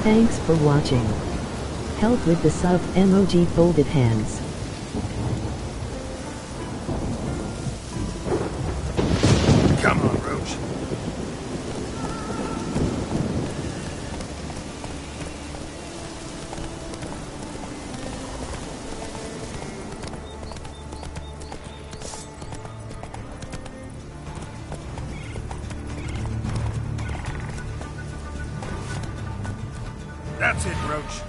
Thanks for watching. Help with the sub emoji folded hands. Come on, Roach. That's it, Roach.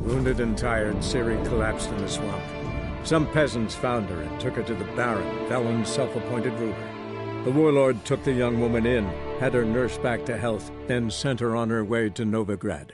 Wounded and tired, Ciri collapsed in the swamp. Some peasants found her and took her to the Baron, Velen's self-appointed ruler. The warlord took the young woman in, had her nursed back to health, then sent her on her way to Novigrad.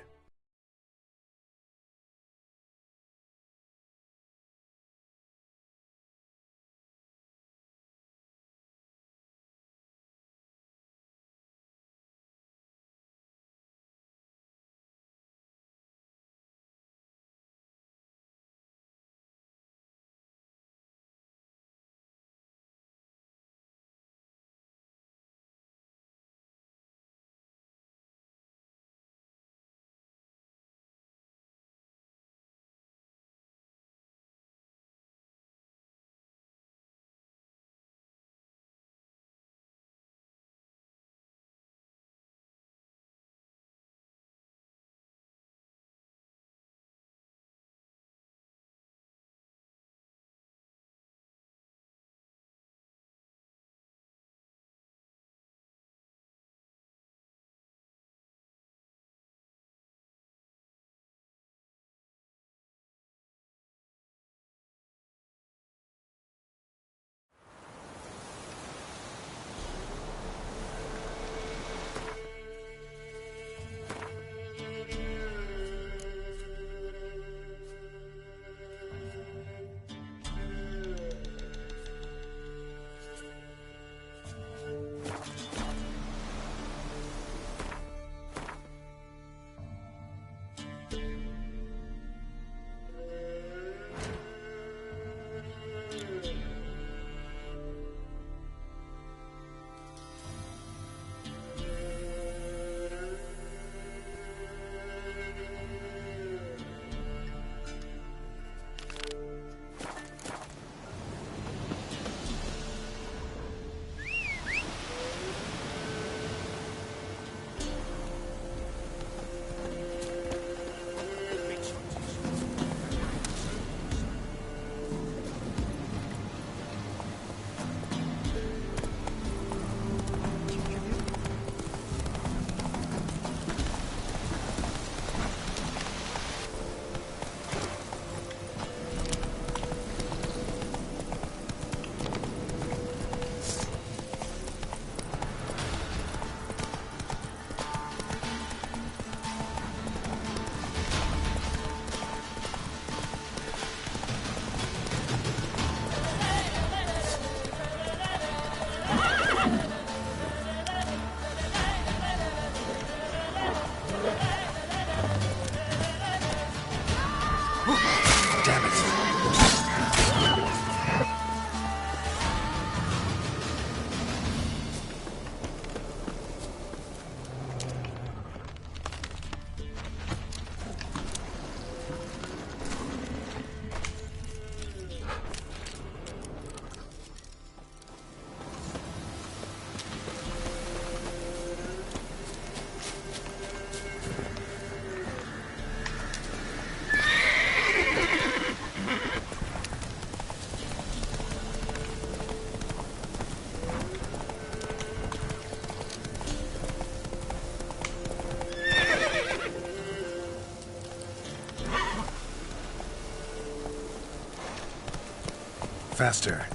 faster.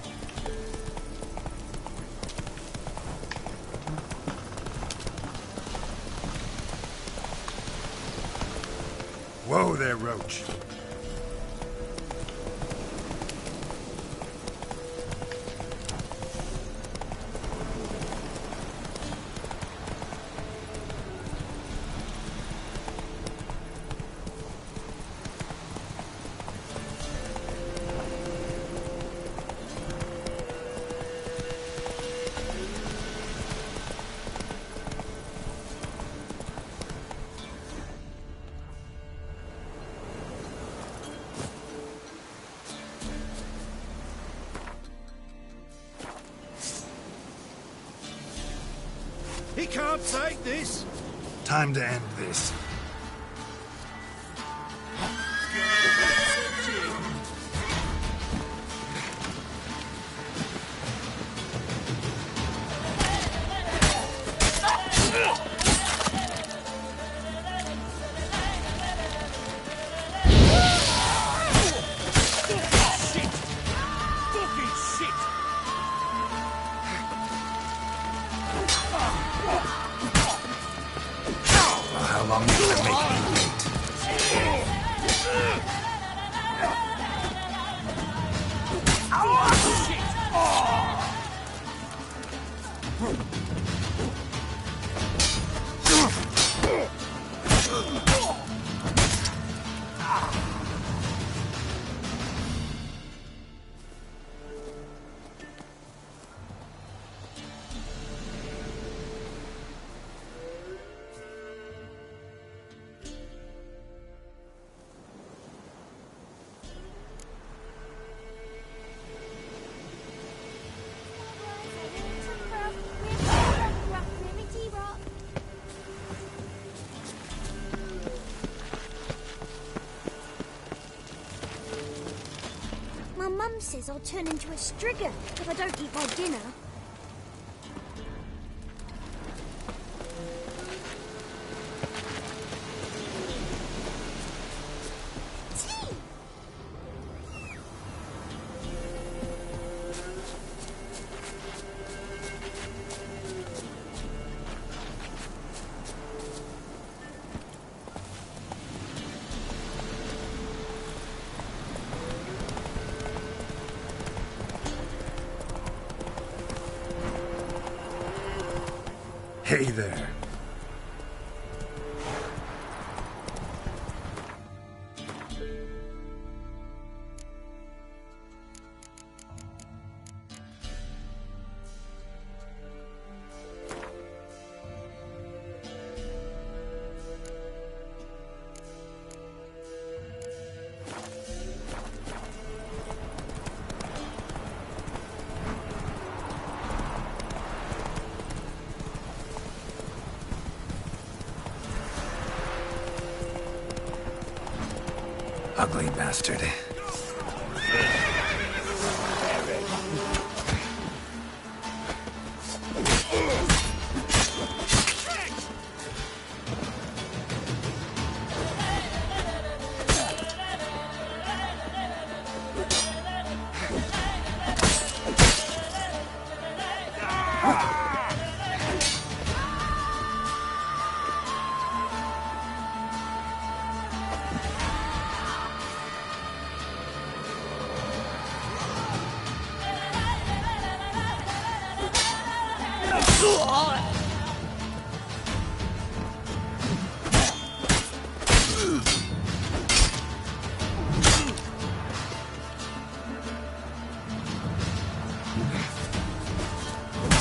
Whoa there, Roach. He can't take this. Time to end this. Shit! Fucking shit! How long you gonna make me wait? My mum says I'll turn into a striga if I don't eat my dinner. Tea! Hey there. Ugly bastard.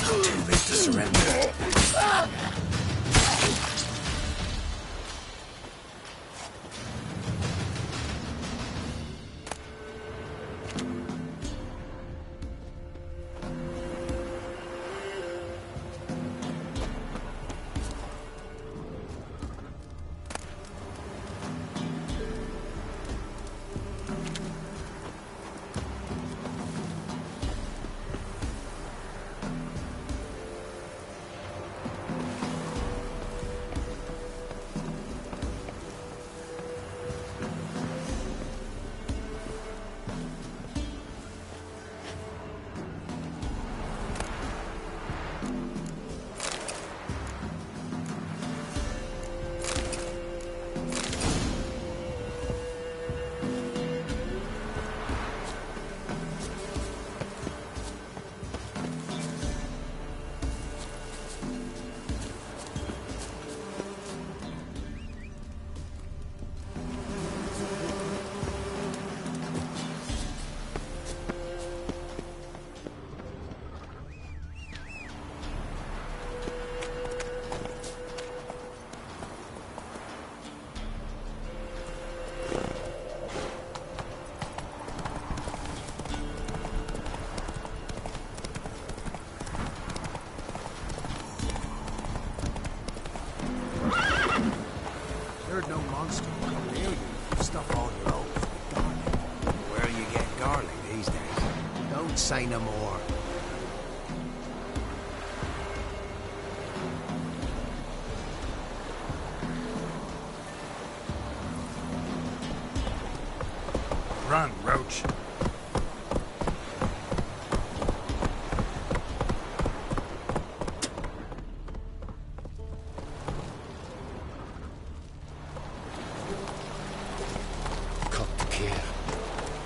Too late to surrender. Say no more. Run, Roach. Cut care.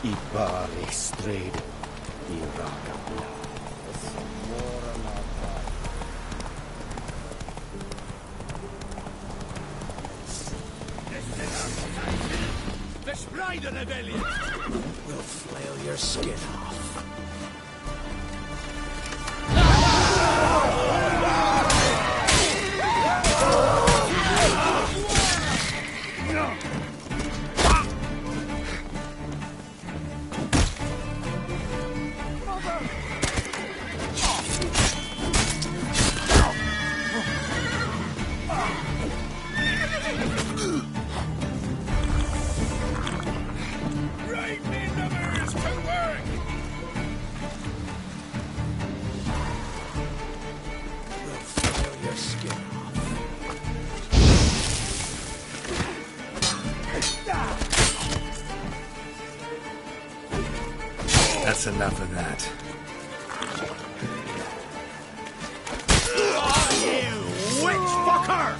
I bari strid. I raka Verspreid the rebellion! We'll flail your skin off. Right in the mirrors to work! We'll flail your skin off. That's enough of that. You witch fucker!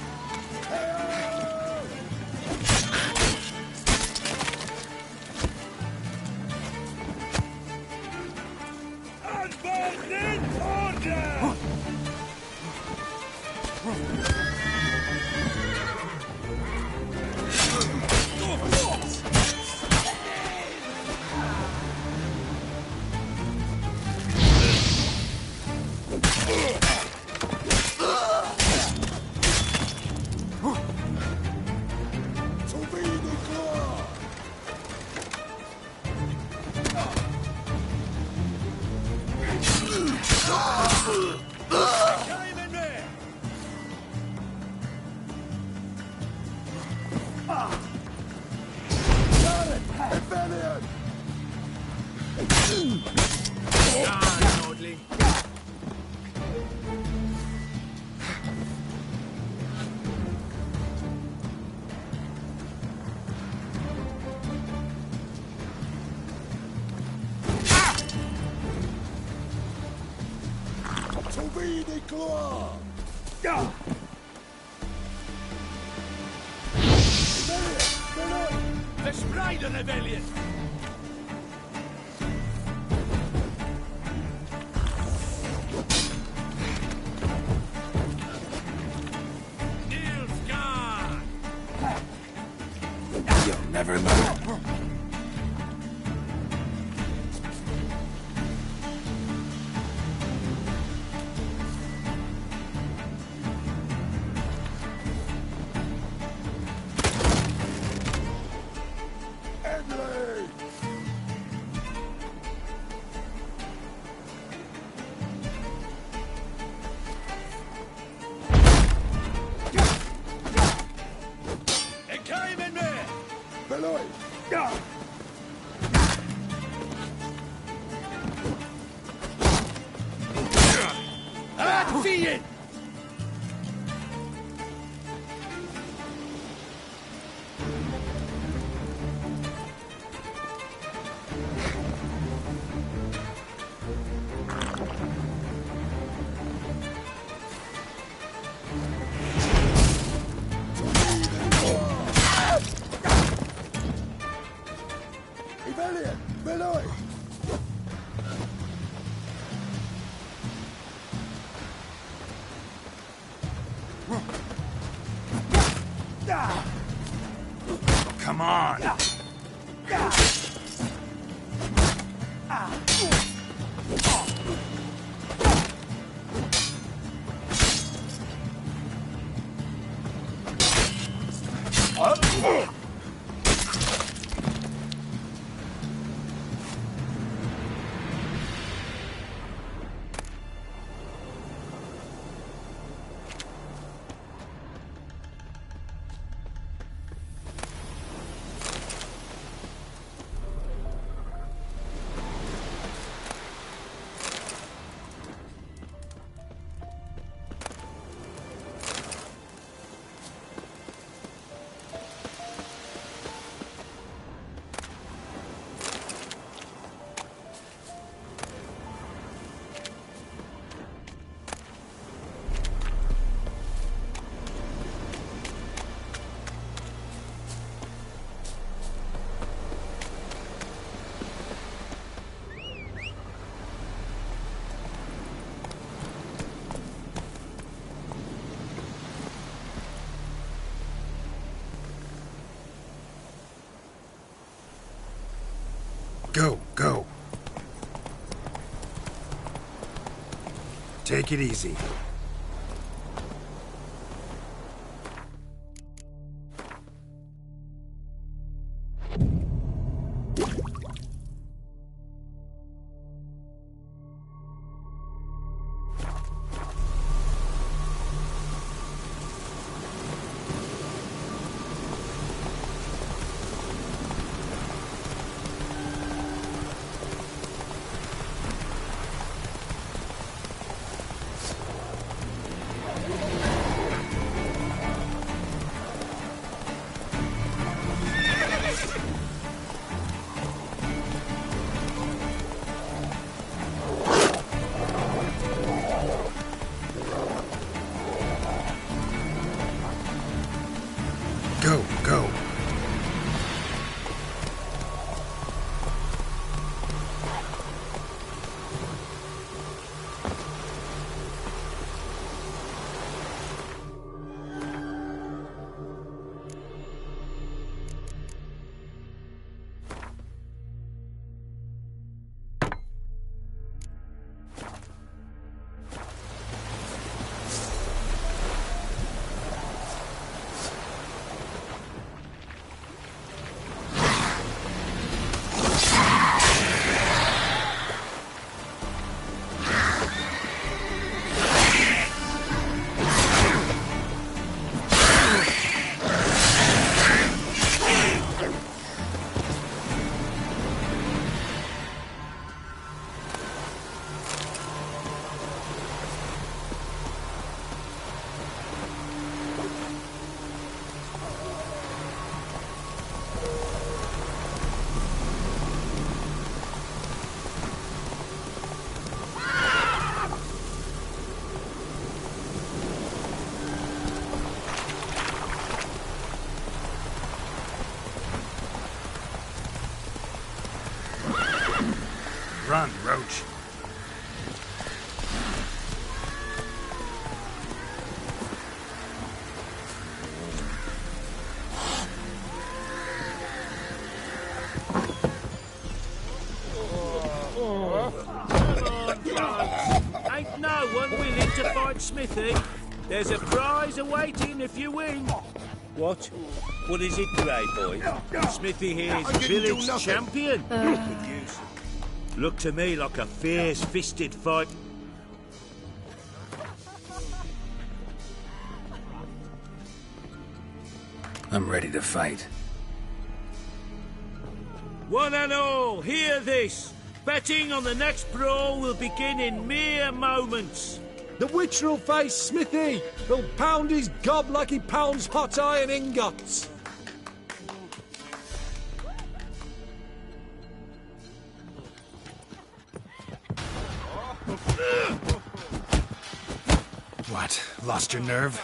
Unbounded order! Came in there! Ah, Nordling. Tobini Claw! Verspreid the rebellion! Nilfgaard! You'll never learn. It came in there! Beloy! Atfiend! Rebellion! Beloy! Come on! Go, go. Take it easy. Go, go. Run, Roach. Ain't no one willing to fight Smithy. There's a prize awaiting if you win. What? What is it, Grey Boy? Smithy here is village champion. Look to me like a fierce-fisted fight. I'm ready to fight. One and all, hear this. Betting on the next brawl will begin in mere moments. The Witcher will face Smithy. He'll pound his gob like he pounds hot iron ingots. What? Lost your nerve?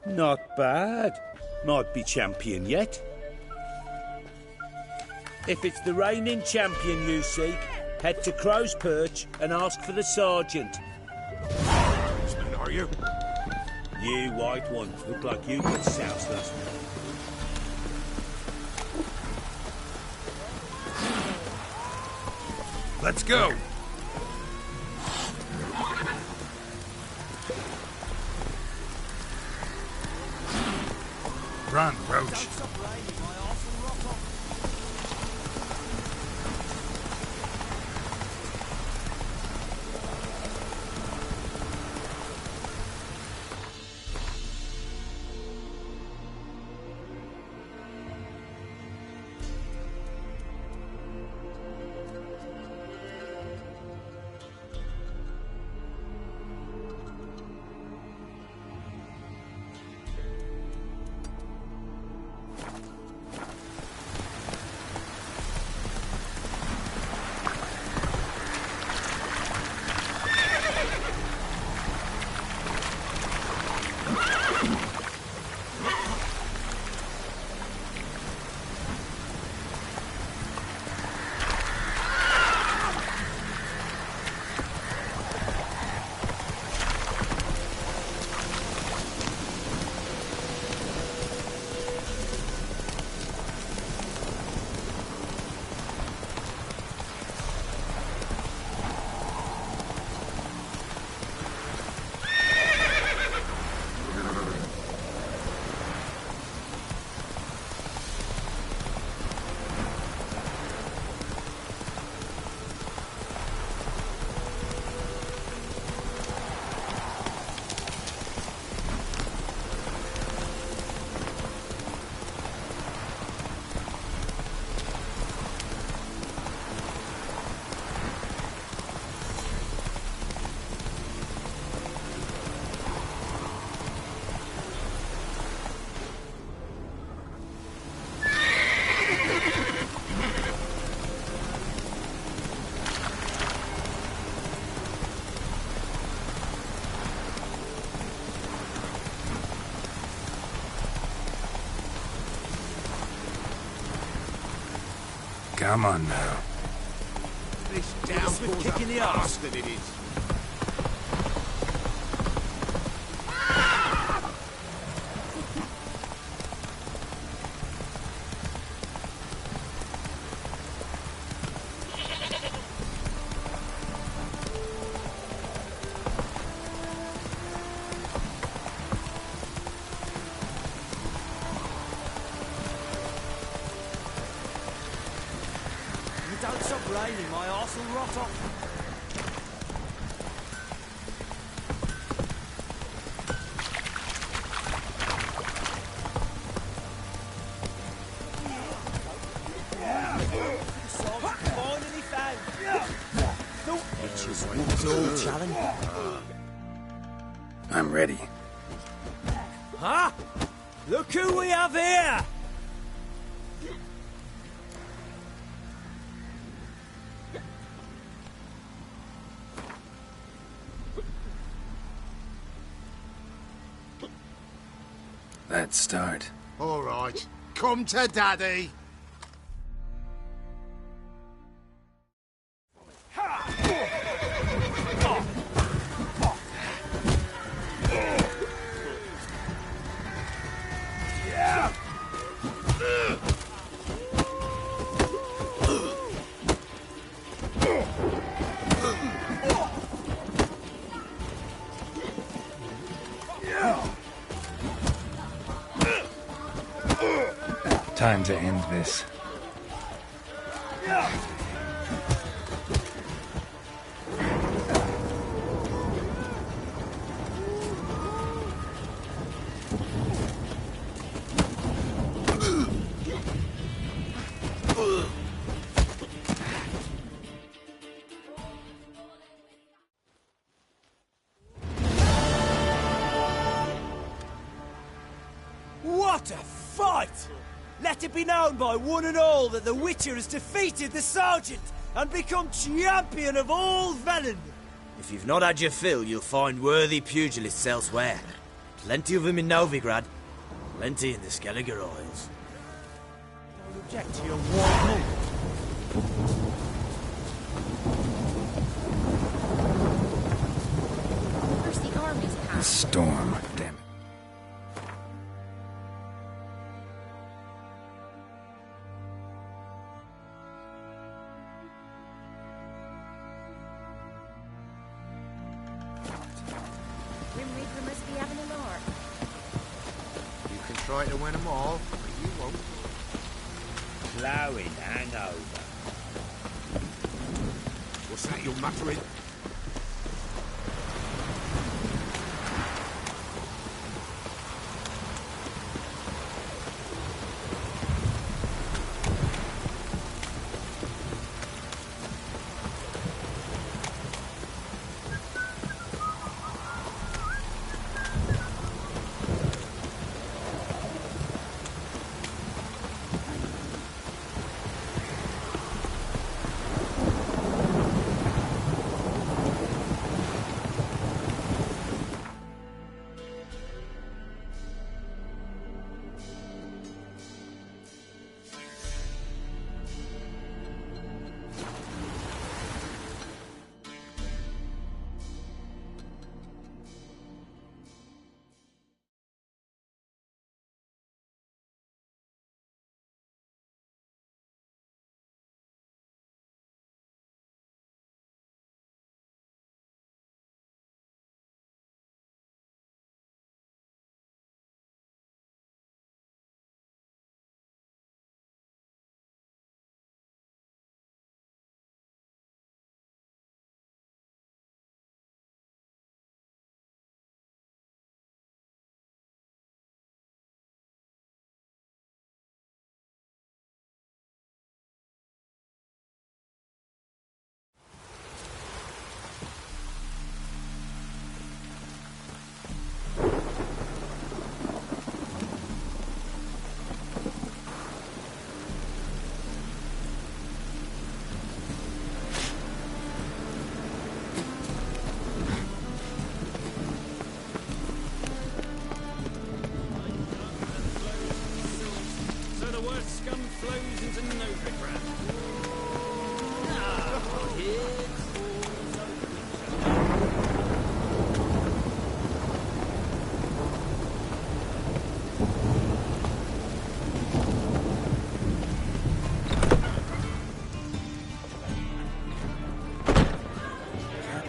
Not bad. Might be champion yet. If it's the reigning champion you seek, head to Crow's Perch and ask for the sergeant. Policeman, are you? You white ones look like you got soused last night. Let's go! Run, Roach. Come on now. This downpour's kick in the a arse. bastard, it is. Don't stop raining, my arse will rot off. I'm ready. Huh? Look who we have here! Let's start. All right. Come to Daddy. Time to end this. What a fight! Let it be known by one and all that the Witcher has defeated the Sergeant and become champion of all Velen. If you've not had your fill, you'll find worthy pugilists elsewhere. Plenty of them in Novigrad, plenty in the Skelliger Isles. Don't object to your white monk. Where's the army's The path? storm, damn it. Grim Reaper must be having a lark. You can try to win them all, but you won't. Ploughing hangover. What's that you're muttering?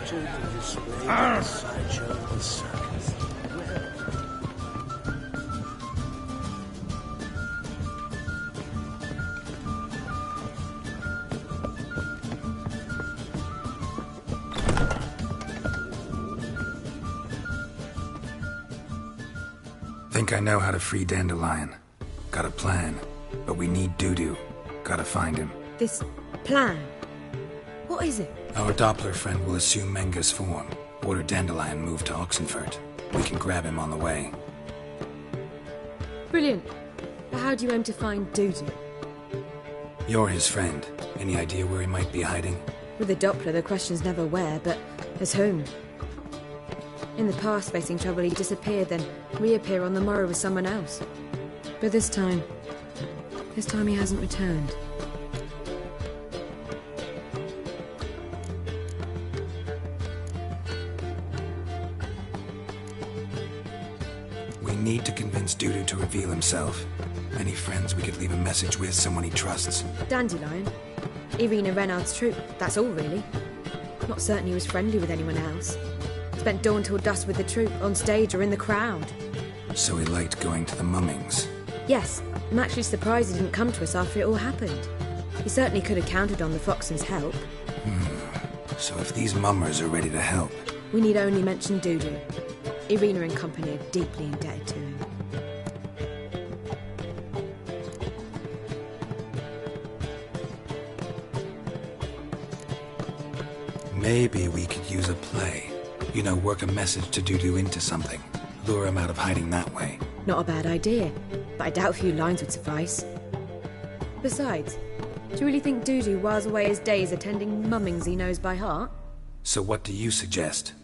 to the display of the sideshow of the circus. Think I know how to free Dandelion. Got a plan, but we need Dudu. Gotta find him. This plan? What is it? Our Doppler friend will assume Menga's form. Order Dandelion move to Oxenfurt. We can grab him on the way. Brilliant. But how do you aim to find Dudu? You're his friend. Any idea where he might be hiding? With the Doppler, the question's never where, but as whom? In the past, facing trouble, he'd disappear, then reappear on the morrow with someone else. But this time he hasn't returned. We need to convince Dudu to reveal himself. Any friends we could leave a message with, someone he trusts. Dandelion? Irina Renard's troupe, that's all really. Not certain he was friendly with anyone else. Spent dawn till dusk with the troupe, on stage or in the crowd. So he liked going to the mummings. Yes, I'm actually surprised he didn't come to us after it all happened. He certainly could have counted on the Foxton's help. So if these mummers are ready to help... We need only mention Dudu. Irina and company are deeply indebted to him. Maybe we could use a play. You know, work a message to Dudu into something. Lure him out of hiding that way. Not a bad idea, but I doubt a few lines would suffice. Besides, do you really think Dudu whiles away his days attending mummings he knows by heart? So what do you suggest?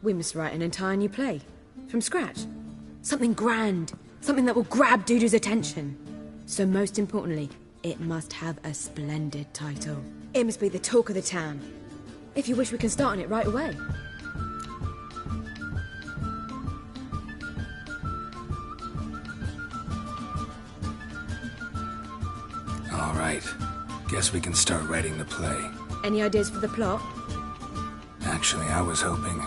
We must write an entire new play. From scratch. Something grand. Something that will grab Dudu's attention. So most importantly, it must have a splendid title. It must be the talk of the town. If you wish, we can start on it right away. All right. Guess we can start writing the play. Any ideas for the plot? Actually, I was hoping...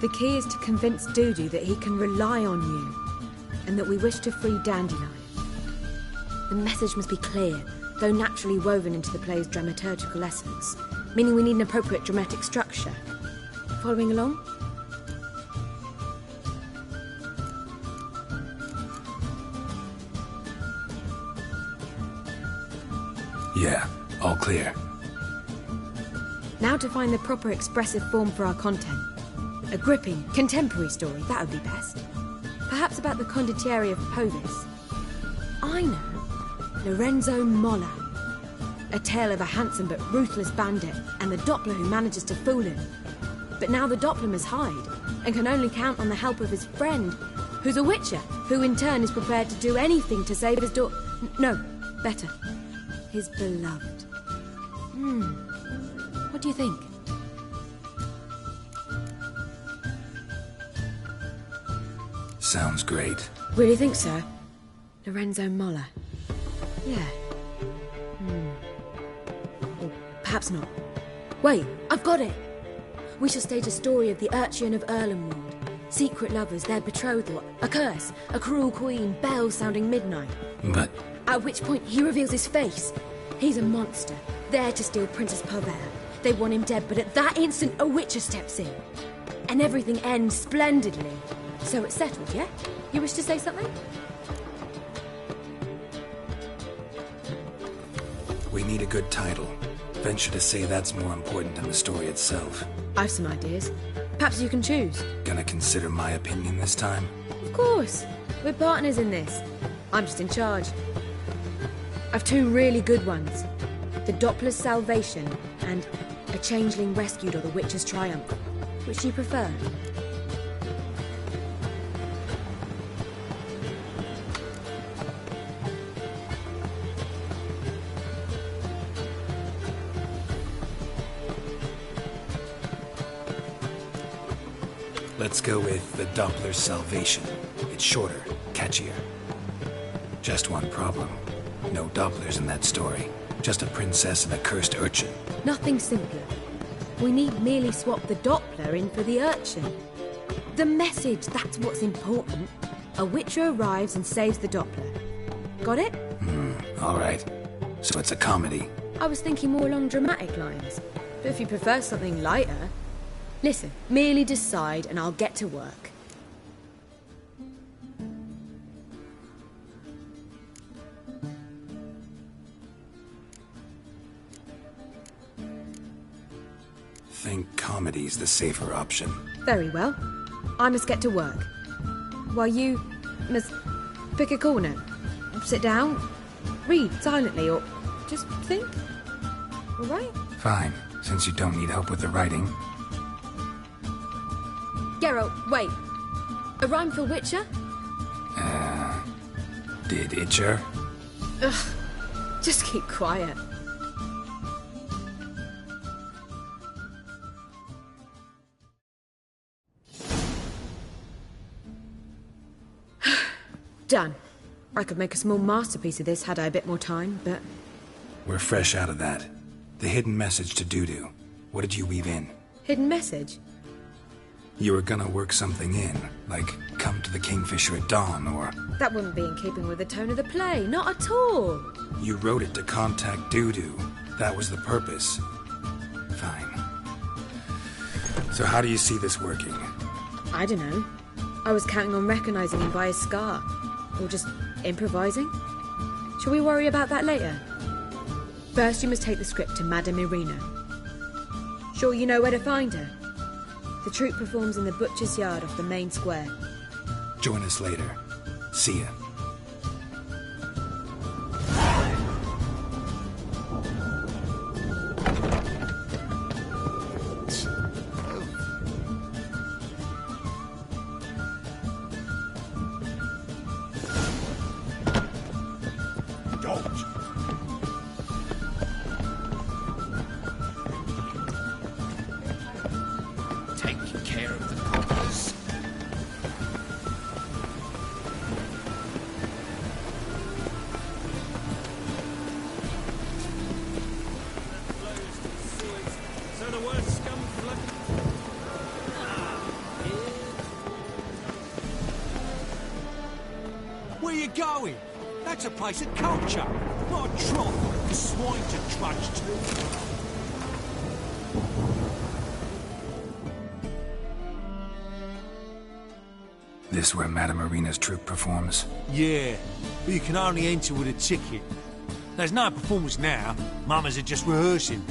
The key is to convince Dudu that he can rely on you, and that we wish to free Dandelion. The message must be clear, though naturally woven into the play's dramaturgical essence, meaning we need an appropriate dramatic structure. Following along? Yeah, all clear. Now to find the proper expressive form for our content. A gripping, contemporary story, that would be best. Perhaps about the condottieri of Povis. I know. Lorenzo Molla. A tale of a handsome but ruthless bandit and the Doppler who manages to fool him. But now the Doppler must hide and can only count on the help of his friend, who's a witcher, who in turn is prepared to do anything to save his no, better. His beloved. What do you think? Sounds great. Really think so? Lorenzo Molla. Yeah. Or perhaps not. Wait, I've got it! We shall stage a story of the Urcheon of Erlenwald. Secret lovers, their betrothal, a curse, a cruel queen, bells sounding midnight. But... At which point he reveals his face. He's a monster, there to steal Princess Pavere. They want him dead, but at that instant a witcher steps in. And everything ends splendidly. So it's settled, yeah? You wish to say something? We need a good title. Venture to say that's more important than the story itself. I've some ideas. Perhaps you can choose. Gonna consider my opinion this time? Of course. We're partners in this. I'm just in charge. I've two really good ones. The Doppler's Salvation and A Changeling Rescued or the Witcher's Triumph. Which do you prefer? Let's go with The Doppler's Salvation. It's shorter, catchier. Just one problem. No Dopplers in that story. Just a princess and a cursed urchin. Nothing simpler. We need merely swap the Doppler in for the urchin. The message, that's what's important. A Witcher arrives and saves the Doppler. Got it? All right. So it's a comedy. I was thinking more along dramatic lines. But if you prefer something lighter... Listen, merely decide and I'll get to work. Think comedy's the safer option. Very well. I must get to work. While you must pick a corner. Sit down, read silently, or just think. All right? Fine, since you don't need help with the writing. Geralt, wait. A rhyme for Witcher? Did Itcher? Ugh. Just keep quiet. Done. I could make a small masterpiece of this had I a bit more time, but... We're fresh out of that. The hidden message to Dudu. What did you weave in? Hidden message? You were gonna work something in, like come to the Kingfisher at dawn, or... That wouldn't be in keeping with the tone of the play, not at all. You wrote it to contact Dudu. That was the purpose. Fine. So how do you see this working? I don't know. I was counting on recognizing him by his scar. Or just improvising. Shall we worry about that later? First, you must take the script to Madame Irina. Sure you know where to find her? The troupe performs in the butcher's yard off the main square. Join us later. See ya. Taking care of the coppers. So the worst scum Where you going? That's a place of culture, not a trough for swine to trudge to. This where Madame Irina's troupe performs? Yeah, but you can only enter with a ticket. There's no performance now. Mamas are just rehearsing.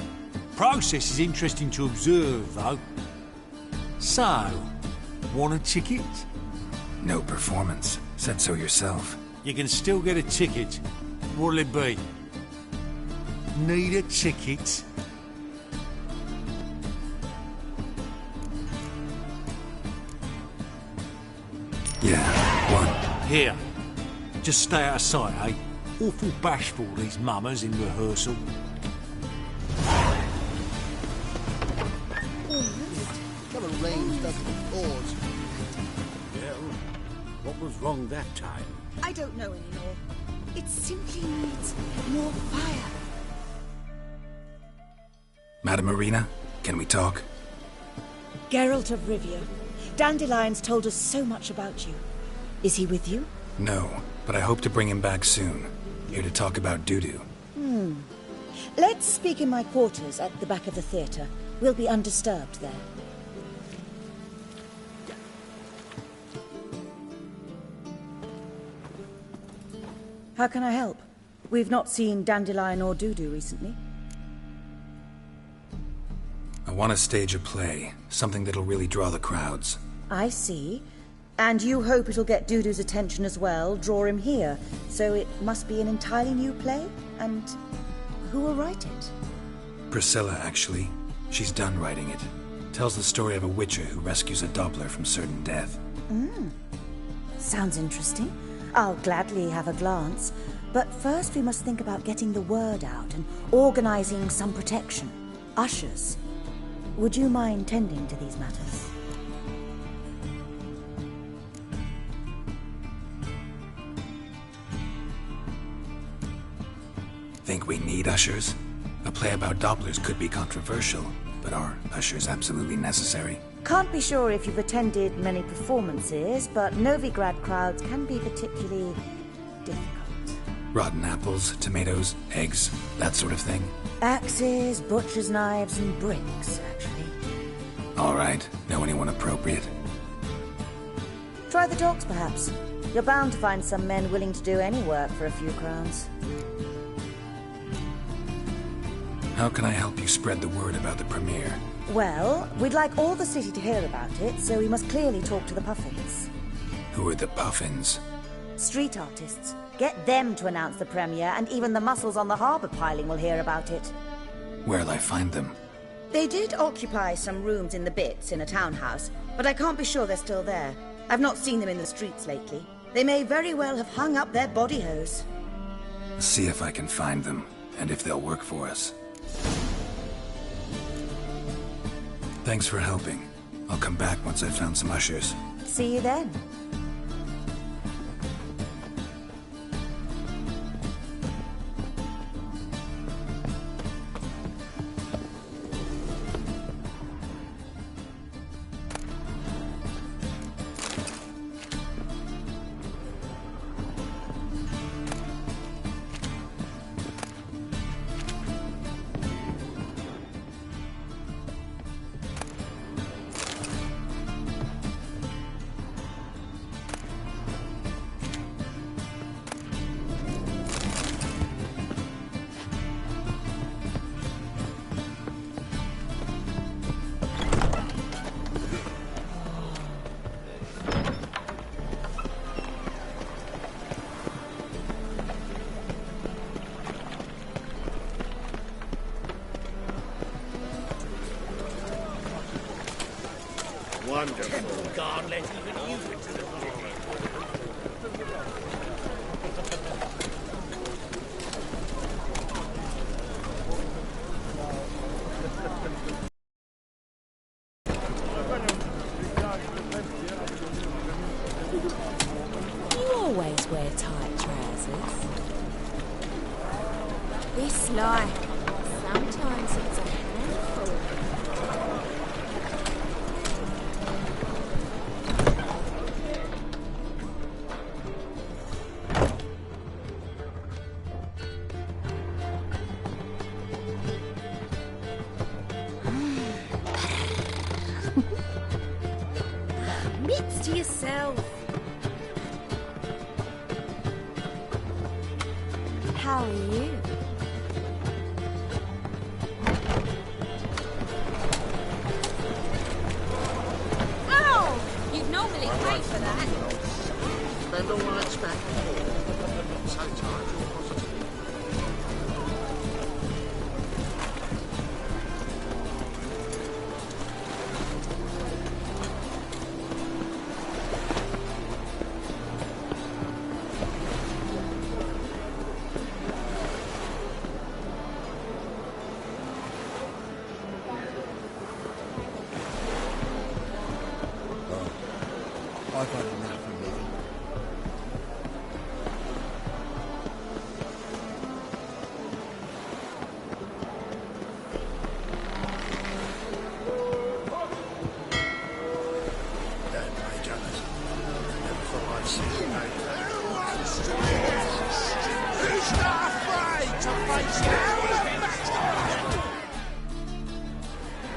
Process is interesting to observe, though. So, want a ticket? No performance. Said so yourself. You can still get a ticket. What'll it be? Need a ticket? Yeah, one. Here. Just stay out of sight, eh? Awful bashful, these mamas in rehearsal. Come arranged up the pause. Well, what was wrong that time? I don't know anymore. It simply needs more fire. Madame Irina, can we talk? Geralt of Rivia. Dandelion's told us so much about you. Is he with you? No, but I hope to bring him back soon. Here to talk about Dudu. Let's speak in my quarters at the back of the theatre. We'll be undisturbed there. How can I help? We've not seen Dandelion or Dudu recently. I want to stage a play, something that'll really draw the crowds. I see. And you hope it'll get Dudu's attention as well, draw him here. So it must be an entirely new play? And who will write it? Priscilla, actually. She's done writing it. Tells the story of a witcher who rescues a Doppler from certain death. Sounds interesting. I'll gladly have a glance. But first we must think about getting the word out and organizing some protection. Ushers. Would you mind tending to these matters? Think we need ushers? A play about Dopplers could be controversial, but are ushers absolutely necessary? Can't be sure if you've attended many performances, but Novigrad crowds can be particularly difficult. Rotten apples, tomatoes, eggs, that sort of thing? Axes, butcher's knives, and bricks, actually. All right. Know anyone appropriate? Try the dogs, perhaps. You're bound to find some men willing to do any work for a few crowns. How can I help you spread the word about the premiere? Well, we'd like all the city to hear about it, so we must clearly talk to the Puffins. Who are the Puffins? Street artists. Get them to announce the premiere, and even the muscles on the harbour piling will hear about it. Where'll I find them? They did occupy some rooms in the Bits in a townhouse, but I can't be sure they're still there. I've not seen them in the streets lately. They may very well have hung up their body hose. See if I can find them, and if they'll work for us. Thanks for helping. I'll come back once I've found some ushers. See you then. Wonderful. God, let even you into the You always wear tight trousers. This life, sometimes it's a handful. Admit to yourself. How are you? Oh! You'd normally pay for that. Spend all I expect. So tired, you're positive. I've had enough of living. Don't play jealous. Never thought I'd see you out there. Who's not afraid to face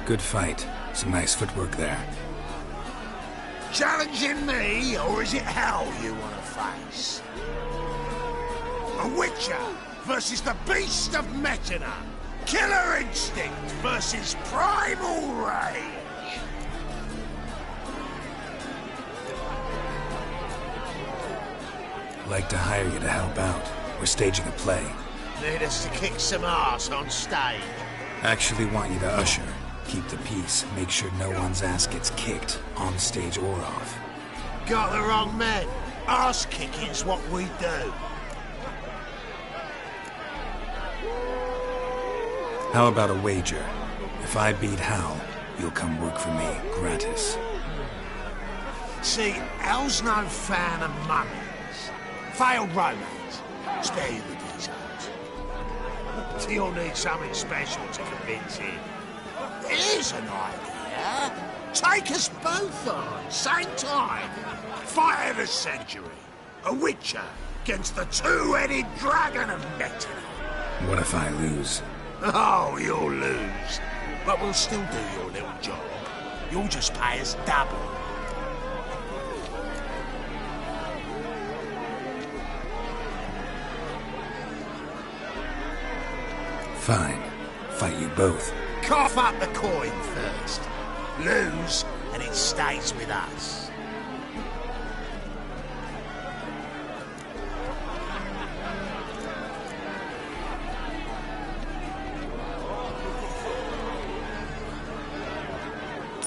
it? Good fight. Some nice footwork there. Challenging me, or is it hell you want to face? A Witcher versus the Beast of Metina. Killer instinct versus primal rage. Like to hire you to help out. We're staging a play. Need us to kick some ass on stage. Actually want you to usher. Keep the peace. Make sure no one's ass gets kicked, on stage or off. Got the wrong men. Ass kicking's what we do. How about a wager? If I beat Hal, you'll come work for me, gratis. See, Hal's no fan of mummies. Failed romance. Spare you the details. So you'll need something special to convince him. Here's an idea. Take us both on, same time. Fight of the century. A Witcher against the two-headed dragon of Metina. What if I lose? Oh, you'll lose. But we'll still do your little job. You'll just pay us double. Fine. Fight you both. Cough up the coin first. Lose, and it stays with us.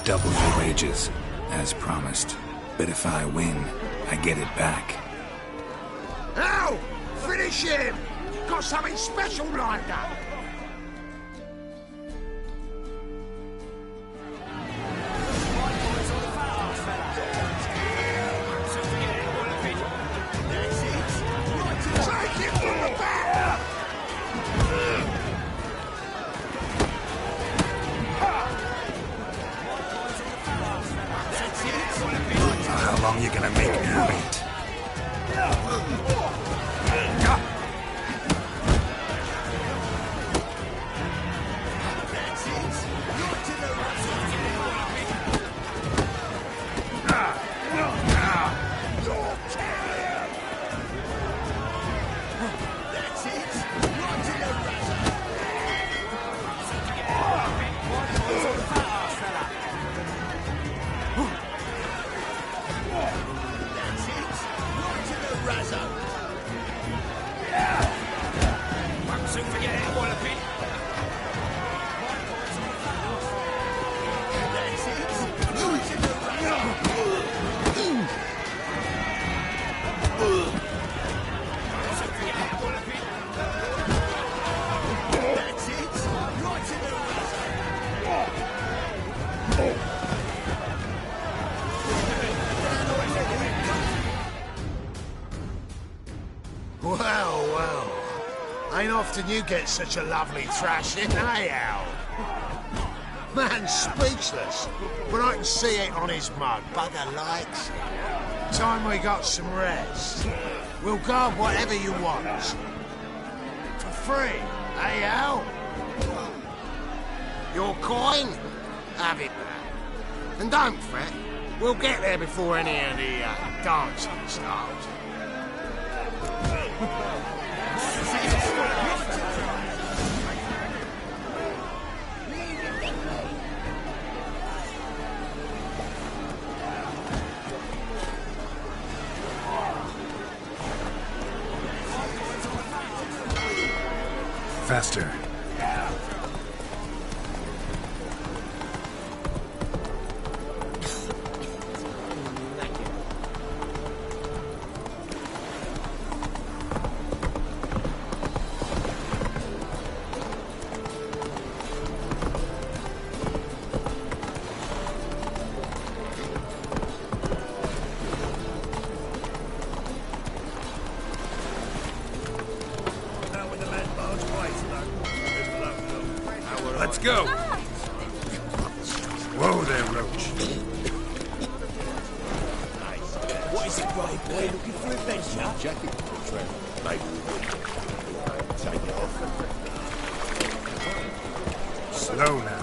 Double your wages, as promised. But if I win, I get it back. Ow! Finish him! Got something special lined up. How long you gonna make me wait? Well. Ain't often you get such a lovely thrashing, eh, Al? Man's speechless, but I can see it on his mug. Bugger likes it. Time we got some rest. We'll guard whatever you want. For free, eh, Al? Your coin? Have it back. And don't fret, we'll get there before any of the dancing starts. Faster. Let's go! Whoa there, Roach. What is it, brave boy? Looking for adventure? Jacket trend. Maybe take it off. Slow now.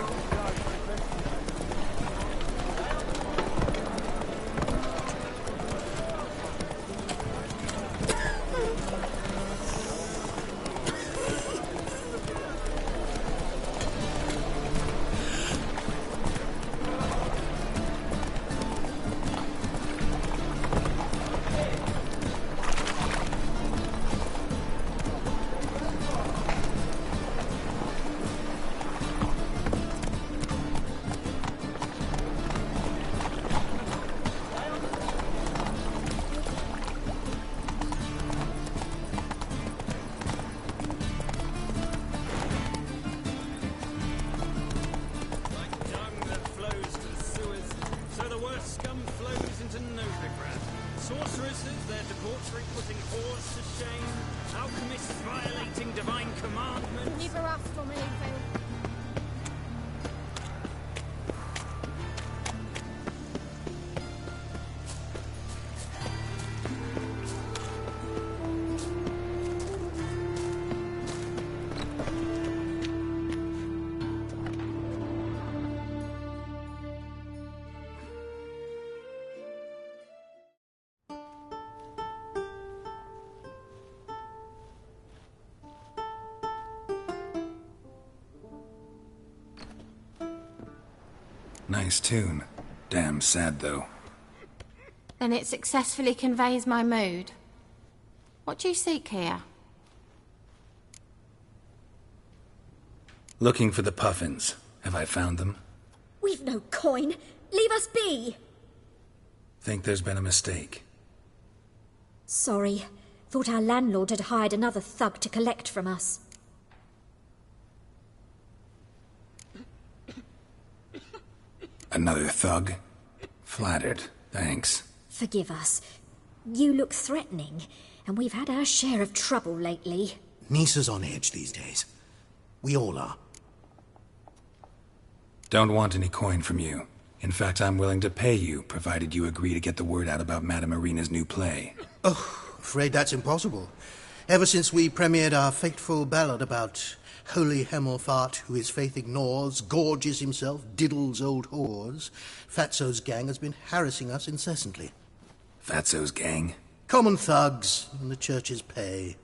Sorceresses, their debauchery putting whores to shame. Alchemists violating divine commandments. Never asked for anything. Nice tune. Damn sad, though. Then it successfully conveys my mood. What do you seek here? Looking for the Puffins. Have I found them? We've no coin. Leave us be. Think there's been a mistake. Sorry. Thought our landlord had hired another thug to collect from us. Another thug? Flattered. Thanks. Forgive us. You look threatening, and we've had our share of trouble lately. Nisa's on edge these days. We all are. Don't want any coin from you. In fact, I'm willing to pay you, provided you agree to get the word out about Madame Irina's new play. Oh, afraid that's impossible. Ever since we premiered our fateful ballad about Holy Hemelfart, who his faith ignores, gorges himself, diddles old whores, Fatso's gang has been harassing us incessantly. Fatso's gang? Common thugs in the church's pay.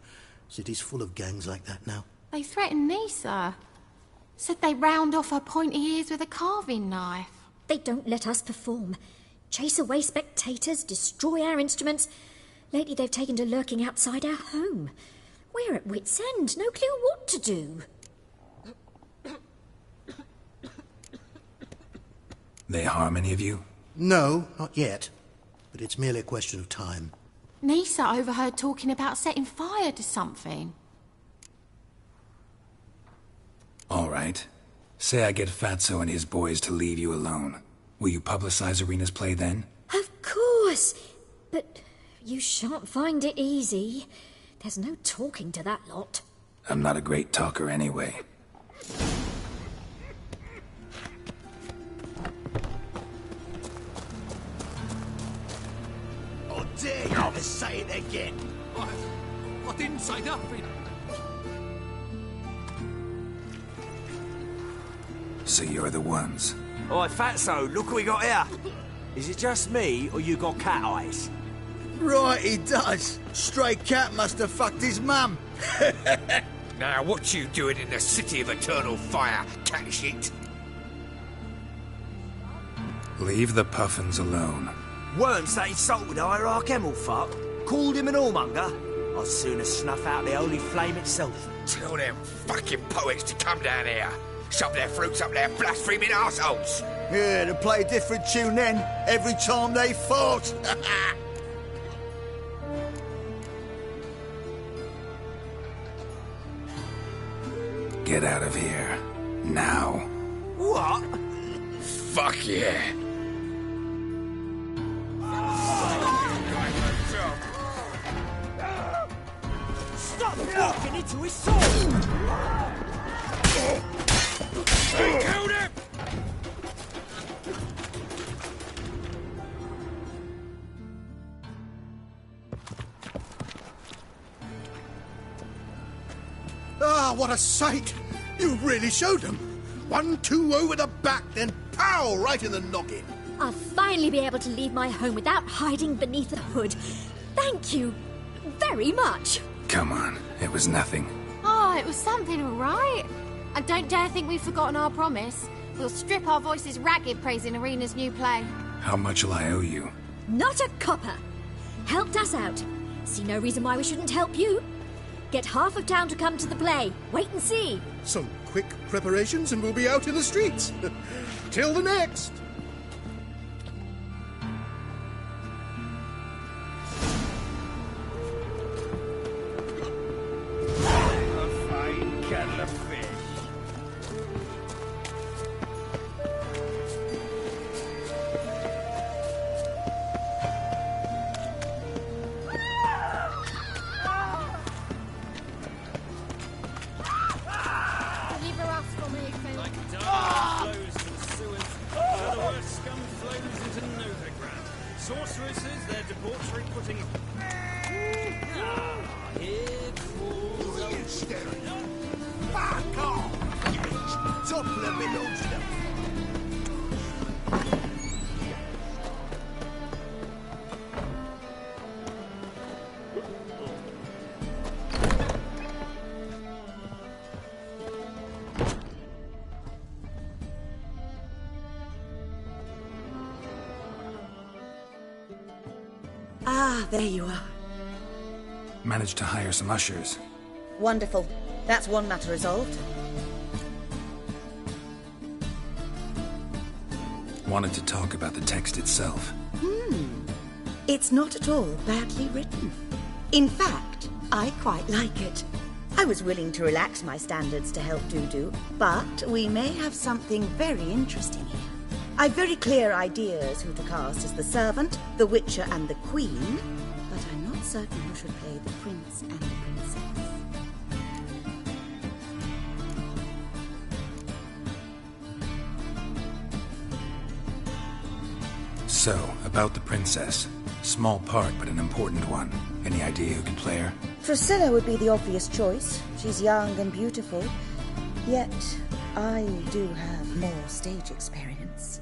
City's full of gangs like that now. They threatened Nisa. Said they round off her pointy ears with a carving knife. They don't let us perform. Chase away spectators, destroy our instruments. Lately they've taken to lurking outside our home. We're at wit's end, no clue what to do. They harm any of you? No, not yet. But it's merely a question of time. Nisa overheard talking about setting fire to something. All right. Say I get Fatso and his boys to leave you alone. Will you publicize Irina's play then? Of course. But you shan't find it easy. There's no talking to that lot. I'm not a great talker anyway. I dare you to say it again. I didn't say nothing. So you're the ones. Oi, Fatso, look what we got here. Is it just me, or you got cat eyes? Right, he does. Stray cat must have fucked his mum. Now, what you doing in the City of Eternal Fire, cat shit? Leave the Puffins alone. Weren't they insulted Hierarch Hemelfart? Called him an whoremonger? I'd sooner snuff out the holy flame itself. Tell them fucking poets to come down here. Shove their fruits up their blaspheming arseholes. Yeah, to play a different tune then, every time they fought. Get out of here. Now. What? Fuck yeah. Stop walking into his soul! They killed him! Ah, what a sight! You really showed them. 1-2 over the back, then pow, right in the noggin. I'll finally be able to leave my home without hiding beneath a hood. Thank you very much. Come on, it was nothing. Oh, it was something, all right. And don't dare think we've forgotten our promise. We'll strip our voices ragged praising Irina's new play. How much will I owe you? Not a copper. Helped us out. See no reason why we shouldn't help you. Get half of town to come to the play. Wait and see. Some quick preparations and we'll be out in the streets. Till the next. A fine kettle of fish. Deliver us from the offence. Like dark flows to the sewers, so the worst scum flows into Novigrad. Sorceresses, their debauchery putting... Here falls old Sterling. Fuck off! You toppler belongs to them. Ah, there you are. Managed to hire some ushers. Wonderful. That's one matter resolved. Wanted to talk about the text itself. It's not at all badly written. In fact, I quite like it. I was willing to relax my standards to help Dudu, but we may have something very interesting here. I've very clear ideas who to cast as the servant, the Witcher and the Queen, but I'm not certain who should play the Prince and the Princess. So, about the princess. Small part, but an important one. Any idea who can play her? Priscilla would be the obvious choice. She's young and beautiful. Yet, I do have more stage experience.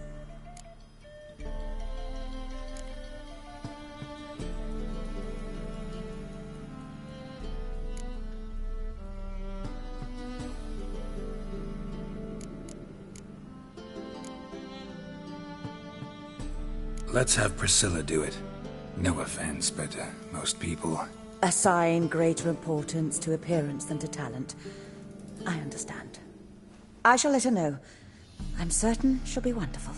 Let's have Priscilla do it. No offense, but most people... Assign greater importance to appearance than to talent. I understand. I shall let her know. I'm certain she'll be wonderful.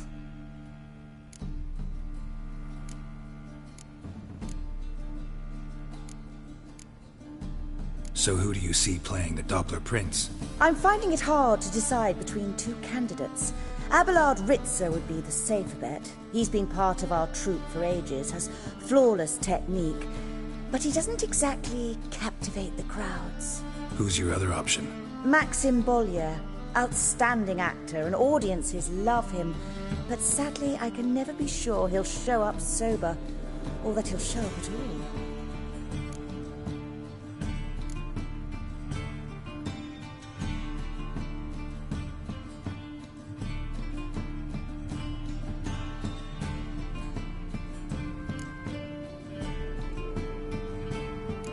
So who do you see playing the Doppler Prince? I'm finding it hard to decide between two candidates. Abelard Ritzer would be the safer bet. He's been part of our troupe for ages, has flawless technique, but he doesn't exactly captivate the crowds. Who's your other option? Maxim Bollier, outstanding actor, and audiences love him, but sadly I can never be sure he'll show up sober, or that he'll show up at all.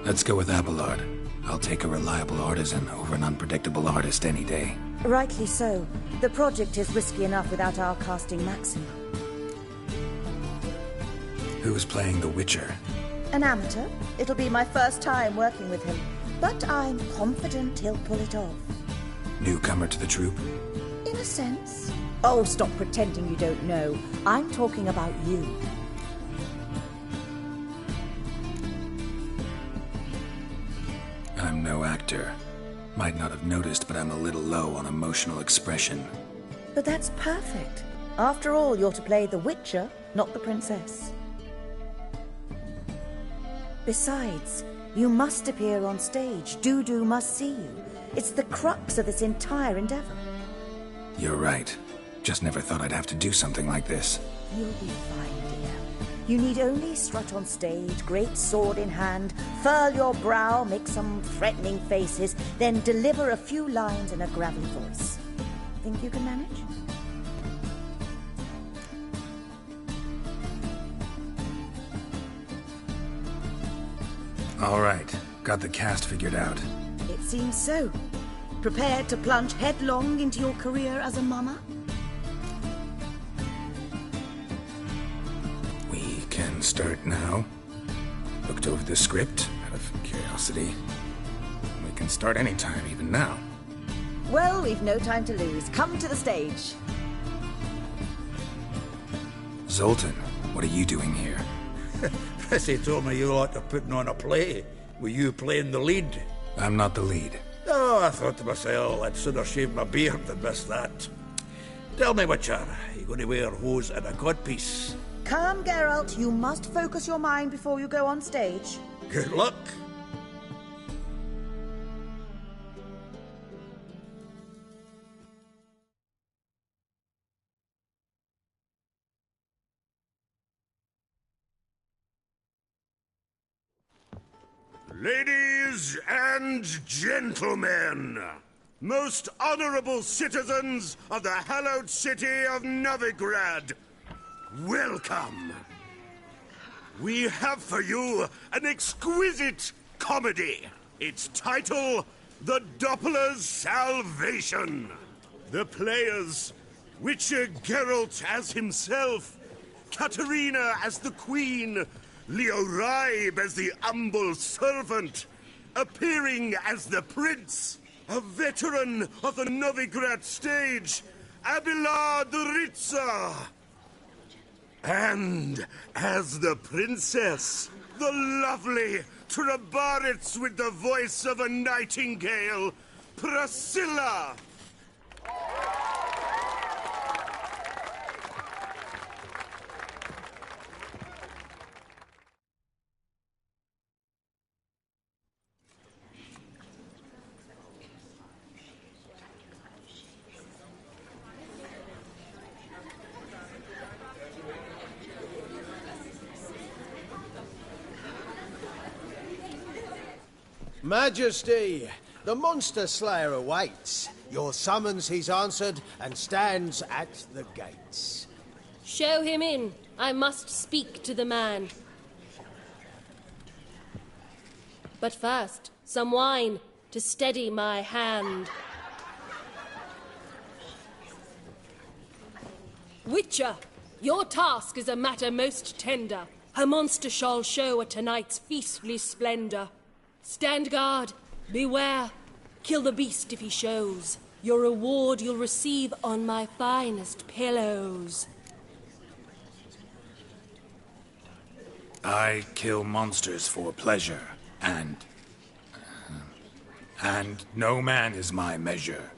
Let's go with Abelard. I'll take a reliable artisan over an unpredictable artist any day. Rightly so. The project is risky enough without our casting Maxim. Who's playing the Witcher? An amateur. It'll be my first time working with him, but I'm confident he'll pull it off. Newcomer to the troupe? In a sense. Oh, stop pretending you don't know. I'm talking about you. I'm no actor. Might not have noticed, but I'm a little low on emotional expression. But that's perfect. After all, you're to play the Witcher, not the princess. Besides, you must appear on stage. Dudu must see you. It's the crux of this entire endeavor. You're right. Just never thought I'd have to do something like this. You'll be fine, dear. You need only strut on stage, great sword in hand, furl your brow, make some threatening faces, then deliver a few lines in a gravelly voice. Think you can manage? All right. Got the cast figured out. It seems so. Prepared to plunge headlong into your career as a mama? We can start now. Looked over the script out of curiosity. We can start anytime, even now. Well, we've no time to lose. Come to the stage. Zoltan, what are you doing here? Prissy told me you ought to putting on a play. Were you playing the lead? I'm not the lead. Oh, I thought to myself, I'd sooner shave my beard than miss that. Tell me, Witcher, are you going to wear hose and a codpiece? Come, Geralt. You must focus your mind before you go on stage. Good luck. Ladies and gentlemen, most honorable citizens of the hallowed city of Novigrad, welcome. We have for you an exquisite comedy. Its title, The Doppler's Salvation. The players, Witcher Geralt as himself, Katarina as the Queen, Leoribe as the humble servant, appearing as the prince, a veteran of the Novigrad stage, Abelard Ritza. And as the princess, the lovely Trabaritz with the voice of a nightingale, Priscilla. Majesty, the monster slayer awaits. Your summons he's answered and stands at the gates. Show him in. I must speak to the man. But first, some wine to steady my hand. Witcher, your task is a matter most tender. A monster shall show at tonight's feastly splendor. Stand guard, beware, kill the beast if he shows. Your reward you'll receive on my finest pillows. I kill monsters for pleasure, and no man is my measure.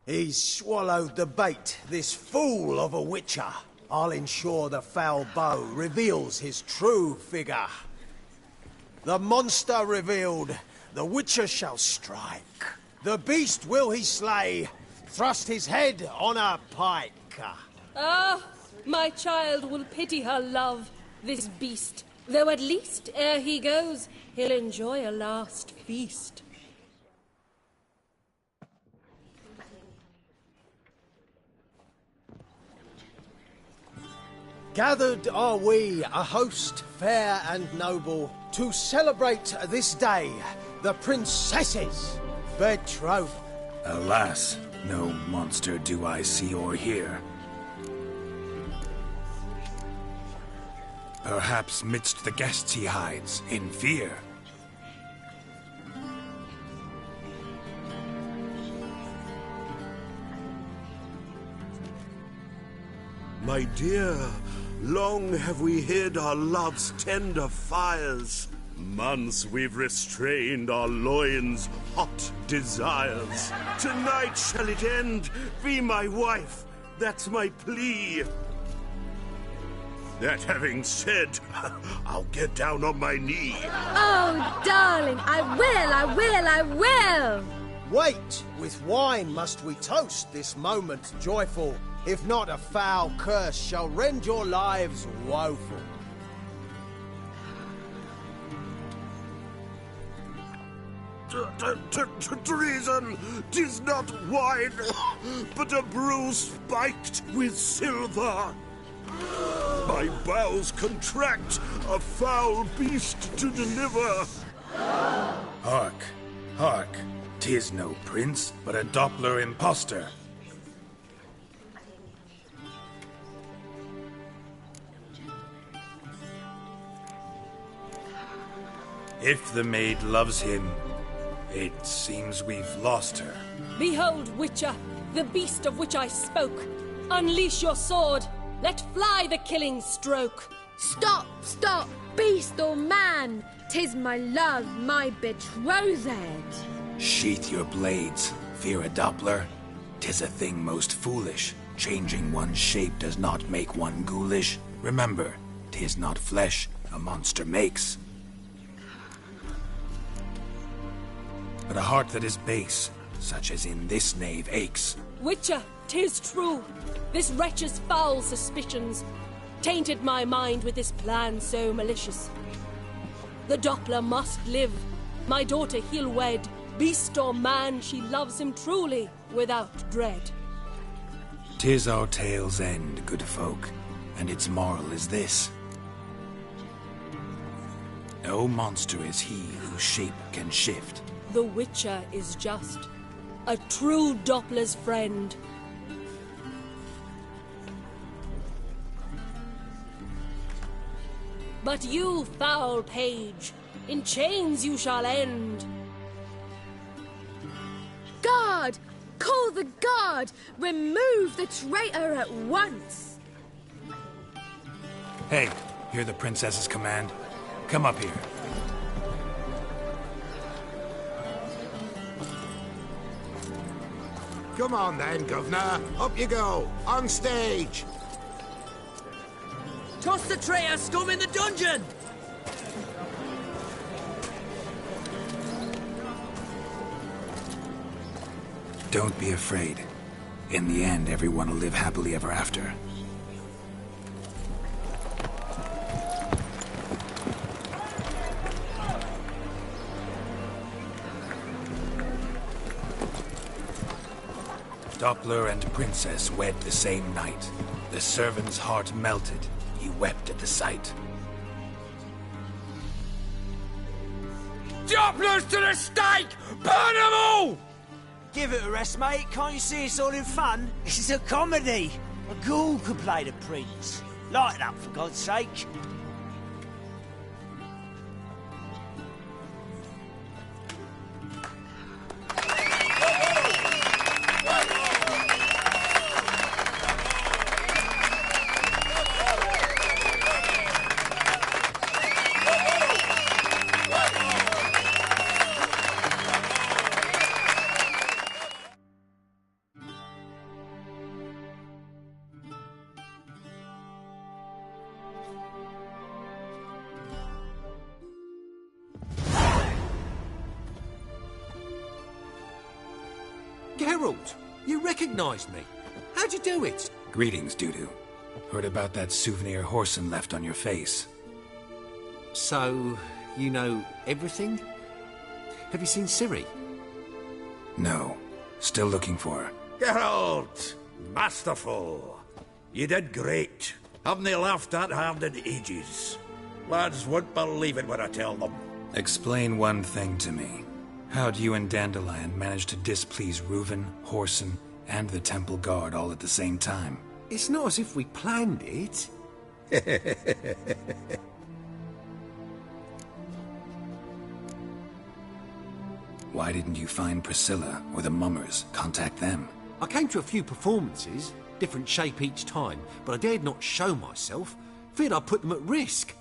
He's swallowed the bait, this fool of a witcher. I'll ensure the foul bow reveals his true figure. The monster revealed, the witcher shall strike. The beast will he slay, thrust his head on a pike. Ah, my child will pity her love, this beast. Though at least, ere he goes, he'll enjoy a last feast. Gathered are we, a host fair and noble, to celebrate this day, the princess's betrothal. Alas, no monster do I see or hear. Perhaps midst the guests he hides, in fear. My dear, long have we hid our love's tender fires. Months we've restrained our loins' hot desires. Tonight shall it end, be my wife, that's my plea. That having said, I'll get down on my knee. Oh, darling, I will! Wait, with wine must we toast this moment joyful. If not, a foul curse shall rend your lives woeful. Treason! 'Tis not wine, but a brew spiked with silver. My bowels contract, a foul beast to deliver. Hark, hark, 'tis no prince, but a Doppler impostor. If the maid loves him, it seems we've lost her. Behold, Witcher, the beast of which I spoke. Unleash your sword. Let fly the killing stroke. Stop, stop, beast or man. 'Tis my love, my betrothed. Sheath your blades, fear a Doppler. 'Tis a thing most foolish. Changing one's shape does not make one ghoulish. Remember, 'tis not flesh a monster makes, but a heart that is base, such as in this knave aches. Witcher, 'tis true. This wretch's foul suspicions tainted my mind with this plan so malicious. The Doppler must live. My daughter he'll wed. Beast or man, she loves him truly, without dread. 'Tis our tale's end, good folk, and its moral is this. No monster is he whose shape can shift. The Witcher is just a true Doppler's friend. But you, foul page, in chains you shall end. Guard! Call the guard! Remove the traitor at once! Hey, hear the princess's command? Come up here. Come on then, Governor. Up you go. On stage. Toss the traitor scum in the dungeon! Don't be afraid. In the end, everyone will live happily ever after. Doppler and Princess wed the same night. The servant's heart melted. He wept at the sight. Dopplers to the stake! Burn them all! Give it a rest, mate. Can't you see it's all in fun? This is a comedy. A ghoul could play the prince. Lighten up, for God's sake. Geralt, you recognized me. How'd you do it? Greetings, Dudu. Heard about that souvenir Whoreson left on your face. So, you know everything? Have you seen Ciri? No. Still looking for her. Geralt! Masterful! You did great. Haven't they laughed that hard in ages? Lads won't believe it when I tell them. Explain one thing to me. How'd you and Dandelion manage to displease Reuven, Whoreson, and the Temple Guard all at the same time? It's not as if we planned it. Why didn't you find Priscilla or the Mummers? Contact them. I came to a few performances, different shape each time, but I dared not show myself. Feared I'd put them at risk.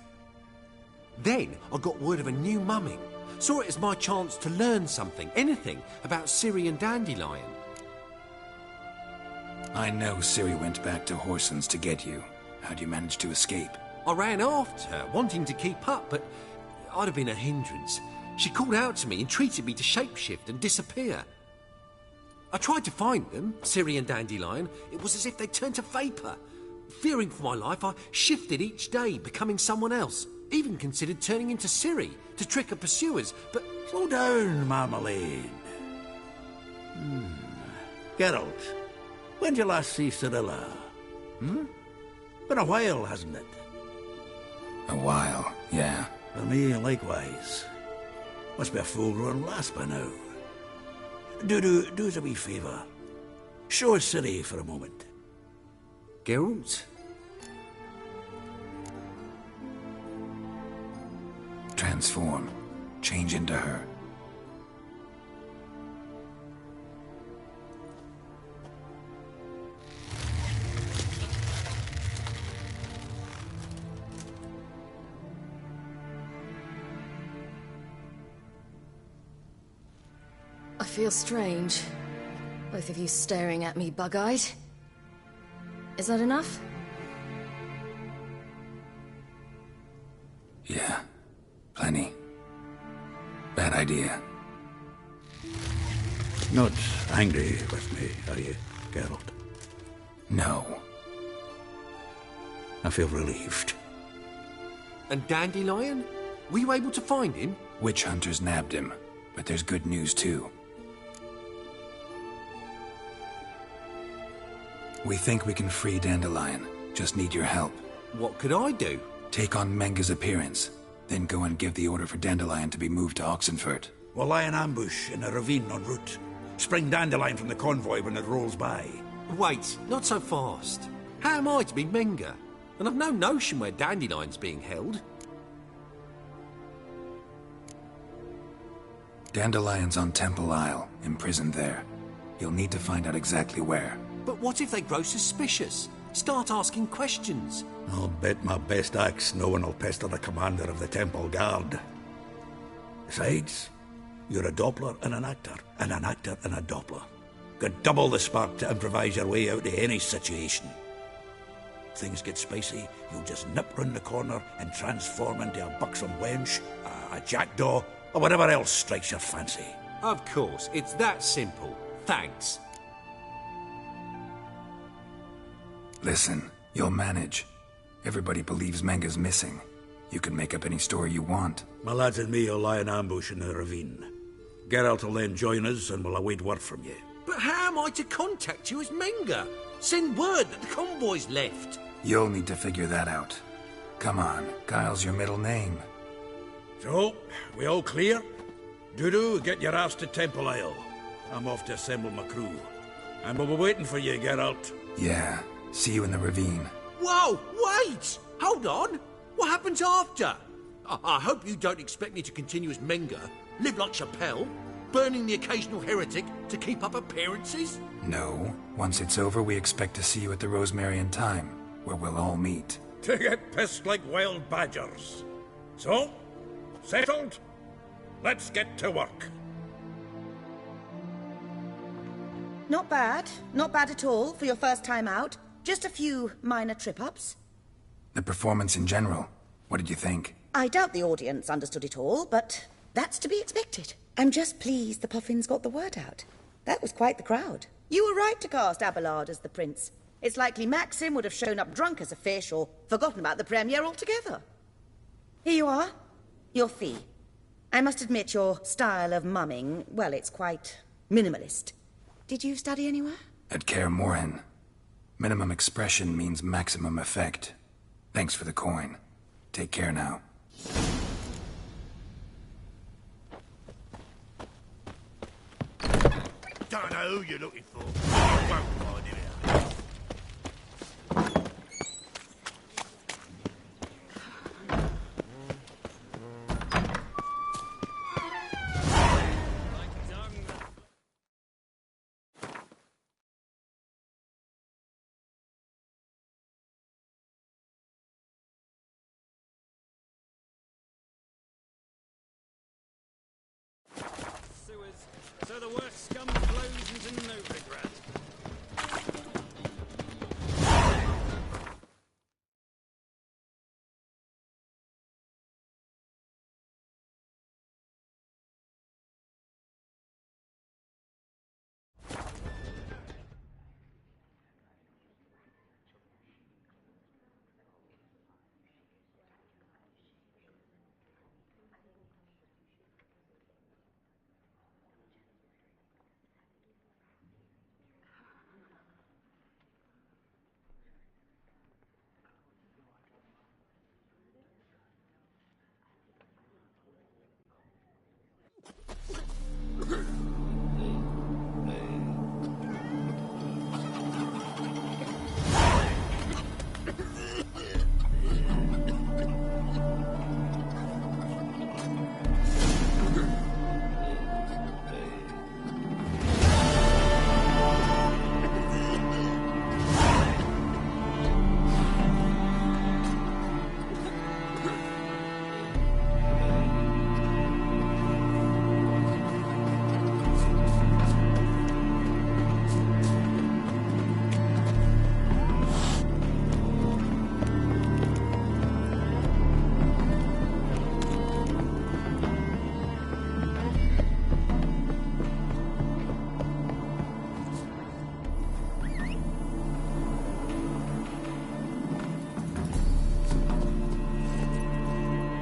Then I got word of a new mumming. Saw it as my chance to learn something, anything, about Ciri and Dandelion. I know Ciri went back to Whoreson's to get you. How'd you manage to escape? I ran after her, wanting to keep up, but I'd have been a hindrance. She called out to me, entreated me to shapeshift and disappear. I tried to find them, Ciri and Dandelion. It was as if they turned to vapour. Fearing for my life, I shifted each day, becoming someone else. Even considered turning into Ciri to trick her pursuers, but... Slow down, Marmalade. Geralt, when did you last see Cirilla? Been a while, hasn't it? A while, yeah. For me, likewise. Must be a full-grown lass by now. Do us a wee favour. Show us Ciri for a moment. Geralt? Transform. Change into her. I feel strange. Both of you staring at me bug-eyed. Is that enough? Yeah. Plenty. Bad idea. Not angry with me, are you, Geralt? No. I feel relieved. And Dandelion? Were you able to find him? Witch hunters nabbed him, but there's good news too. We think we can free Dandelion. Just need your help. What could I do? Take on Menga's appearance. Then go and give the order for Dandelion to be moved to Oxenfurt. We'll lie in ambush in a ravine en route. Spring Dandelion from the convoy when it rolls by. Wait, not so fast. How am I to be Menga? And I've no notion where Dandelion's being held. Dandelion's on Temple Isle, imprisoned there. You'll need to find out exactly where. But what if they grow suspicious? Start asking questions. I'll bet my best axe no one will pester the commander of the Temple Guard. Besides, you're a Doppler and an actor and a Doppler. Got double the spark to improvise your way out of any situation. If things get spicy, you'll just nip round the corner and transform into a buxom wench, a jackdaw, or whatever else strikes your fancy. Of course, it's that simple. Thanks. Listen, you'll manage. Everybody believes Menga's missing. You can make up any story you want. My lads and me will lie in ambush in the ravine. Geralt will then join us and we'll await word from you. But how am I to contact you as Menga? Send word that the convoy's left. You'll need to figure that out. Come on, Guile's your middle name. So, we all clear? Dudu, get your ass to Temple Isle. I'm off to assemble my crew. And we'll be waiting for you, Geralt. Yeah, see you in the ravine. Whoa, wait! Hold on! What happens after? I hope you don't expect me to continue as Menga, live like Chappelle, burning the occasional heretic to keep up appearances? No. Once it's over, we expect to see you at the Rosemary Time, where we'll all meet. To get pissed like wild badgers. So, settled? Let's get to work. Not bad. Not bad at all for your first time out. Just a few minor trip-ups. The performance in general, what did you think? I doubt the audience understood it all, but that's to be expected. I'm just pleased the Puffins got the word out. That was quite the crowd. You were right to cast Abelard as the prince. It's likely Maxim would have shown up drunk as a fish or forgotten about the premiere altogether. Here you are. Your fee. I must admit your style of mumming, well, it's quite minimalist. Did you study anywhere? At Kaer Morhen. Minimum expression means maximum effect. Thanks for the coin. Take care now. Don't know who you're looking for. You won't find him out. So the worst scum flows into Novigrad.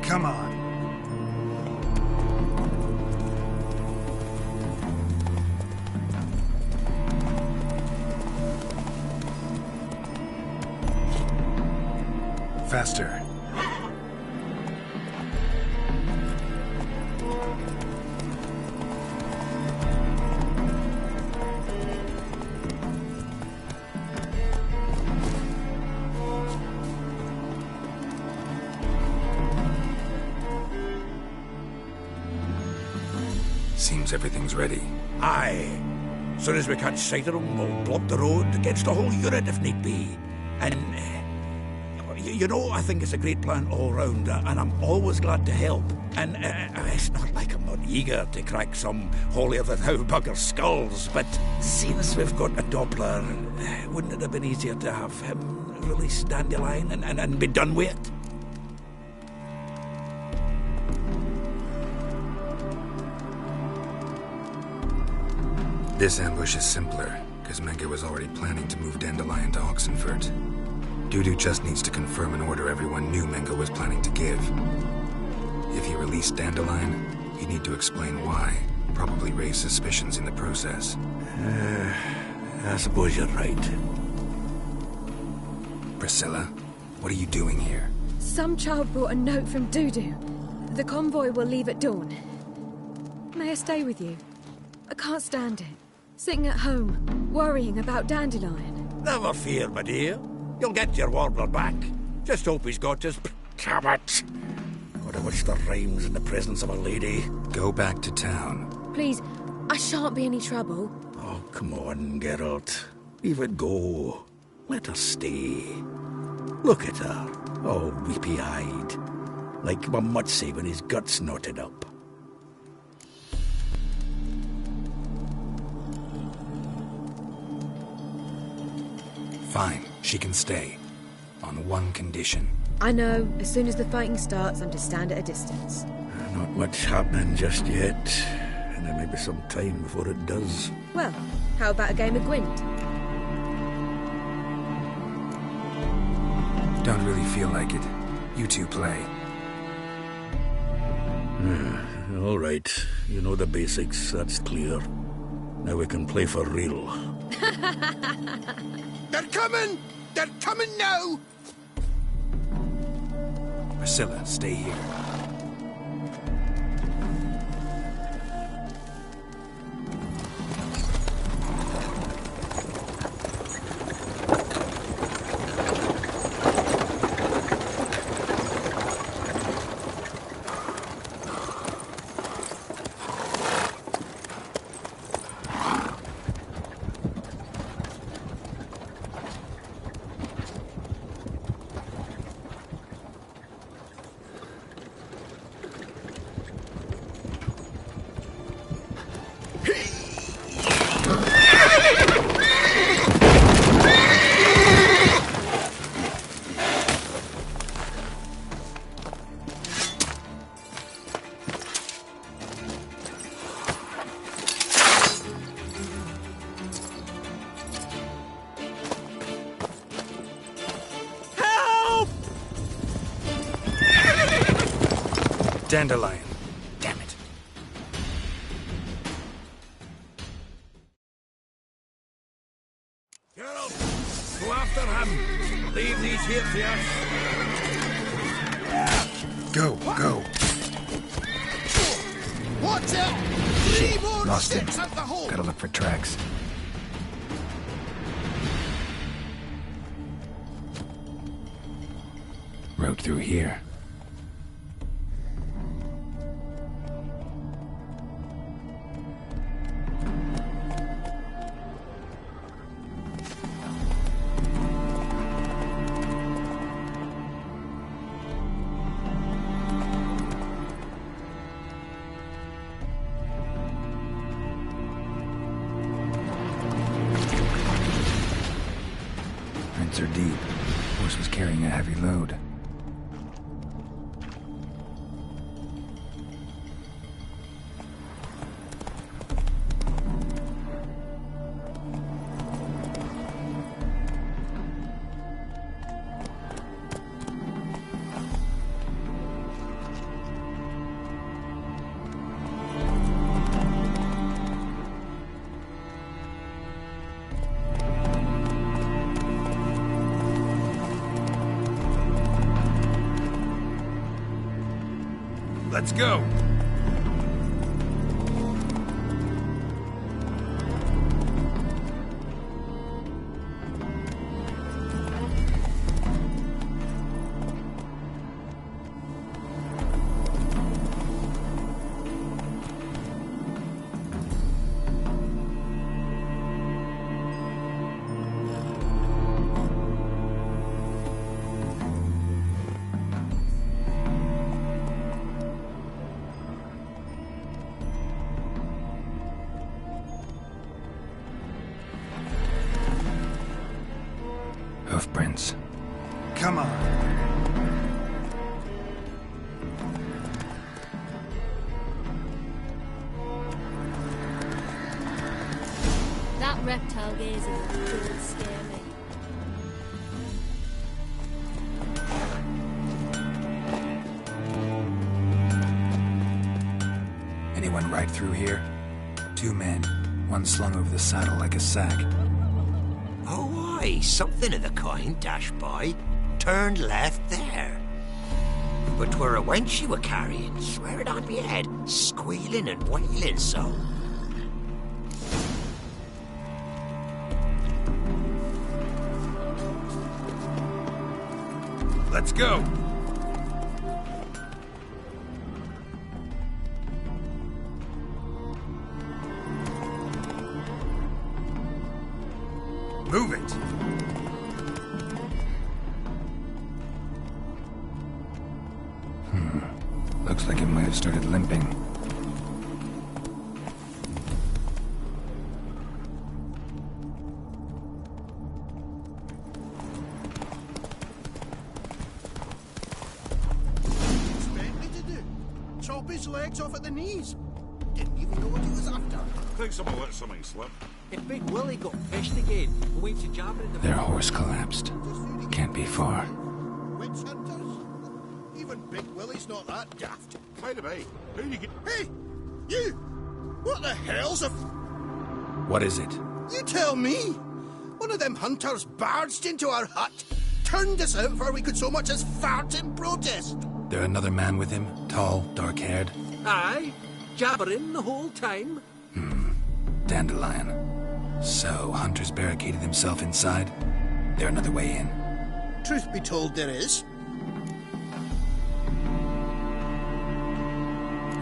Come on. Faster. Seems everything's ready. Aye. Soon as we catch sight of them, we'll block the road against the whole unit if need be. And, you know, I think it's a great plan all round, and I'm always glad to help. And it's not like I'm not eager to crack some holier-than-thou bugger skulls, but seeing as we've got a Doppler, wouldn't it have been easier to have him release Dandelion and be done with it? This ambush is simpler, because Menge was already planning to move Dandelion to Oxenfurt. Dudu just needs to confirm an order everyone knew Menge was planning to give. If he released Dandelion, he'd need to explain why. Probably raise suspicions in the process. I suppose you're right. Priscilla, what are you doing here? Some child brought a note from Dudu. The convoy will leave at dawn. May I stay with you? I can't stand it. Sitting at home, worrying about Dandelion. Never fear, my dear. You'll get your warbler back. Just hope he's got his cabot. God, I wish there rhymes in the presence of a lady. Go back to town. Please, I shan't be any trouble. Oh, come on, Geralt. Leave it go. Let her stay. Look at her, all weepy-eyed. Like my Mutsy when his guts knotted up. Fine, she can stay. On one condition. I know, as soon as the fighting starts, I'm to stand at a distance. Not much happening just yet. And there may be some time before it does. Well, how about a game of Gwent? Don't really feel like it. You two play. All right. You know the basics, that's clear. Now we can play for real. They're coming! They're coming now! Priscilla, stay here. Dandelion. Damn it. Geralt, go after him. Leave these here to us. Go, go. Watch out! Shit, 3 more lost him. steps up the hole! Gotta look for tracks. Road through here. Prints are deep. Horse was carrying a heavy load. Let's go. hoofprints. Come on. That reptile gaze would scare me. Anyone right through here? 2 men, one slung over the saddle like a sack. Oh, aye, something of the kind dashed by. Turned left there. But 'twere a wench she were carrying, swear it on me head, squealing and wailing so. Let's go. Move it. Looks like it might have started limping. Expect me to do? Chop his legs off at the knees. Didn't even know what he was after. Think someone let something slip. If Big Willie got fished again, and went to jam it in the... Their horse collapsed. Can't be far. Witch hunters? Even Big Willie's not that daft. Might have been. Who you get... Hey! You! What the hell's a... What is it? You tell me! One of them hunters barged into our hut, turned us out before we could so much as fart in protest. There another man with him? Tall, dark-haired? Aye, jabbering the whole time. Dandelion. So, Hunter's barricaded himself inside? There another way in? Truth be told, there is.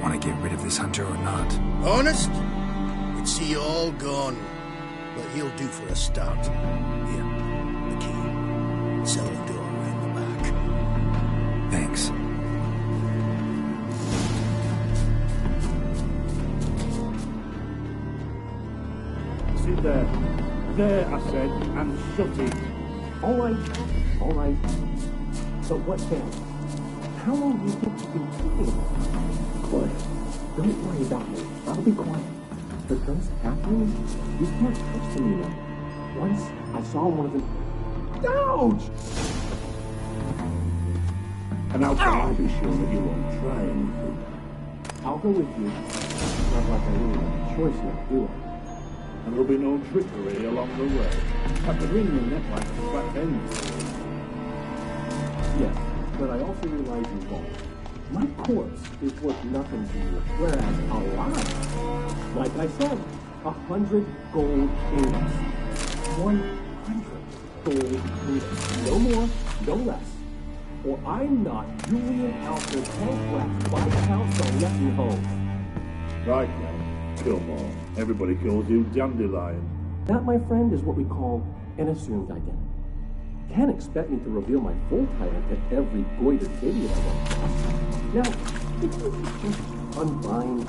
Want to get rid of this hunter or not? Honest? We'd see you all gone. But he'll do for a start. Here, the key. Cellar door around the back. Thanks. Sit there. There, I said, and shut it. All right. So what then? How long do you think you've been keeping it? Quiet. Don't worry about me. I'll be quiet. Because, Catherine, you can't trust me now. Once I saw one of them... Ouch! And how can I be sure that you won't try anything? I'll go with you. Not like I really have a choice now, do I? And there'll be no trickery along the way. But the ring your neck like a flat ends. Yes, but I also realize you won't. My corpse is worth nothing to you, whereas alive, like I said, 100 gold ingots. 100 gold ingots. No more, no less. Or I'm not Julian Alfred Tankwax by council let me home. Right now, kill more. Everybody calls you Dandelion. That, my friend, is what we call an assumed identity. Can't expect me to reveal my full title to every goited idiot I want. Now, if you just unbind...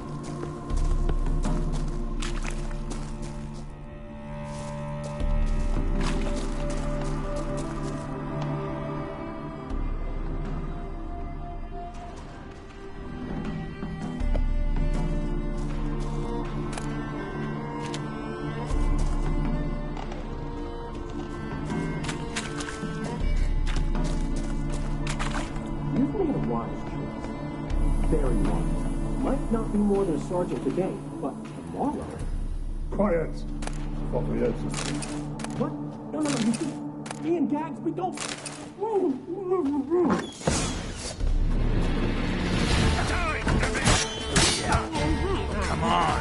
You've made a wise choice. Very wise. Might not be more than a sergeant today, but tomorrow... Quiet! Thought we heard something. What? No, you see, me and Gagsby don't... Come on!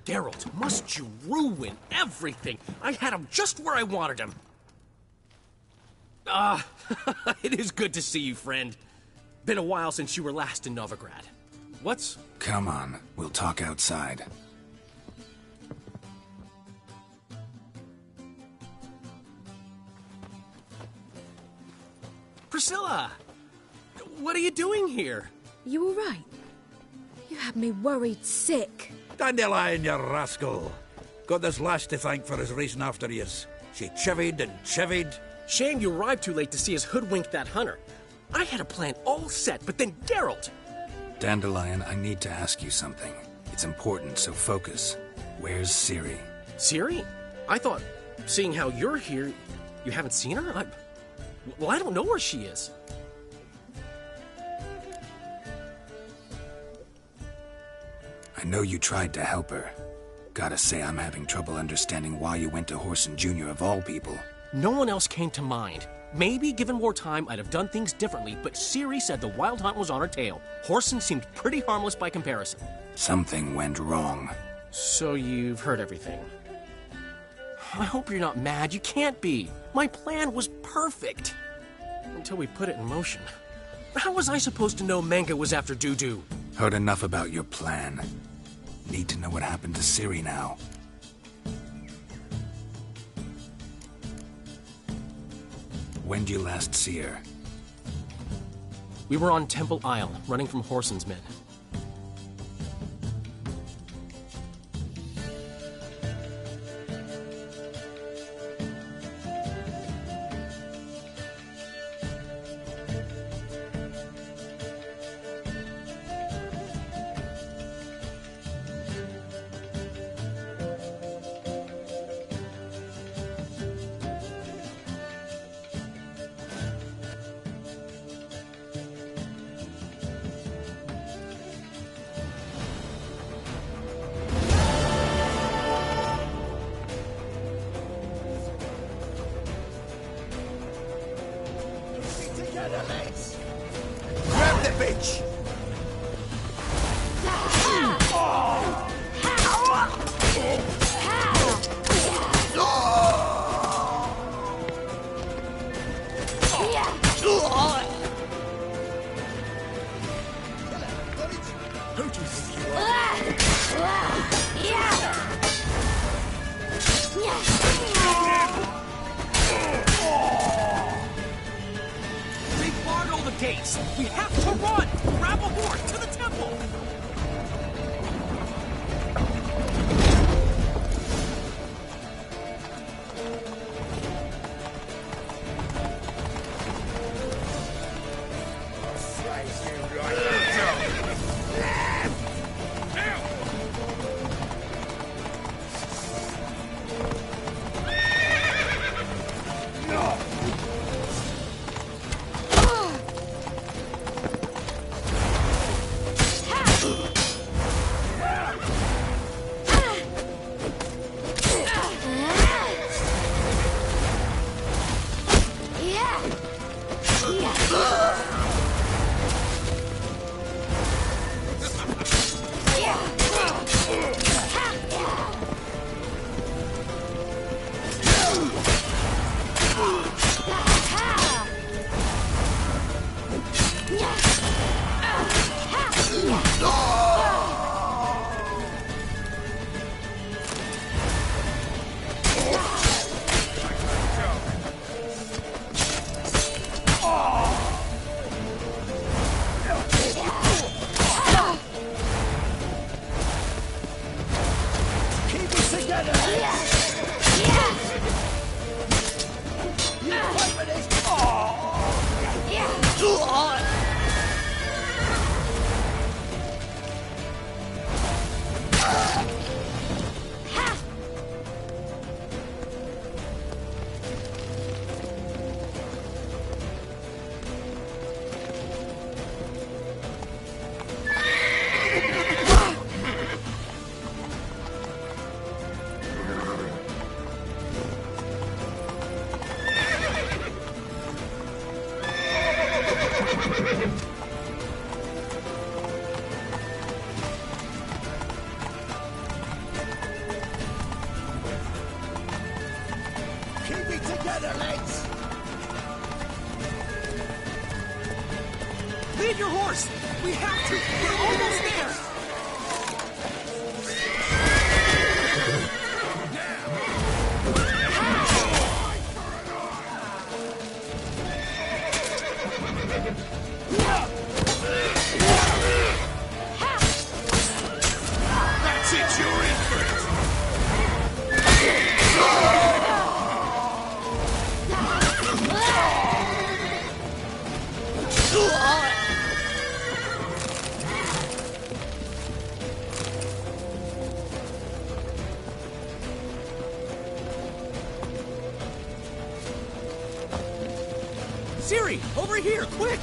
Geralt, must you ruin everything? I had him just where I wanted him. It is good to see you, friend. Been a while since you were last in Novigrad. What's... Come on, we'll talk outside. Priscilla! What are you doing here? You all right? You had me worried sick. Dandelion, you rascal. Got this lass to thank for his racing after yous. She chivied and chivied. Shame you arrived too late to see us hoodwink that hunter. I had a plan all set, but then Geralt... Dandelion, I need to ask you something. It's important, so focus. Where's Ciri? Ciri? I thought, seeing how you're here, you haven't seen her? Well, I don't know where she is. I know you tried to help her. Gotta say, I'm having trouble understanding why you went to Whoreson Jr. of all people. No one else came to mind. Maybe, given more time, I'd have done things differently, but Ciri said the Wild Hunt was on her tail. Whoreson seemed pretty harmless by comparison. Something went wrong. So you've heard everything. I hope you're not mad. You can't be. My plan was perfect. Until we put it in motion. How was I supposed to know Menga was after Dudu? Heard enough about your plan. Need to know what happened to Ciri now. When'd you last see her? We were on Temple Isle, running from Whoreson's men. Grab the bitch! Who do you think you They barred all the gates! We have to run! Grab a horse to the temple! Get your horse! We have to! We're almost there! That's it, you're in for it! Ciri, over here, quick!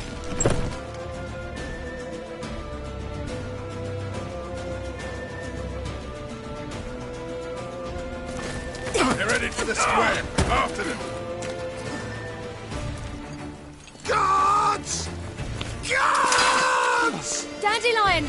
They're headed for the square. After them. Guards! Guards! Dandelion!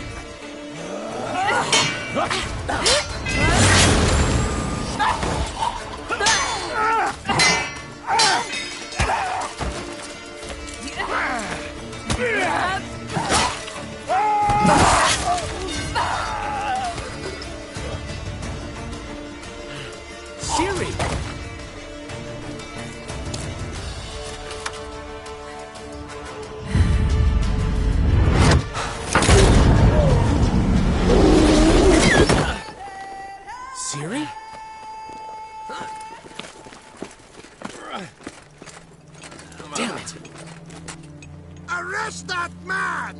Ciri! Ciri? Damn it! Arrest that man!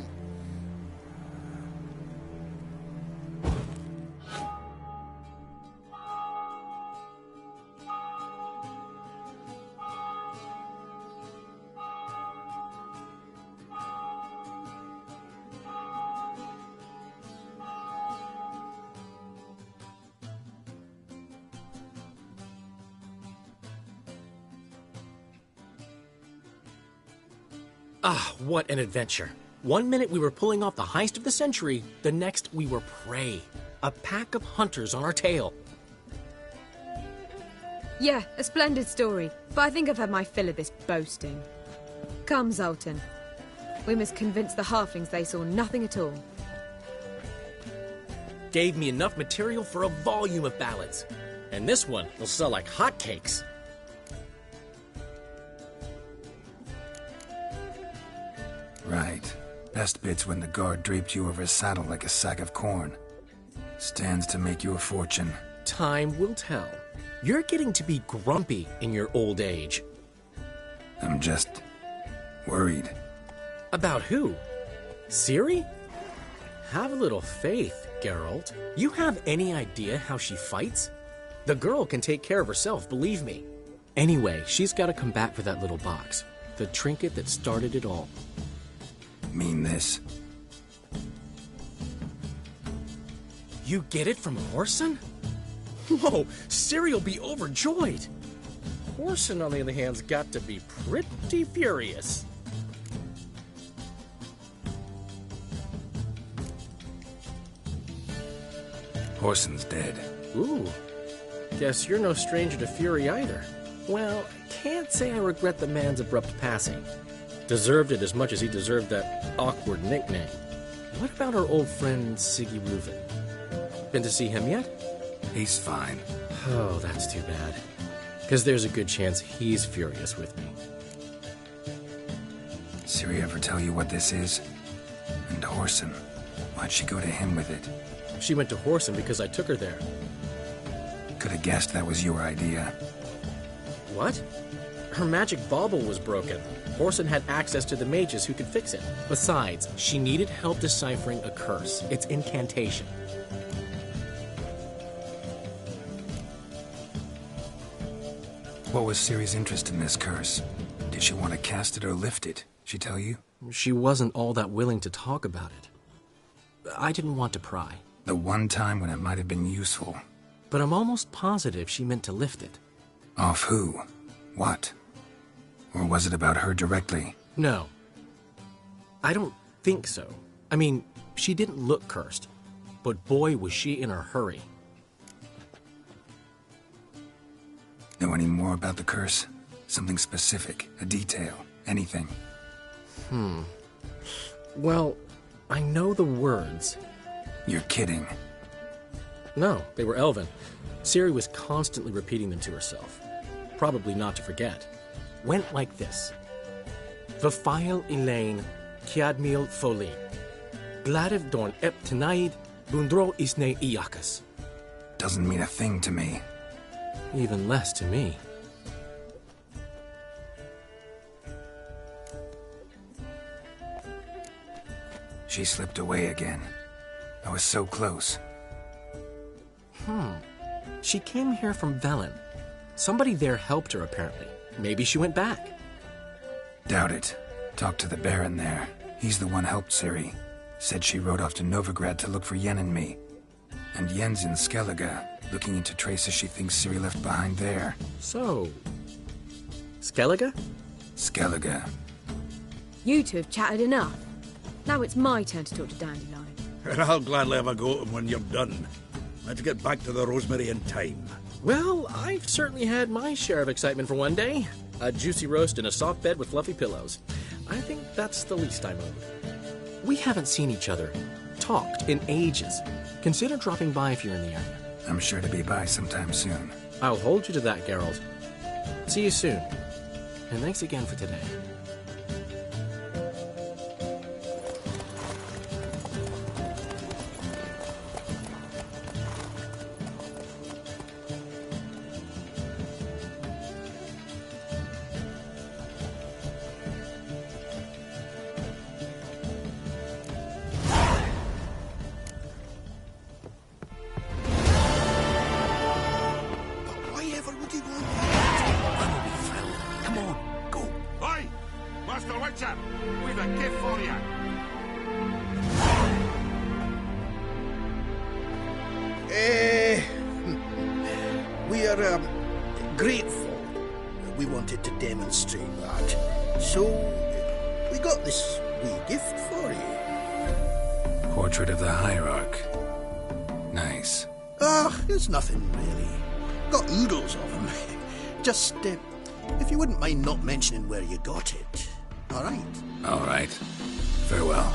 Ah, what an adventure. 1 minute we were pulling off the heist of the century, the next we were prey. A pack of hunters on our tail. Yeah, a splendid story, but I think I've had my fill of this boasting. Come, Zoltan. We must convince the halflings they saw nothing at all. Gave me enough material for a volume of ballads. And this one will sell like hotcakes. Right. Best bit's when the guard draped you over his saddle like a sack of corn. Stands to make you a fortune. Time will tell. You're getting to be grumpy in your old age. I'm just worried. About who? Ciri? Have a little faith, Geralt. You have any idea how she fights? The girl can take care of herself, believe me. Anyway, she's got to come back for that little box. The trinket that started it all. Mean this? You get it from Whoreson? Whoa, Ciri'll be overjoyed. Whoreson, on the other hand's got to be pretty furious. Whoreson's dead. Ooh, guess you're no stranger to fury either. Well, can't say I regret the man's abrupt passing. Deserved it as much as he deserved that awkward nickname. What about our old friend Siggy Reuven? Been to see him yet? He's fine. Oh, that's too bad. Because there's a good chance he's furious with me. Ciri ever tell you what this is? And Whoreson, why'd she go to him with it? She went to Whoreson because I took her there. Could have guessed that was your idea. What? Her magic bauble was broken. Whoreson had access to the mages who could fix it. Besides, she needed help deciphering a curse. It's incantation. What was Ciri's interest in this curse? Did she want to cast it or lift it? She tell you? She wasn't all that willing to talk about it. I didn't want to pry. The one time when it might have been useful. But I'm almost positive she meant to lift it. Off who? What? Or was it about her directly? No. I don't think so. I mean, she didn't look cursed. But boy, was she in a hurry. Know any more about the curse? Something specific, a detail, anything? Well, I know the words. You're kidding. No, they were Elven. Ciri was constantly repeating them to herself. Probably not to forget. Went like this. Vafail Elaine, Kiadmil Foli. Gladiv Dorn Ep Tenaid, Bundro Isne Iakas. Doesn't mean a thing to me. Even less to me. She slipped away again. I was so close. She came here from Velen. Somebody there helped her, apparently. Maybe she went back. Doubt it. Talked to the Baron there. He's the one helped Ciri. Said she rode off to Novigrad to look for Yen and me. And Yen's in Skellige, looking into traces she thinks Ciri left behind there. So... Skellige? Skellige. You two have chatted enough. Now it's my turn to talk to Dandelion. And I'll gladly have a go at him when you're done. Let's get back to the Rosemary in time. Well, I've certainly had my share of excitement for one day. A juicy roast in a soft bed with fluffy pillows. I think that's the least I'm owed. We haven't seen each other, talked in ages. Consider dropping by if you're in the area. I'm sure to be by sometime soon. I'll hold you to that, Geralt. See you soon. And thanks again for today. We are grateful. We wanted to demonstrate that. So, we got this wee gift for you. Portrait of the Hierarch. Nice. It's nothing really. Got oodles of them. Just, if you wouldn't mind not mentioning where you got it. All right? All right. Farewell.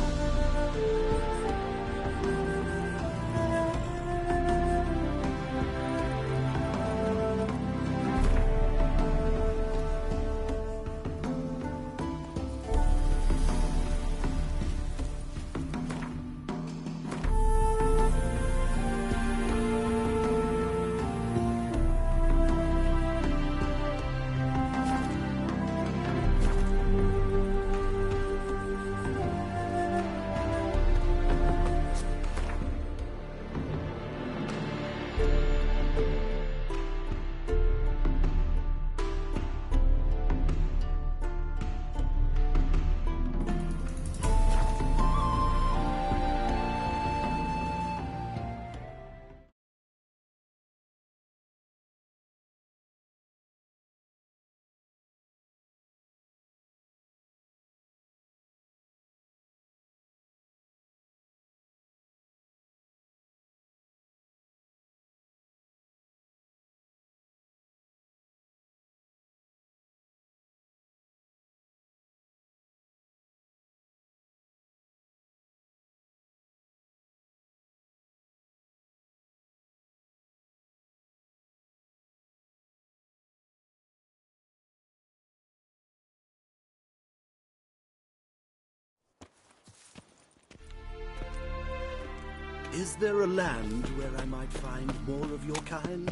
Is there a land where I might find more of your kind?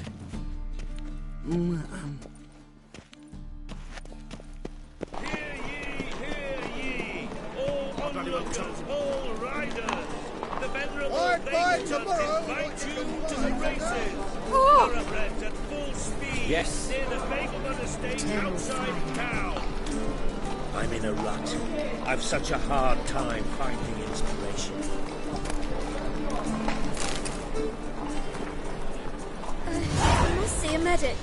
Hear ye! All onlookers, all riders! The venerable tomorrow! invite you to the races! Oh! Thoroughbreds at full speed Yes. near the Fableman Estate outside town! I'm in a rut. I've such a hard time finding inspiration. I must see a medic.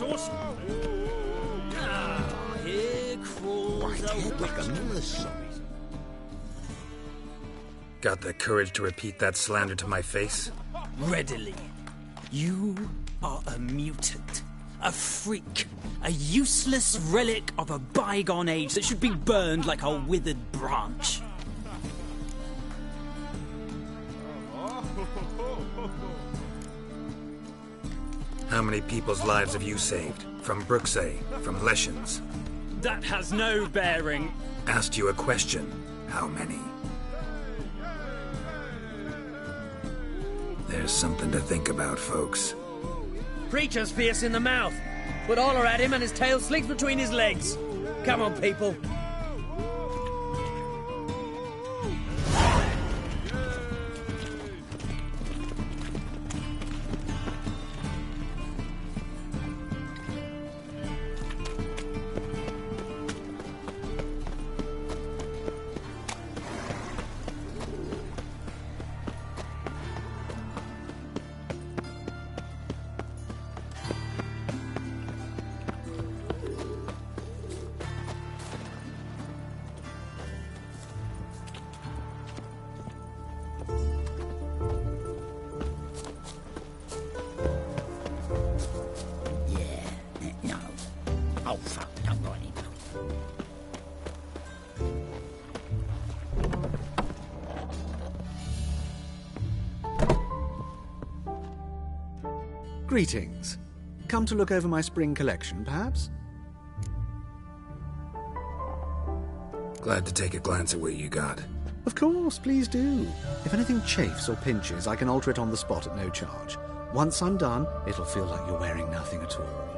sauce. Ah, here crawls a witch. Got the courage to repeat that slander to my face? Readily. You are a mutant. A freak. A useless relic of a bygone age that should be burned like a withered branch. How many people's lives have you saved? From Brooksay, from Leshens? That has no bearing. Asked you a question. How many? There's something to think about, folks. Preacher's fierce in the mouth. Put Oller at him and his tail slinks between his legs. Come on, people. Oh, fuck, I'm right. Greetings. Come to look over my spring collection, perhaps? Glad to take a glance at what you got. Of course, please do. If anything chafes or pinches, I can alter it on the spot at no charge. Once I'm done, it'll feel like you're wearing nothing at all.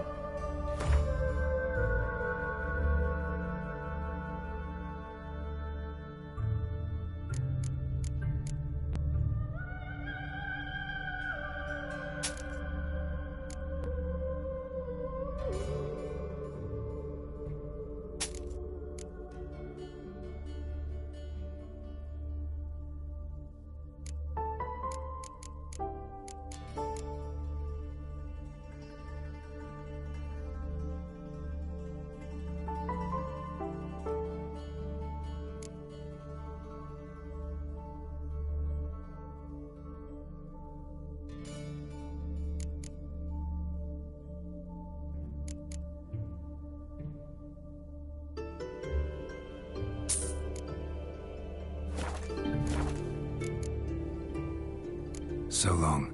So long.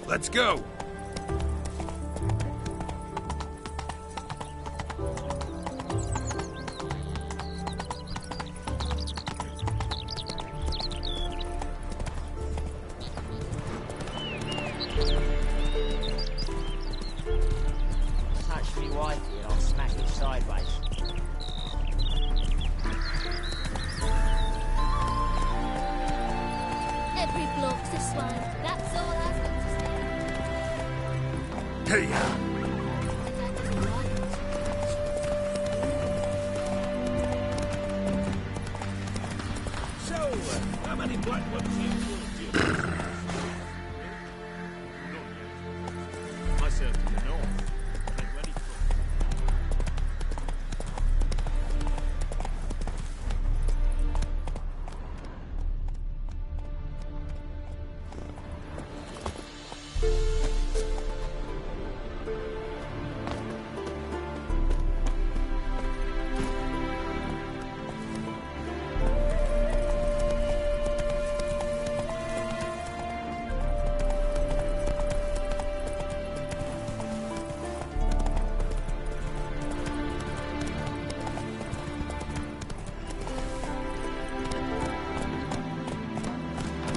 Let's go! Touch me wifey and I'll smack it sideways. Every bloke's a swine. That's all I've got to say. Hey! Myself to the north. Get ready for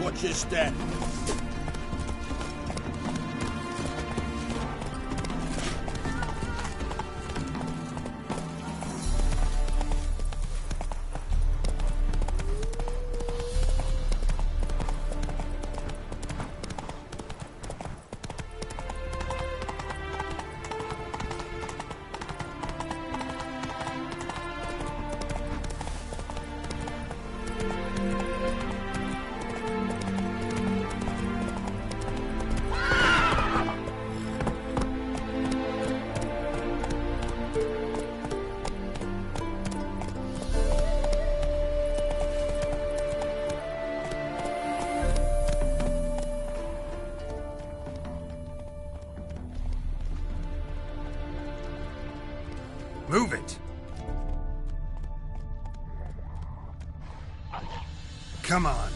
Watch your step. Move it! Come on.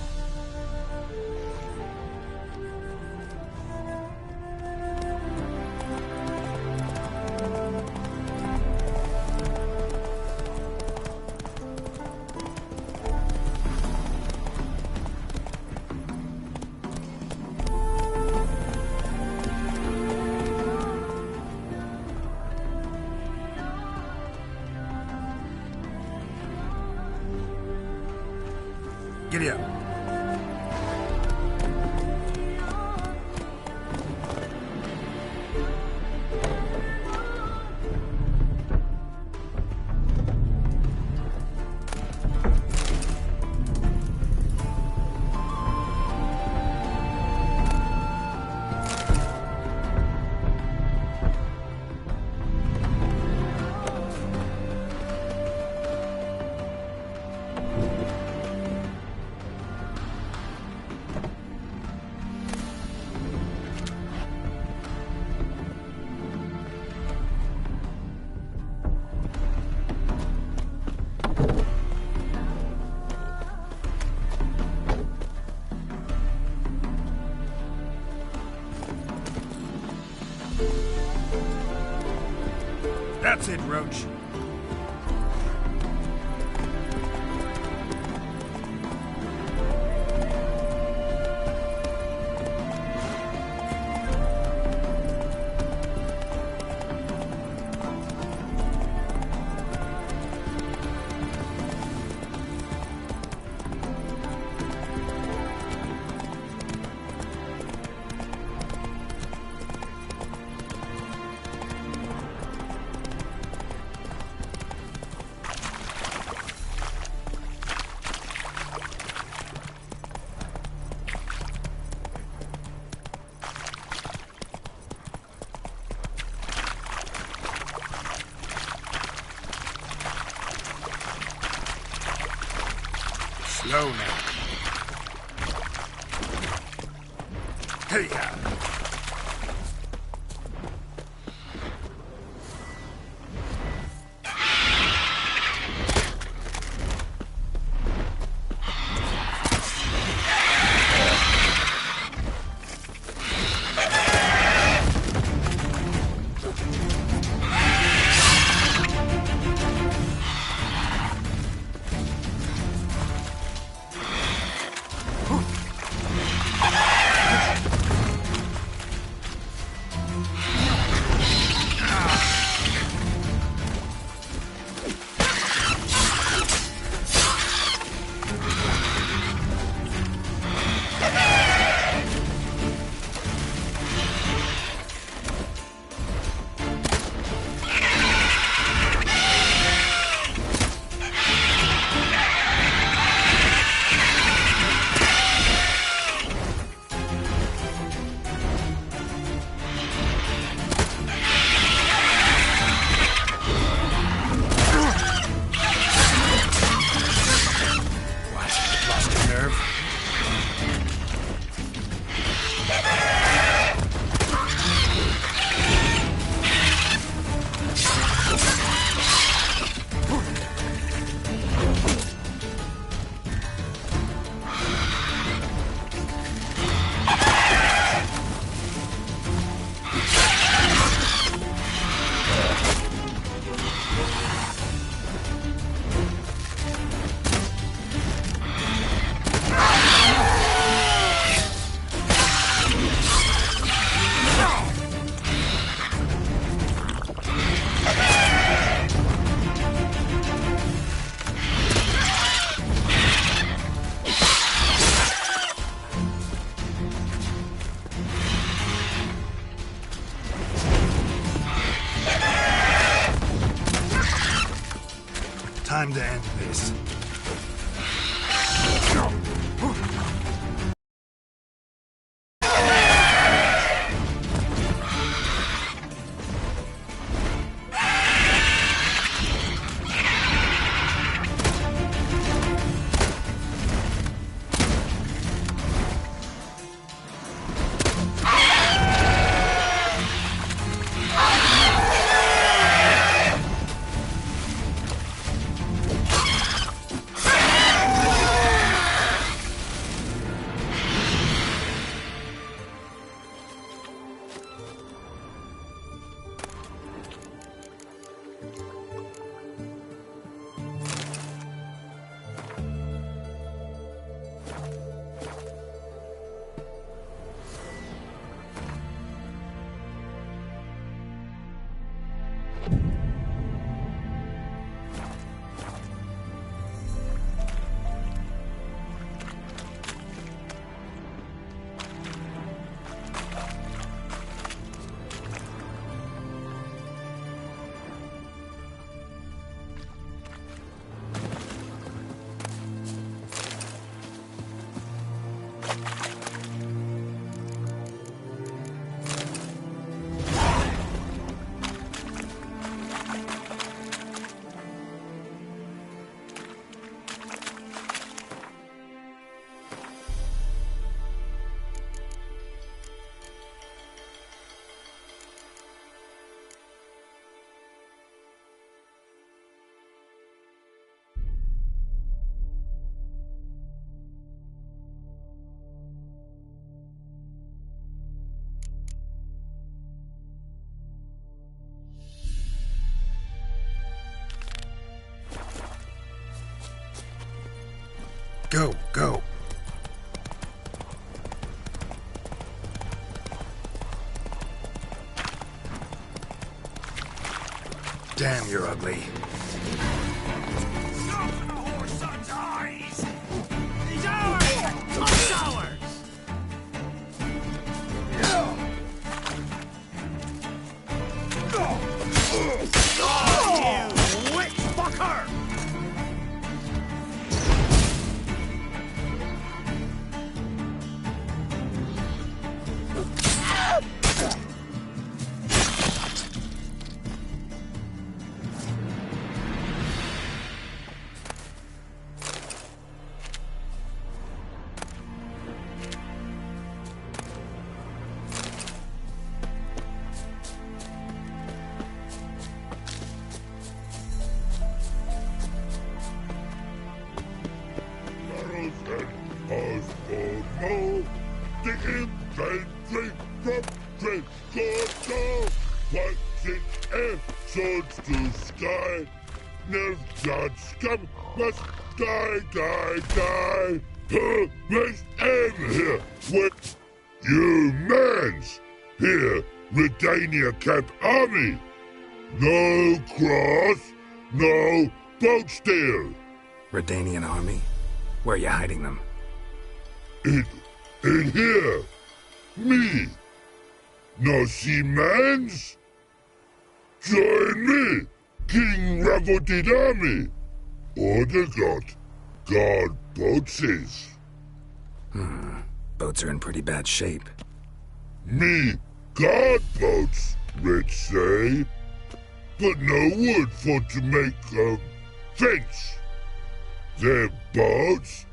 Giddy up. That's it, Roach. Slow now. Hey-ya! Time to end this. Go, go. Damn, you're ugly. Die. Let's end here. What? You mans! Here, Redania Camp Army! No cross, no boat steal! Redanian army? Where are you hiding them? In here. Me. No see mans? Join me, King Ravodid Army. Order God boatses. Boats are in pretty bad shape. Me guard boats, let's say. But no wood for to make a fence. They're boats,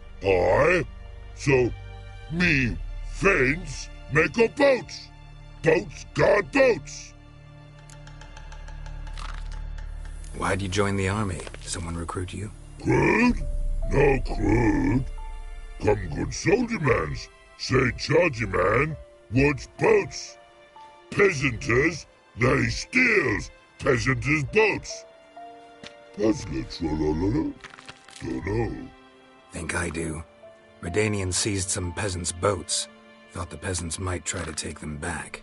so me fence make a boats. Boats guard boats. Why'd you join the army? Someone recruit you? Crude? No crude. Come good soldier mans. Say chargy man wants boats. Peasanters, they steals peasanters' boats. That's literal. Dunno. Think I do. Redanians seized some peasants' boats. Thought the peasants might try to take them back.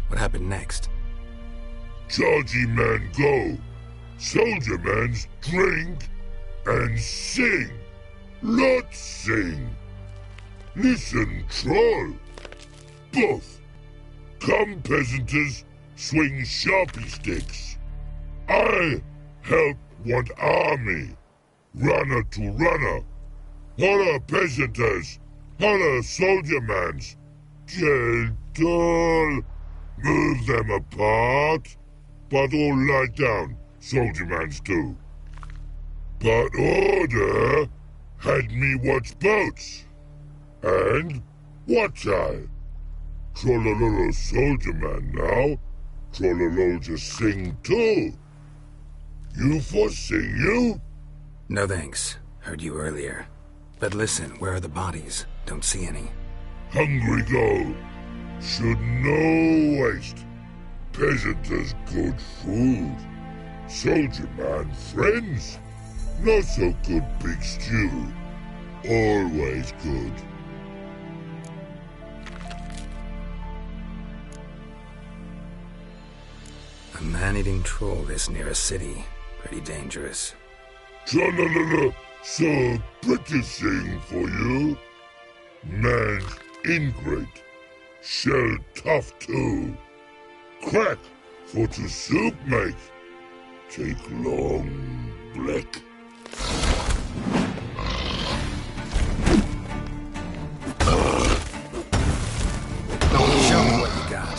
What happened next? Chargy man go. Soldier mans drink and sing. Lots sing. Listen, troll. Both. Come, peasanters, swing sharpie sticks. I help want army. runner to runner. Holla, peasanters! Holla, soldiermans! Gentle! Move them apart, but all lie down, soldiermans do. But order had me watch boats. And watch I. Trollololo soldierman now. Trollolo just sing too. You for sing you? No thanks. Heard you earlier. But listen, where are the bodies? Don't see any. Hungry go. Should no waste. Peasanters good food. Soldier man friends. Not so good big stew. Always good. A man-eating troll this near a city. Pretty dangerous. Tra-la-la-la. So pretty thing for you. Man's ingrate. Shell tough too. Crack for to soup make. Take long black. Show me what you got.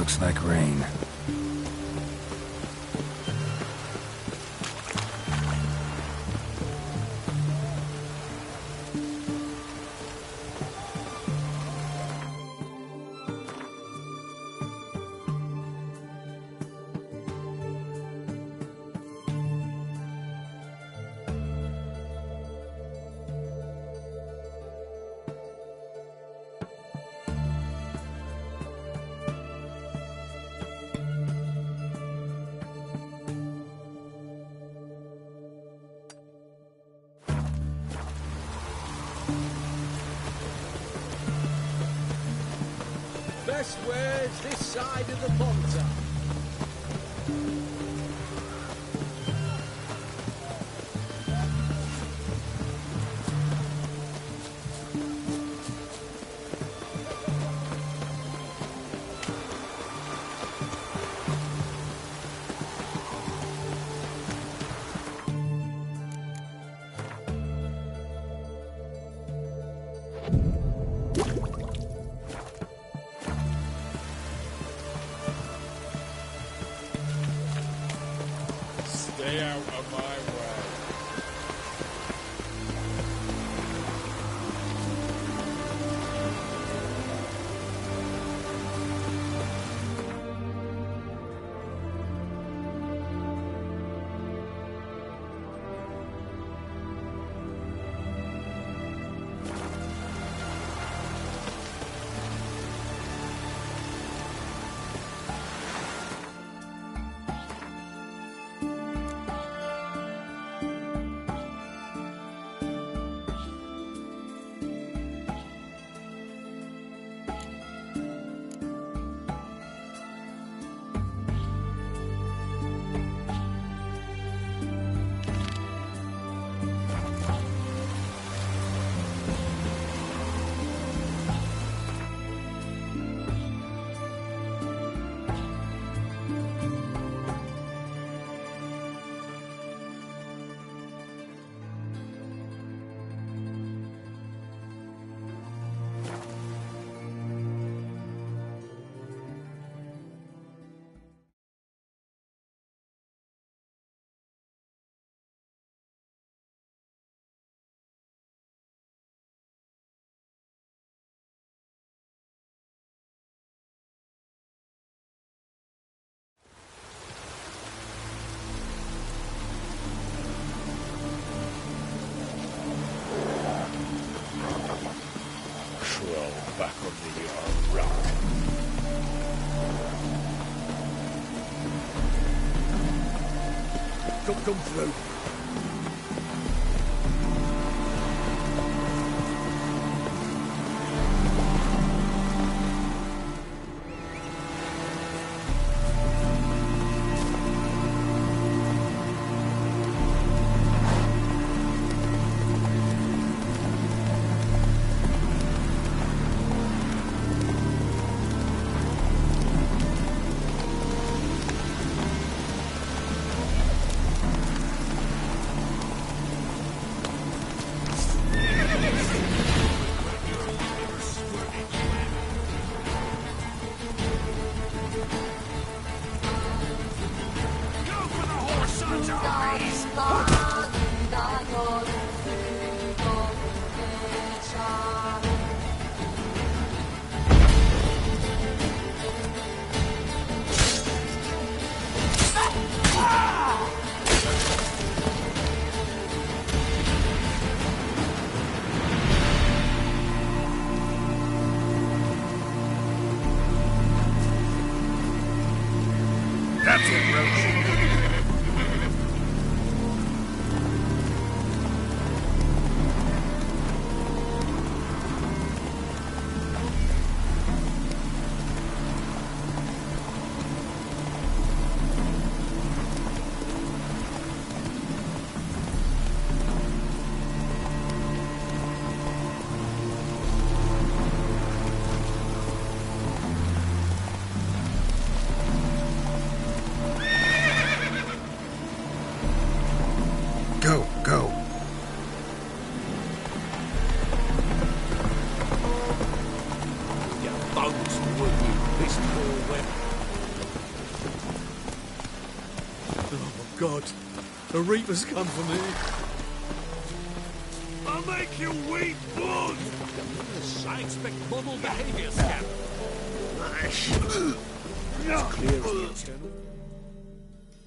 Looks like rain. Best words this side of the Ponta. Stay out of my way. Back on the rock. Come through. That's it, Roach. Go. Your bones would you piss poor weapon. The Reapers come for me. I'll make you weep blood! I expect model behavior, Scamp.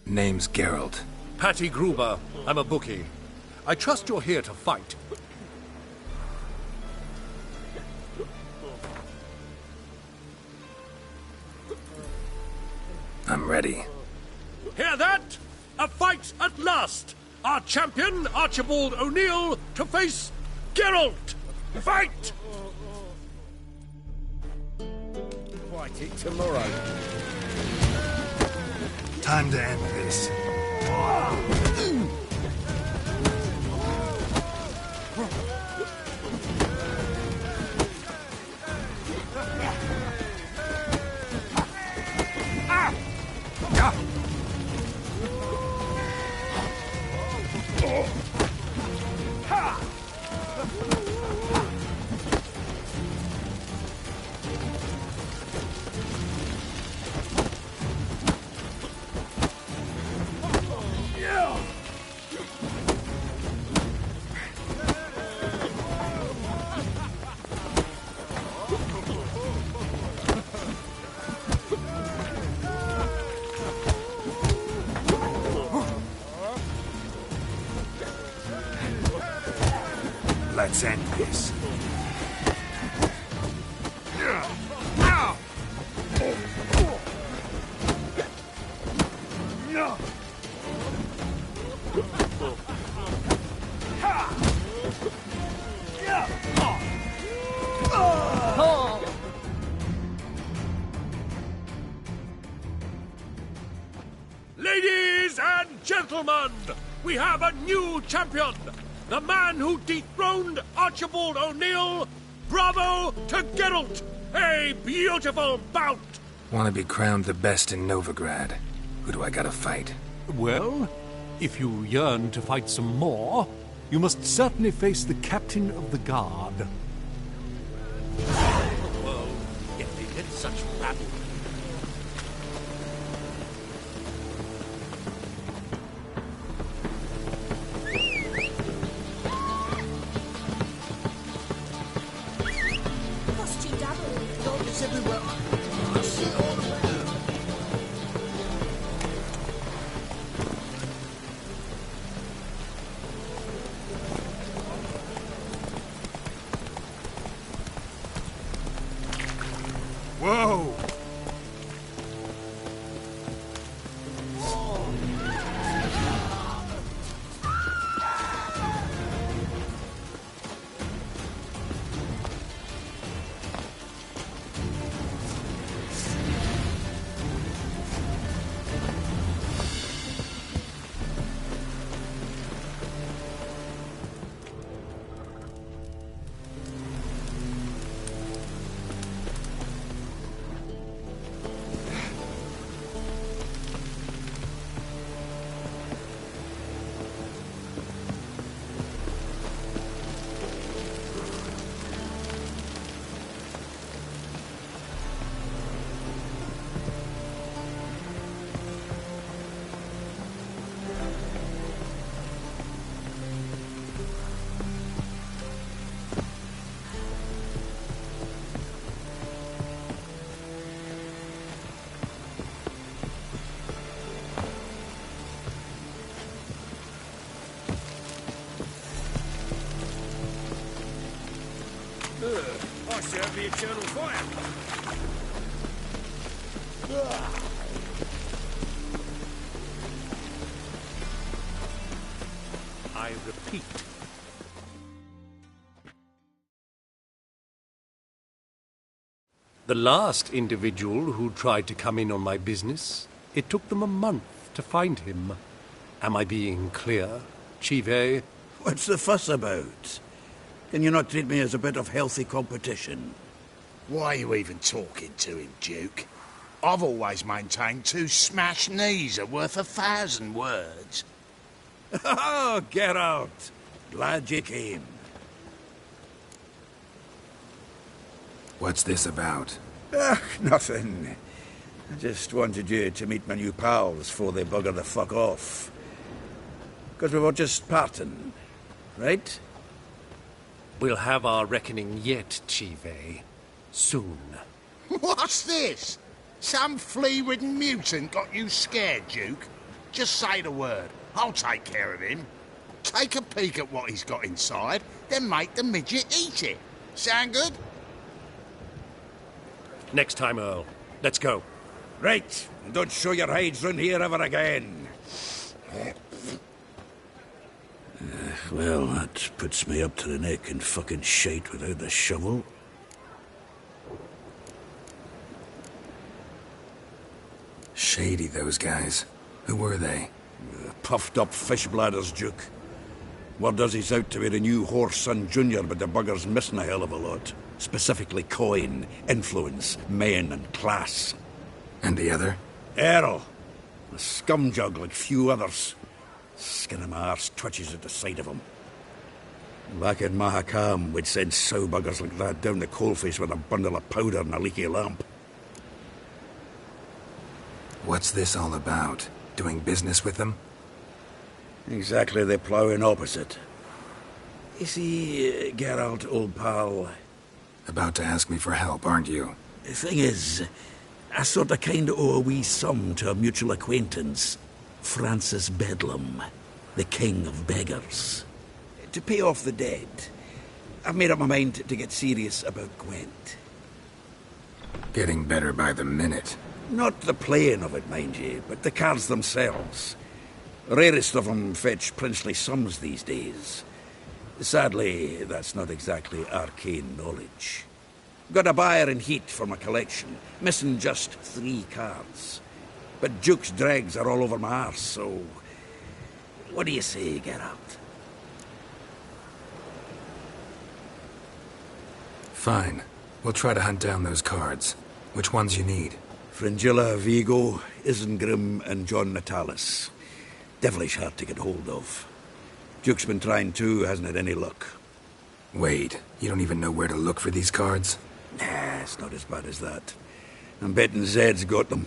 Name's Geralt. Patty Gruber. I'm a bookie. I trust you're here to fight. I'm ready. Hear that? A fight at last! Our champion, Archibald O'Neill, to face Geralt! Fight! Fight it tomorrow. Time to end this. Let's end this. Ladies and gentlemen, we have a new champion! The man who dethroned Archibald O'Neill! Bravo to Geralt! A beautiful bout! Want to be crowned the best in Novigrad? Who do I gotta fight? Well, if you yearn to fight some more, you must certainly face the captain of the guard. Whoa, getting in such rabble. Whoa! I serve the eternal fire. I repeat. The last individual who tried to come in on my business, it took them a month to find him. Am I being clear, Chive? What's the fuss about? Can you not treat me as a bit of healthy competition? Why are you even talking to him, Duke? I've always maintained 2 smashed knees are worth 1,000 words. Oh, Geralt! Glad you came. What's this about? Nothing. I just wanted you to meet my new pals before they bugger the fuck off. Because we were just parting, right? We'll have our reckoning yet, Chive. Soon. What's this? Some flea-ridden mutant got you scared, Duke? Just say the word. I'll take care of him. Take a peek at what he's got inside, then make the midget eat it. Sound good? Next time, Earl. Let's go. Right, and don't show your hides round here ever again. Well, that puts me up to the neck in fucking shite without the shovel. Shady, those guys. Who were they? Puffed up fish bladders, Duke. Word does he's out to be the new Whoreson Jr., but the bugger's missing a hell of a lot. Specifically coin, influence, men, and class. And the other? Earl. A scumjug like few others. Skin of my arse twitches at the sight of him. Back in Mahakam, we'd send sow buggers like that down the coalface with a bundle of powder and a leaky lamp. What's this all about? Doing business with them? Exactly the ploughing opposite. You see, Geralt, old pal... About to ask me for help, aren't you? The thing is, I sort of kinda owe a wee sum to a mutual acquaintance. Francis Bedlam, the king of beggars. To pay off the debt, I've made up my mind to get serious about Gwent. Getting better by the minute. Not the playing of it, mind you, but the cards themselves. Rarest of them fetch princely sums these days. Sadly, that's not exactly arcane knowledge. Got a buyer in heat for my collection, missing just 3 cards. But Duke's dregs are all over my arse, so... What do you say, Geralt? Fine. We'll try to hunt down those cards. Which ones you need? Fringilla, Vigo, Isengrim, and John Natalis. Devilish hard to get hold of. Duke's been trying too, hasn't had any luck. Wait, you don't even know where to look for these cards? Nah, it's not as bad as that. I'm betting Zed's got them.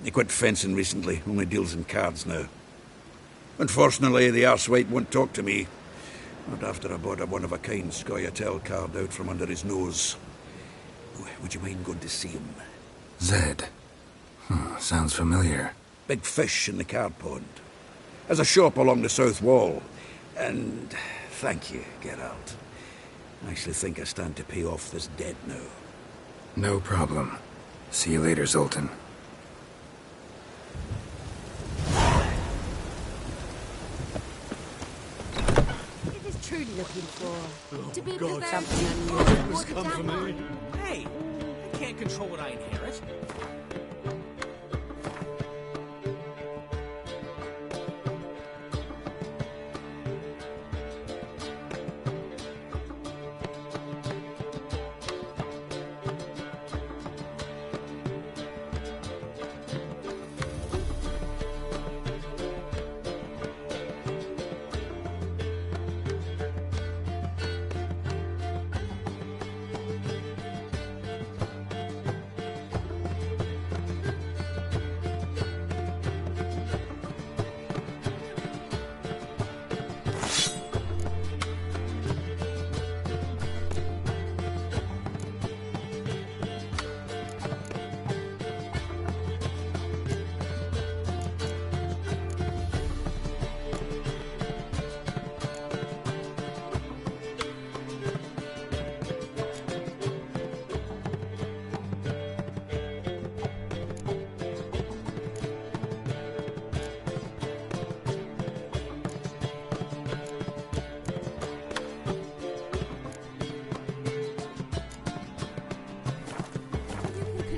He quit fencing recently, only deals in cards now. Unfortunately, the arsewite won't talk to me. Not after I bought a one-of-a-kind Scoia'tael card out from under his nose. Would you mind going to see him? Zed. Sounds familiar. Big fish in the card pond. Has a shop along the south wall. And thank you, Geralt. I actually think I stand to pay off this debt now. No problem. See you later, Zoltan. It is truly looking for to be God, something goodness come for me. Hey, I can't control what I inherit.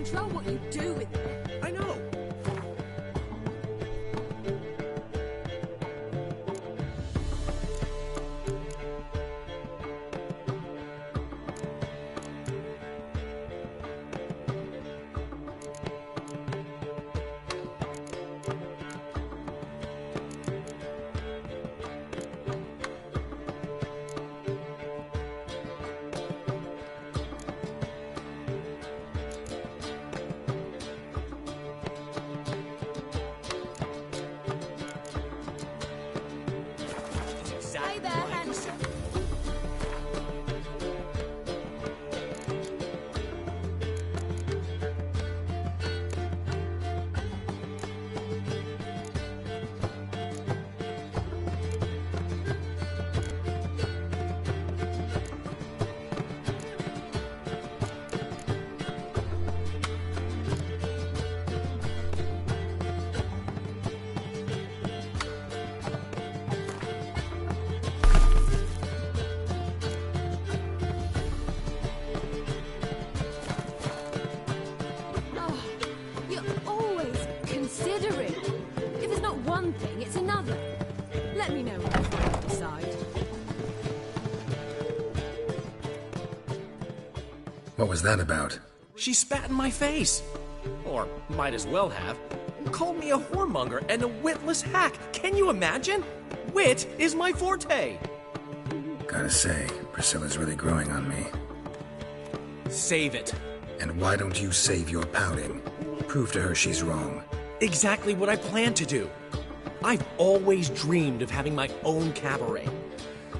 Control what you do with it. I know. Decide. What was that about? She spat in my face. Or might as well have. Called me a whoremonger and a witless hack. Can you imagine? Wit is my forte. Gotta say, Priscilla's really growing on me. Save it. And why don't you save your pouting? Prove to her she's wrong. Exactly what I plan to do. I've always dreamed of having my own cabaret.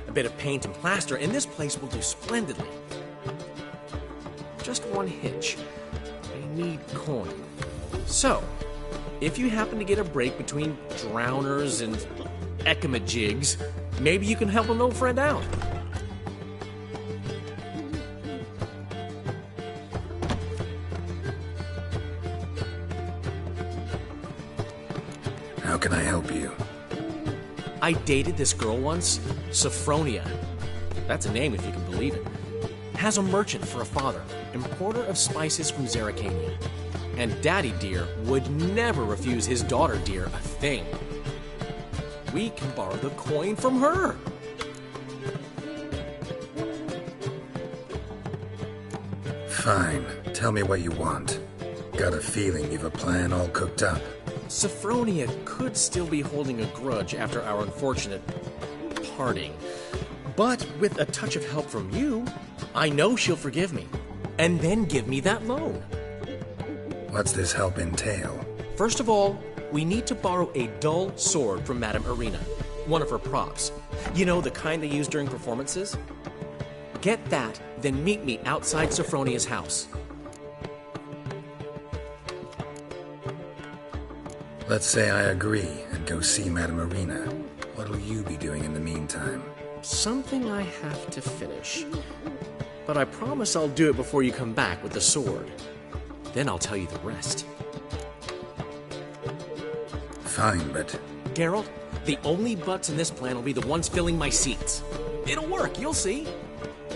A bit of paint and plaster, and this place will do splendidly. Just one hitch. I need coin. So, if you happen to get a break between drowners and ecamajigs, maybe you can help an old friend out. How can I help you? I dated this girl once, Sophronia. That's a name if you can believe it. Has a merchant for a father, importer of spices from Zerrikania. And Daddy Dear would never refuse his daughter Dear a thing. We can borrow the coin from her. Fine. Tell me what you want. Got a feeling you've a plan all cooked up. Sophronia could still be holding a grudge after our unfortunate parting. But with a touch of help from you, I know she'll forgive me. And then give me that loan. What's this help entail? First of all, we need to borrow a dull sword from Madame Irina, one of her props. You know, the kind they use during performances? Get that, then meet me outside Sophronia's house. Let's say I agree and go see Madame Irina. What'll you be doing in the meantime? Something I have to finish. But I promise I'll do it before you come back with the sword. Then I'll tell you the rest. Fine, but... Geralt, the only butts in this plan will be the ones filling my seats. It'll work, you'll see.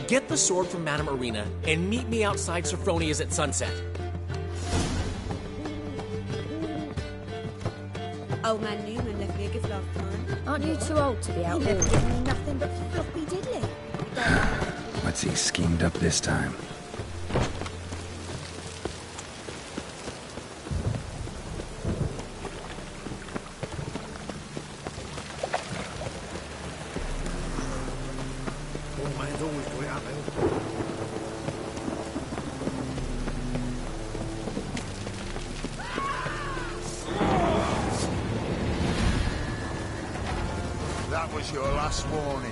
Get the sword from Madame Irina and meet me outside Sophronia's at sunset. Old man Newman left me a gift last time. Aren't you too old to be out He there? never gave me nothing but floppy diddly. What's he schemed up this time? Old man's always going out there. That was your last warning.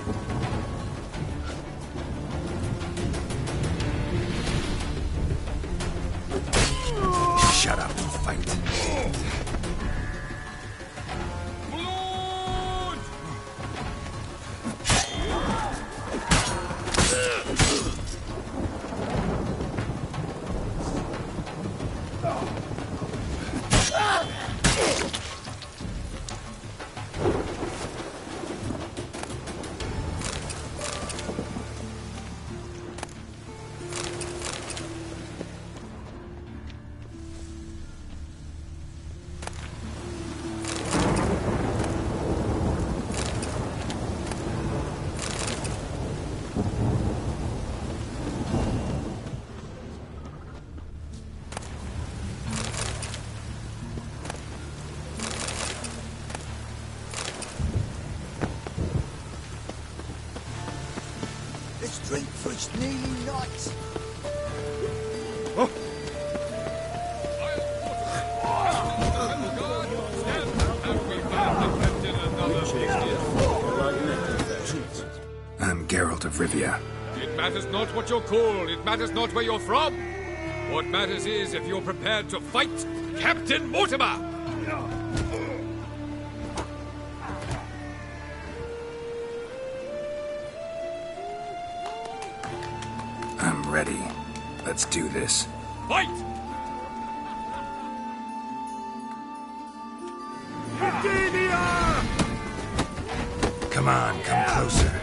Shut up and fight. Let's drink for it's nearly night. I'm Geralt of Rivia. It matters not what you're called, it matters not where you're from. What matters is if you're prepared to fight Captain Mortimer! I'm ready. Let's do this. Fight! Come on, come closer.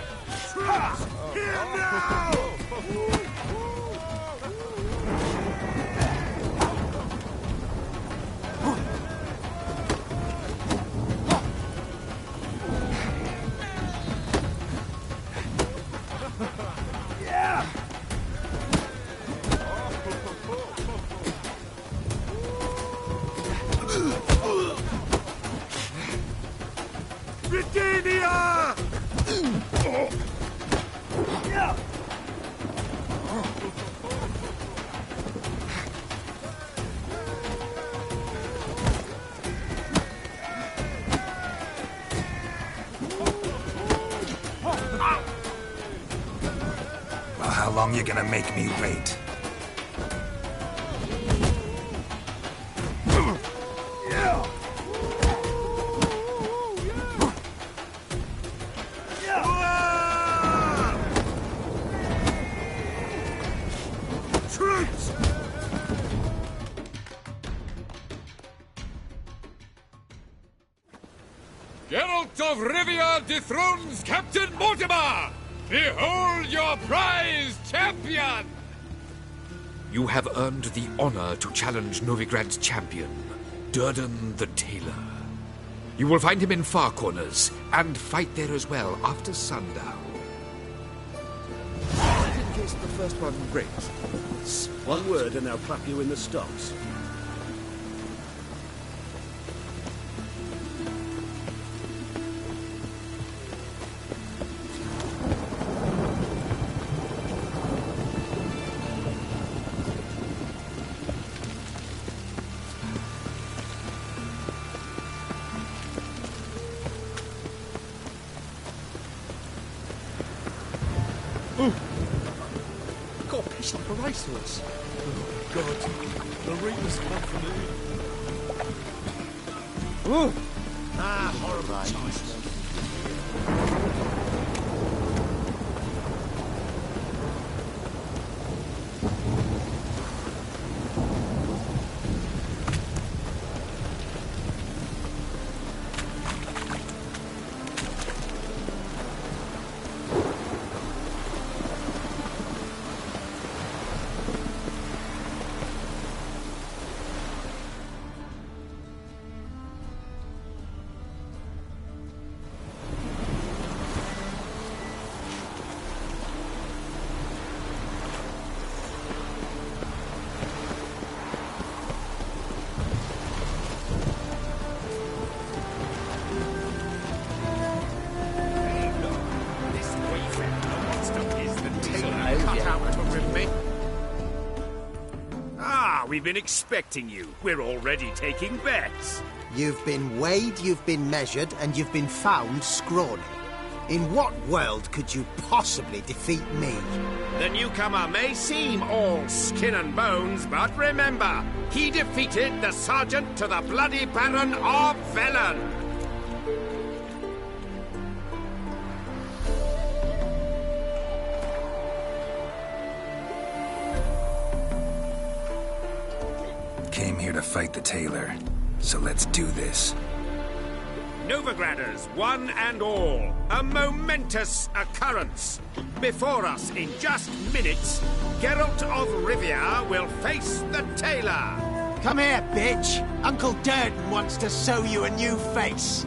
How long you gonna make me wait? Geralt of Rivia dethrones Captain Mortimer! Behold your prize champion! You have earned the honor to challenge Novigrad's champion, Durden the Tailor. You will find him in Far Corners, and fight there as well after sundown. In case the first one breaks. One word and they'll clap you in the stocks. Got a piece like a racehorse. Oh, God. The reapers come for me. Ooh. Ah, horrible times. We've been expecting you. We're already taking bets. You've been weighed, you've been measured, and you've been found scrawny. In what world could you possibly defeat me? The newcomer may seem all skin and bones, but remember, he defeated the Sergeant to the Bloody Baron of Velen. Came here to fight the Tailor, so let's do this. Novigraders, one and all, a momentous occurrence. Before us, in just minutes, Geralt of Rivia will face the Tailor. Come here, bitch. Uncle Durden wants to sew you a new face.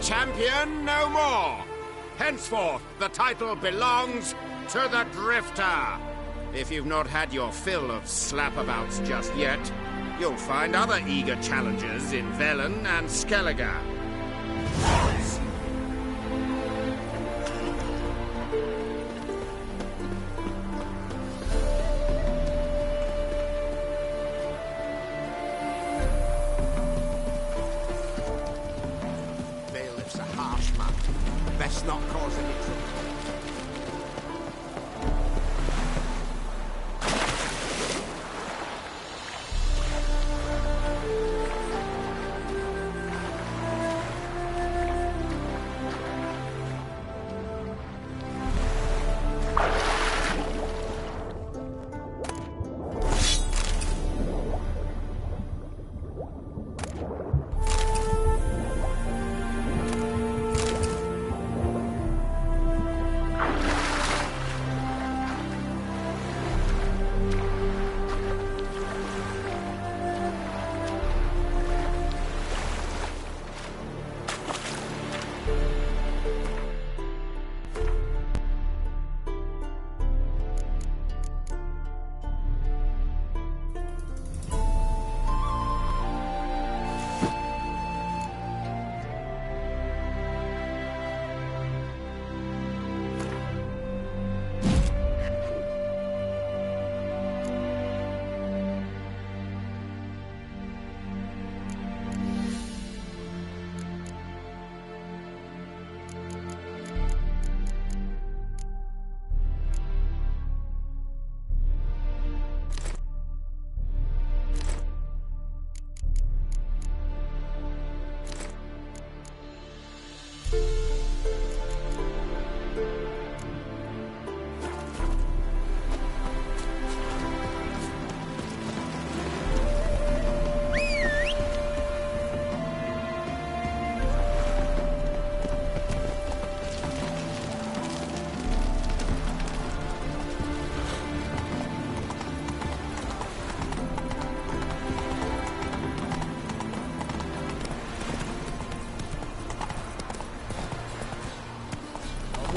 Champion no more. Henceforth, the title belongs to the Drifter. If you've not had your fill of slapabouts just yet, you'll find other eager challengers in Velen and Skellige. not cause any trouble.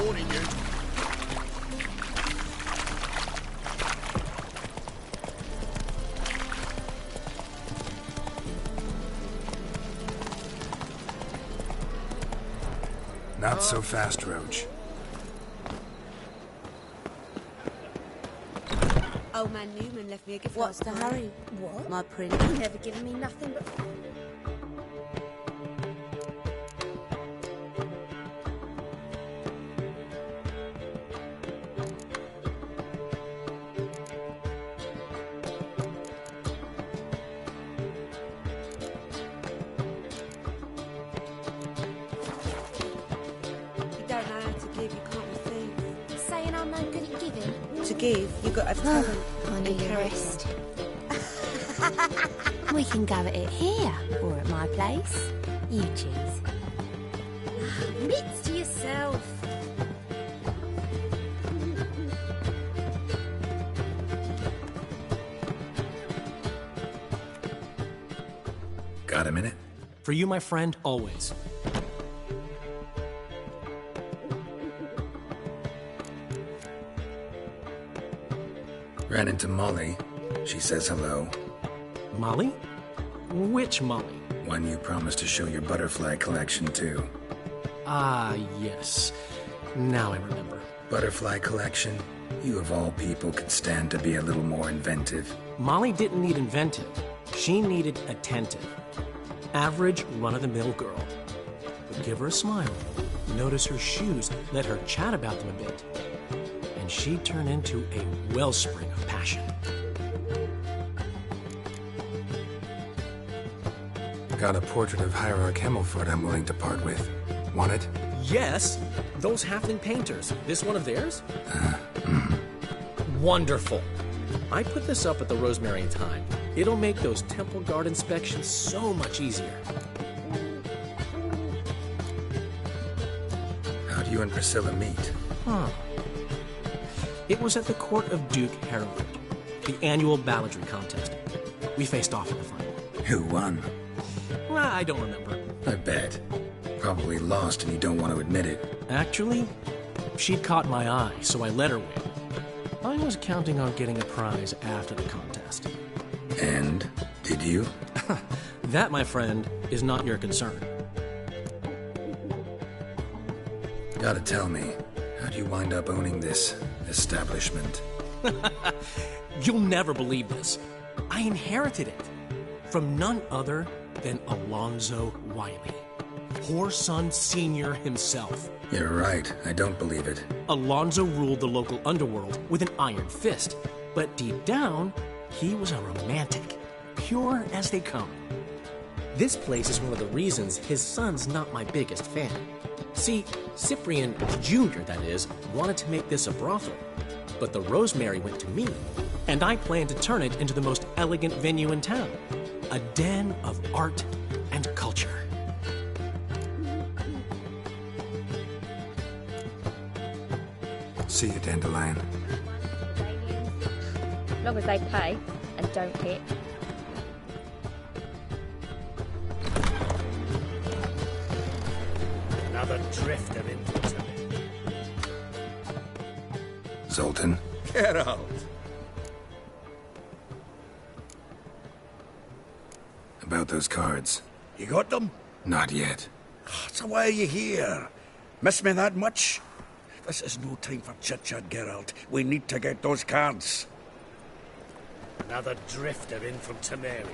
Warning you. Not so fast, Roach. Old man Newman left me a gift. What's the last night. hurry? What? My prince never given me nothing but... You don't know how to give, you can't receive. Saying I'm no good at giving. To give, you've got to have talent. I need a rest. We can go at it here or at my place. You choose. Mitts to yourself. Got a minute? For you, my friend, always. Ran into Molly. She says hello. Molly? Which Molly? One you promised to show your butterfly collection to. Ah, yes. Now I remember. Butterfly collection? You of all people could stand to be a little more inventive. Molly didn't need inventive. She needed attentive. Average, run-of-the-mill girl. But give her a smile. Notice her shoes. Let her chat about them a bit. And she'd turn into a wellspring of passion. Got a portrait of Hierarch Himmelford I'm willing to part with. Want it? Yes, those halfling painters. This one of theirs? Wonderful. I put this up at the Rosemary and Thyme. It'll make those temple guard inspections so much easier. How'd you and Priscilla meet? It was at the court of Duke Hereford, the annual balladry contest. We faced off in the final. Who won? Well, I don't remember. I bet. Probably lost and you don't want to admit it. Actually, she'd caught my eye, so I let her win. I was counting on getting a prize after the contest. And? Did you? That, my friend, is not your concern. Gotta tell me, how'd you wind up owning this establishment? You'll never believe this. I inherited it from none other than Alonzo Wiley. Whoreson Sr. himself. You're right. I don't believe it. Alonzo ruled the local underworld with an iron fist, but deep down, he was a romantic, pure as they come. This place is one of the reasons his son's not my biggest fan. See, Cyprian Jr., that is, wanted to make this a brothel, but the Rosemary went to me, and I plan to turn it into the most elegant venue in town, a den of art and culture. See you, Dandelion. As long as they pay and don't hit. Another drift of infantry. Zoltan? Geralt! About those cards. You got them? Not yet. So why are you here? Miss me that much? This is no time for chit-chat, Geralt. We need to get those cards. Another drifter in from Temeria.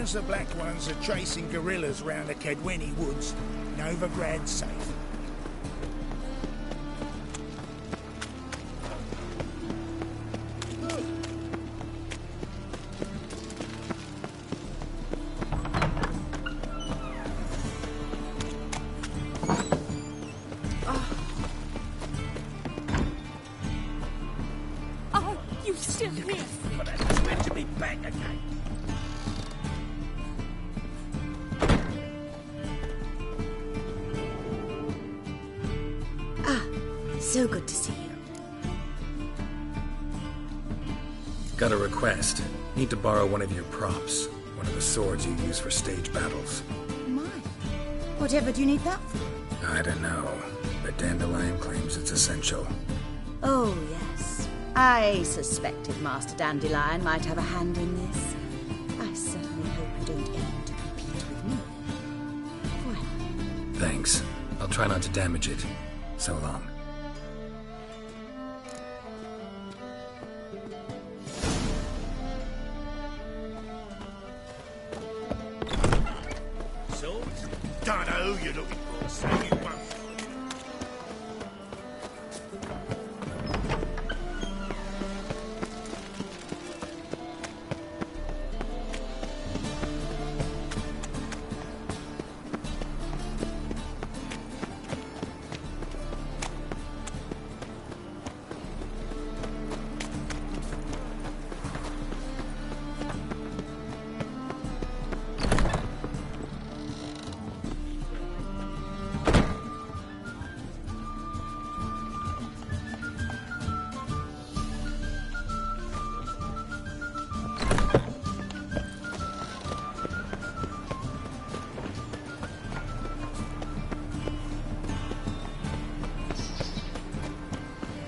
As the Black Ones are chasing guerrillas round the Kedweni woods, Novigrad's safe. Oh, you still here? But that's meant to be back again. So good to see you. Got a request. Need to borrow one of your props. One of the swords you use for stage battles. My. Whatever do you need that for? I don't know, but Dandelion claims it's essential. Oh, yes. I suspected Master Dandelion might have a hand in this. I certainly hope you don't aim to compete with me. Well. Thanks. I'll try not to damage it. So long. Don't know who you're looking for, so you won't.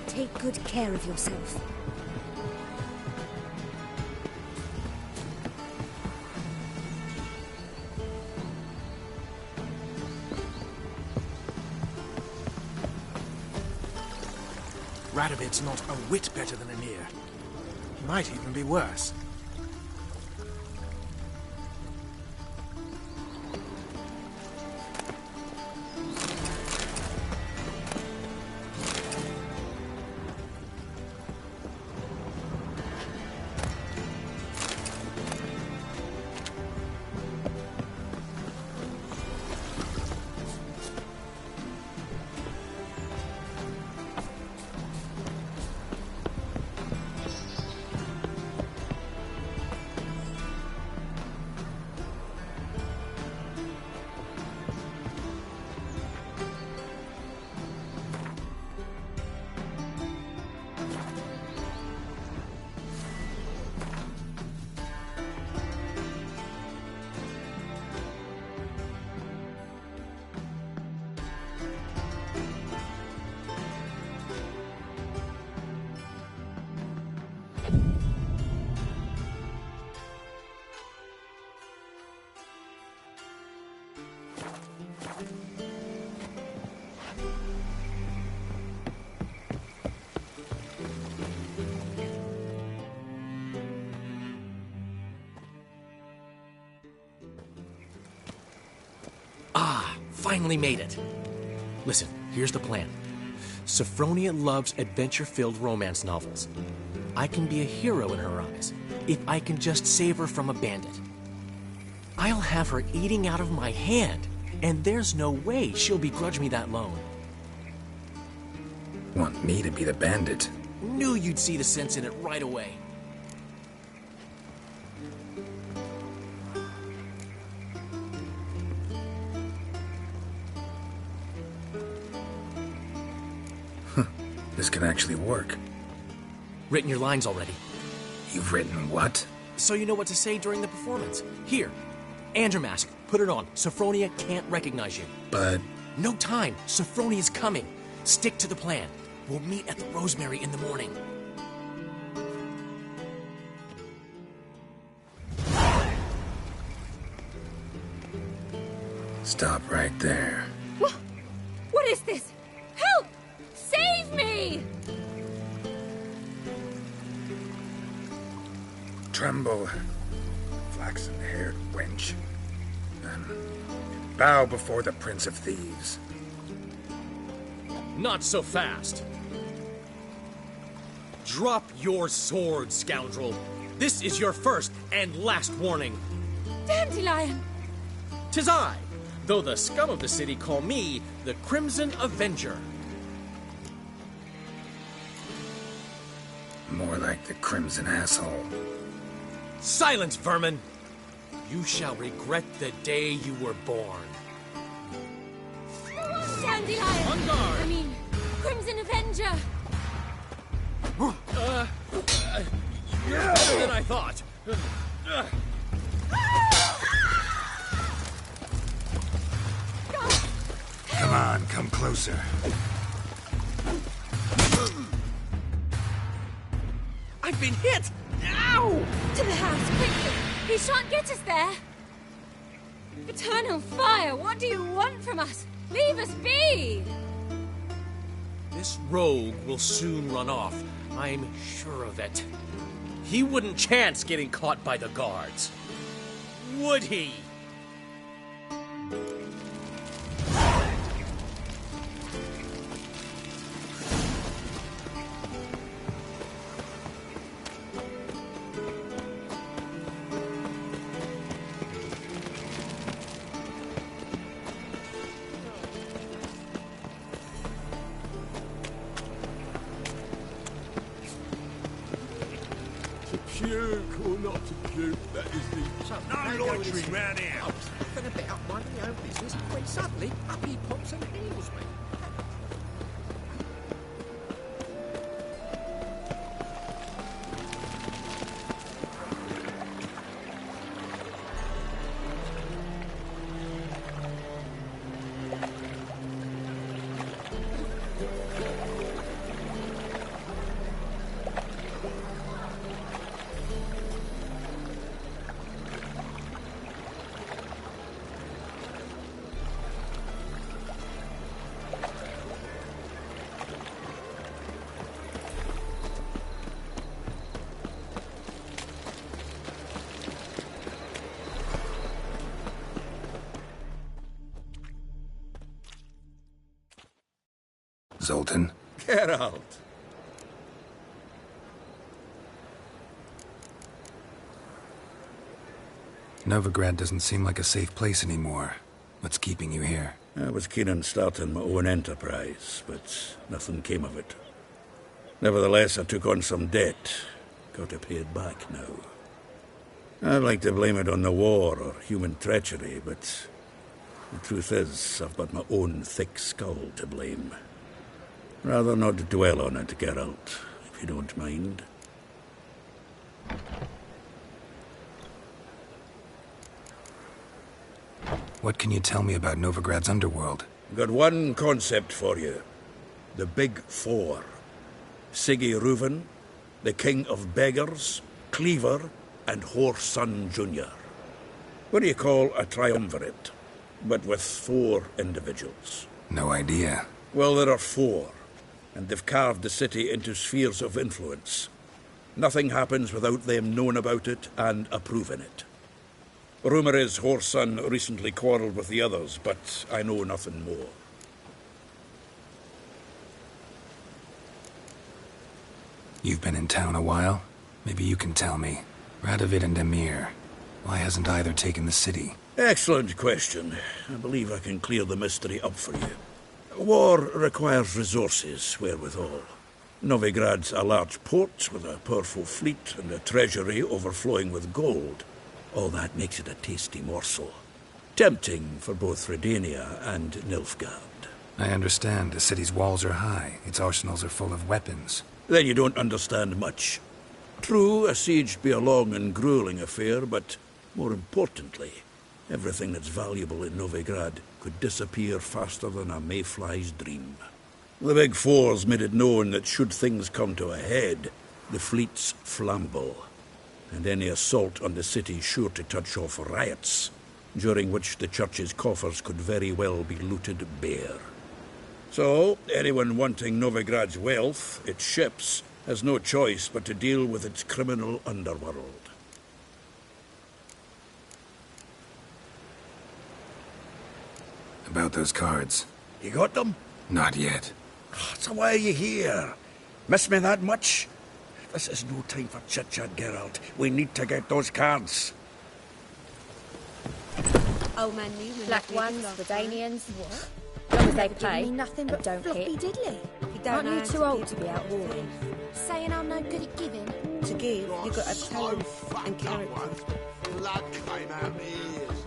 Take good care of yourself. Radovid's not a whit better than Emir. He might even be worse. finally made it. Listen, here's the plan. Sophronia loves adventure-filled romance novels. I can be a hero in her eyes if I can just save her from a bandit. I'll have her eating out of my hand, and there's no way she'll begrudge me that loan. Want me to be the bandit? Knew you'd see the sense in it right away. This can actually work. Written your lines already. You've written what? So you know what to say during the performance. Here, Andromask, put it on. Sophronia can't recognize you. But... No time. Sophronia's coming. Stick to the plan. We'll meet at the Rosemary in the morning. Stop right there. What is this? Help! Save me! Tremble, flaxen-haired wench. Bow before the Prince of Thieves. Not so fast. Drop your sword, scoundrel. This is your first and last warning. Dandelion! 'Tis I, though the scum of the city call me the Crimson Avenger. More like the Crimson Asshole. Silence, vermin! You shall regret the day you were born. Dandelion! On guard! I mean, Crimson Avenger! You're better than I thought. Come on, come closer. I've been hit! Ow! To the house, quickly! He shan't get us there! Eternal fire, what do you want from us? Leave us be! This rogue will soon run off. I'm sure of it. He wouldn't chance getting caught by the guards. Would he? Puke or not to puke, that is the... No loitering round here. I was laughing about minding my own business when suddenly up he pops and heals me. Zoltan? Geralt! Novigrad doesn't seem like a safe place anymore. What's keeping you here? I was keen on starting my own enterprise, but nothing came of it. Nevertheless, I took on some debt. Got to pay it back now. I'd like to blame it on the war or human treachery, but the truth is, I've got my own thick skull to blame. Rather not dwell on it, Geralt, if you don't mind. What can you tell me about Novigrad's underworld? Got one concept for you. The Big Four. Siggy Reuven, the King of Beggars, Cleaver, and Whoreson Jr. What do you call a triumvirate, but with 4 individuals? No idea. Well, there are 4, and they've carved the city into spheres of influence. Nothing happens without them knowing about it and approving it. Rumour is Whoreson recently quarrelled with the others, but I know nothing more. You've been in town a while? Maybe you can tell me. Radovid and Emir. Why hasn't either taken the city? Excellent question. I believe I can clear the mystery up for you. War requires resources, wherewithal. Novigrad's a large port with a powerful fleet and a treasury overflowing with gold. All that makes it a tasty morsel. Tempting for both Redania and Nilfgaard. I understand. The city's walls are high. Its arsenals are full of weapons. Then you don't understand much. True, a siege be a long and grueling affair, but more importantly, everything that's valuable in Novigrad could disappear faster than a mayfly's dream. The Big Four's made it known that should things come to a head, the fleet's flammable, and any assault on the city's sure to touch off riots, during which the church's coffers could very well be looted bare. So, anyone wanting Novigrad's wealth, its ships, has no choice but to deal with its criminal underworld. About those cards. You got them? Not yet. So why are you here? Miss me that much? This is no time for chit-chat, Geralt. We need to get those cards. Old man knew we Black ones, the Danians. What? As long as they pay nothing but and don't floppy hit. diddly. Aren't you too old to be out warring? Saying I'm no good at giving. To give, you've got to have talent and character. Blood came out my ears.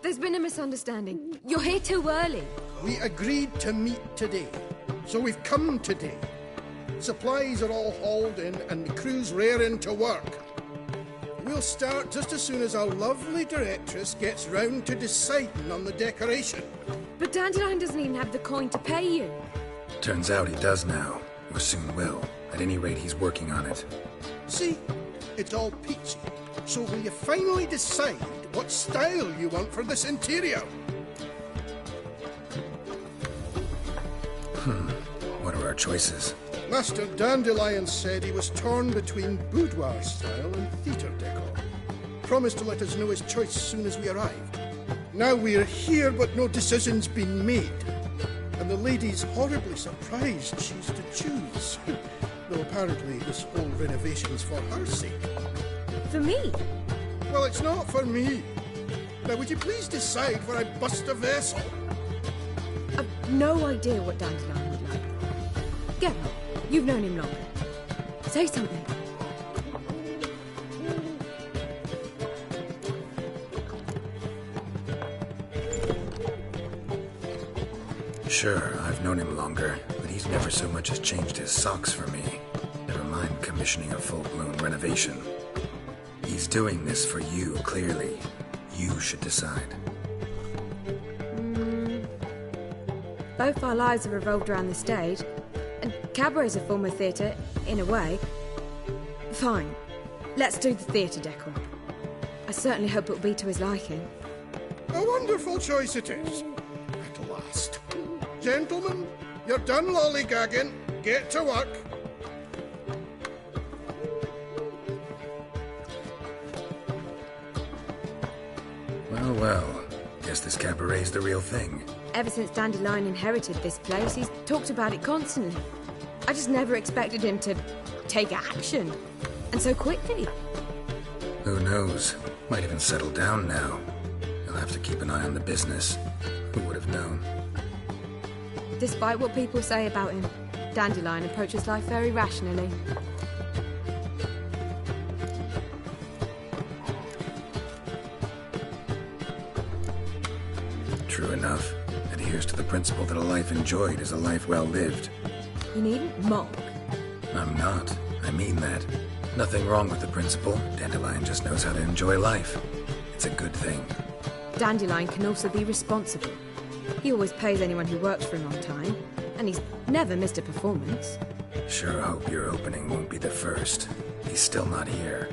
There's been a misunderstanding. You're here too early. We agreed to meet today, so we've come today. Supplies are all hauled in and the crew's raring to work. We'll start just as soon as our lovely directress gets round to deciding on the decoration. But Dandelion doesn't even have the coin to pay you. Turns out he does now, or soon will. At any rate, he's working on it. See, it's all peachy. So will you finally decide what style you want for this interior? What are our choices? Master Dandelion said he was torn between boudoir style and theatre decor. Promised to let us know his choice as soon as we arrived. Now we're here, but no decision's been made. And the lady's horribly surprised she's to choose. Though apparently this whole renovation's for her sake. For me? Well, it's not for me. Now, would you please decide where I bust a vessel? I've no idea what Dandelion would like. Geralt, you've known him longer. Say something. Sure, I've known him longer, but he's never so much as changed his socks for me. Never mind commissioning a full-blown renovation. He's doing this for you, clearly. You should decide. Both our lives have revolved around the stage, and cabaret's a form of theatre, in a way. Fine. Let's do the theatre decor. I certainly hope it'll be to his liking. A wonderful choice it is. At last. Gentlemen, you're done lollygagging. Get to work. Well, well. Guess this cabaret's the real thing. Ever since Dandelion inherited this place, he's talked about it constantly. I just never expected him to take action. And so quickly. Who knows? Might even settle down now. He'll have to keep an eye on the business. Who would have known? Despite what people say about him, Dandelion approaches life very rationally. True enough. Adheres to the principle that a life enjoyed is a life well lived. You needn't mock. I'm not. I mean that. Nothing wrong with the principle. Dandelion just knows how to enjoy life. It's a good thing. Dandelion can also be responsible. He always pays anyone who works for him on time, and he's never missed a performance. Sure hope your opening won't be the first. He's still not here.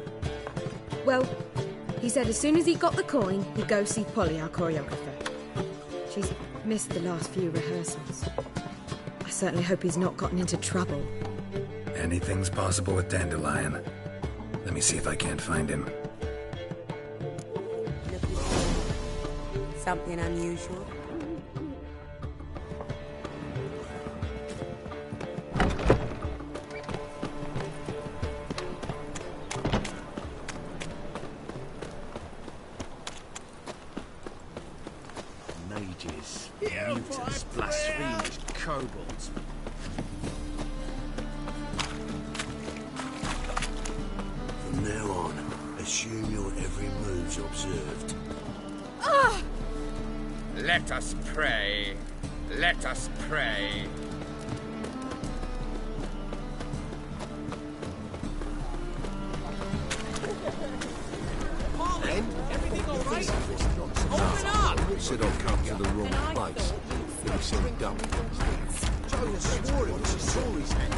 Well, he said as soon as he got the coin, he'd go see Polly, our choreographer. She's missed the last few rehearsals. I certainly hope he's not gotten into trouble. Anything's possible with Dandelion. Let me see if I can't find him. Something unusual? Mages, mutants, blasphemers, kobolds. From now on, assume your every move's observed. Ah! Let us pray. Let us pray. Then, everything all right? Open up! Said I'd come to the wrong place. Let me see him dumb. Joe swore it was a story's hand.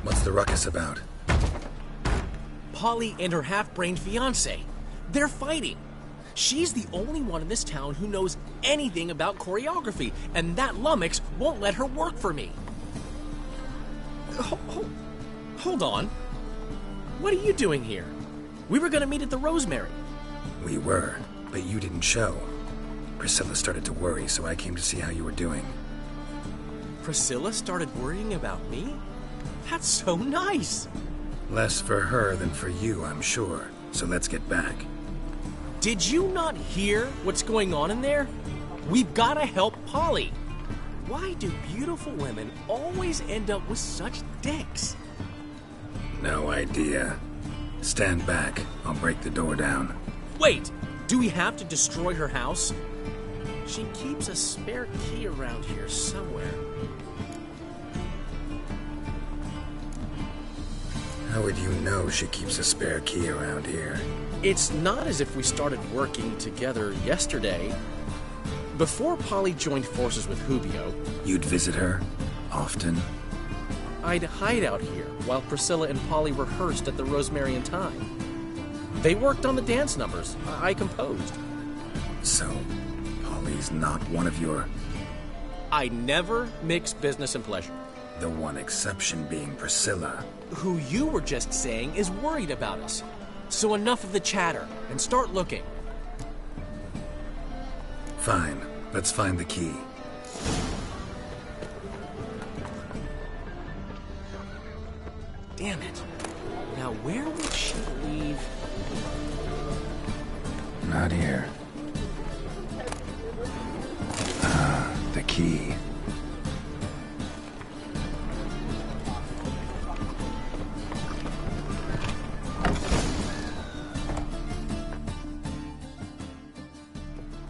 What's the ruckus about? Polly and her half-brained fiancé. They're fighting. She's the only one in this town who knows anything about choreography, and that lummox won't let her work for me. Hold on. What are you doing here? We were gonna meet at the Rosemary. We were, but you didn't show. Priscilla started to worry, so I came to see how you were doing. Priscilla started worrying about me? That's so nice! Less for her than for you, I'm sure. So let's get back. Did you not hear what's going on in there? We've gotta help Polly. Why do beautiful women always end up with such dicks? No idea. Stand back. I'll break the door down. Wait! Do we have to destroy her house? She keeps a spare key around here somewhere. How would you know she keeps a spare key around here? It's not as if we started working together yesterday. Before Polly joined forces with Hubio... You'd visit her? Often? I'd hide out here while Priscilla and Polly rehearsed at the Rosemary and Thyme. They worked on the dance numbers. I composed. So, Polly's not one of your... I never mix business and pleasure. The one exception being Priscilla. Who you were just saying is worried about us. So enough of the chatter, and start looking. Fine. Let's find the key. Damn it. Now where would she leave? Not here. Ah, the key.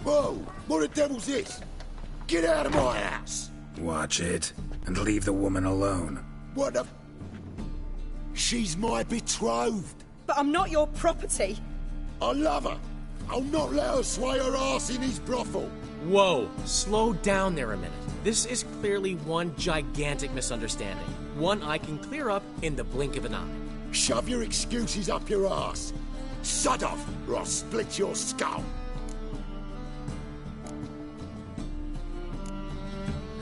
Whoa! What the devil's this? Get out of my house! Watch it, and leave the woman alone. What the... She's my betrothed. But I'm not your property. I love her. I'll not let her sway her ass in his brothel. Whoa, slow down there a minute. This is clearly one gigantic misunderstanding. One I can clear up in the blink of an eye. Shove your excuses up your ass. Shut off, or I'll split your skull.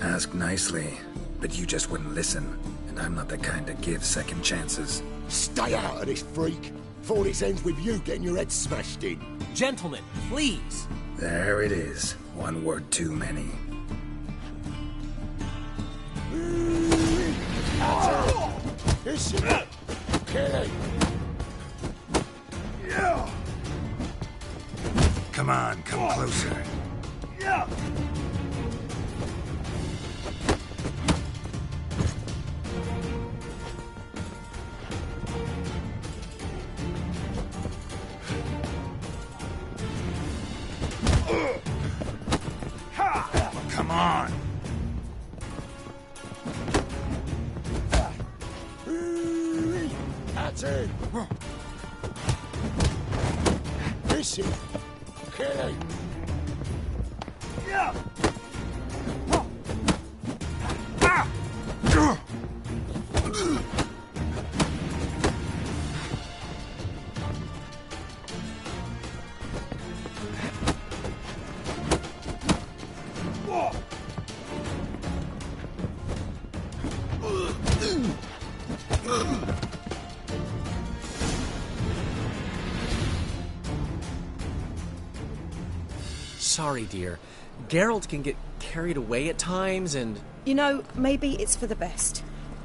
Ask nicely, but you just wouldn't listen, and I'm not the kind to give second chances. Stay out of this, freak, before this ends with you getting your head smashed in. Gentlemen, please. There it is. One word too many. This is it. Kill him. Yeah. Come on, come closer. Yeah. Come on. That's it. This is killing. Yeah. Sorry, dear. Geralt can get carried away at times and... You know, maybe it's for the best.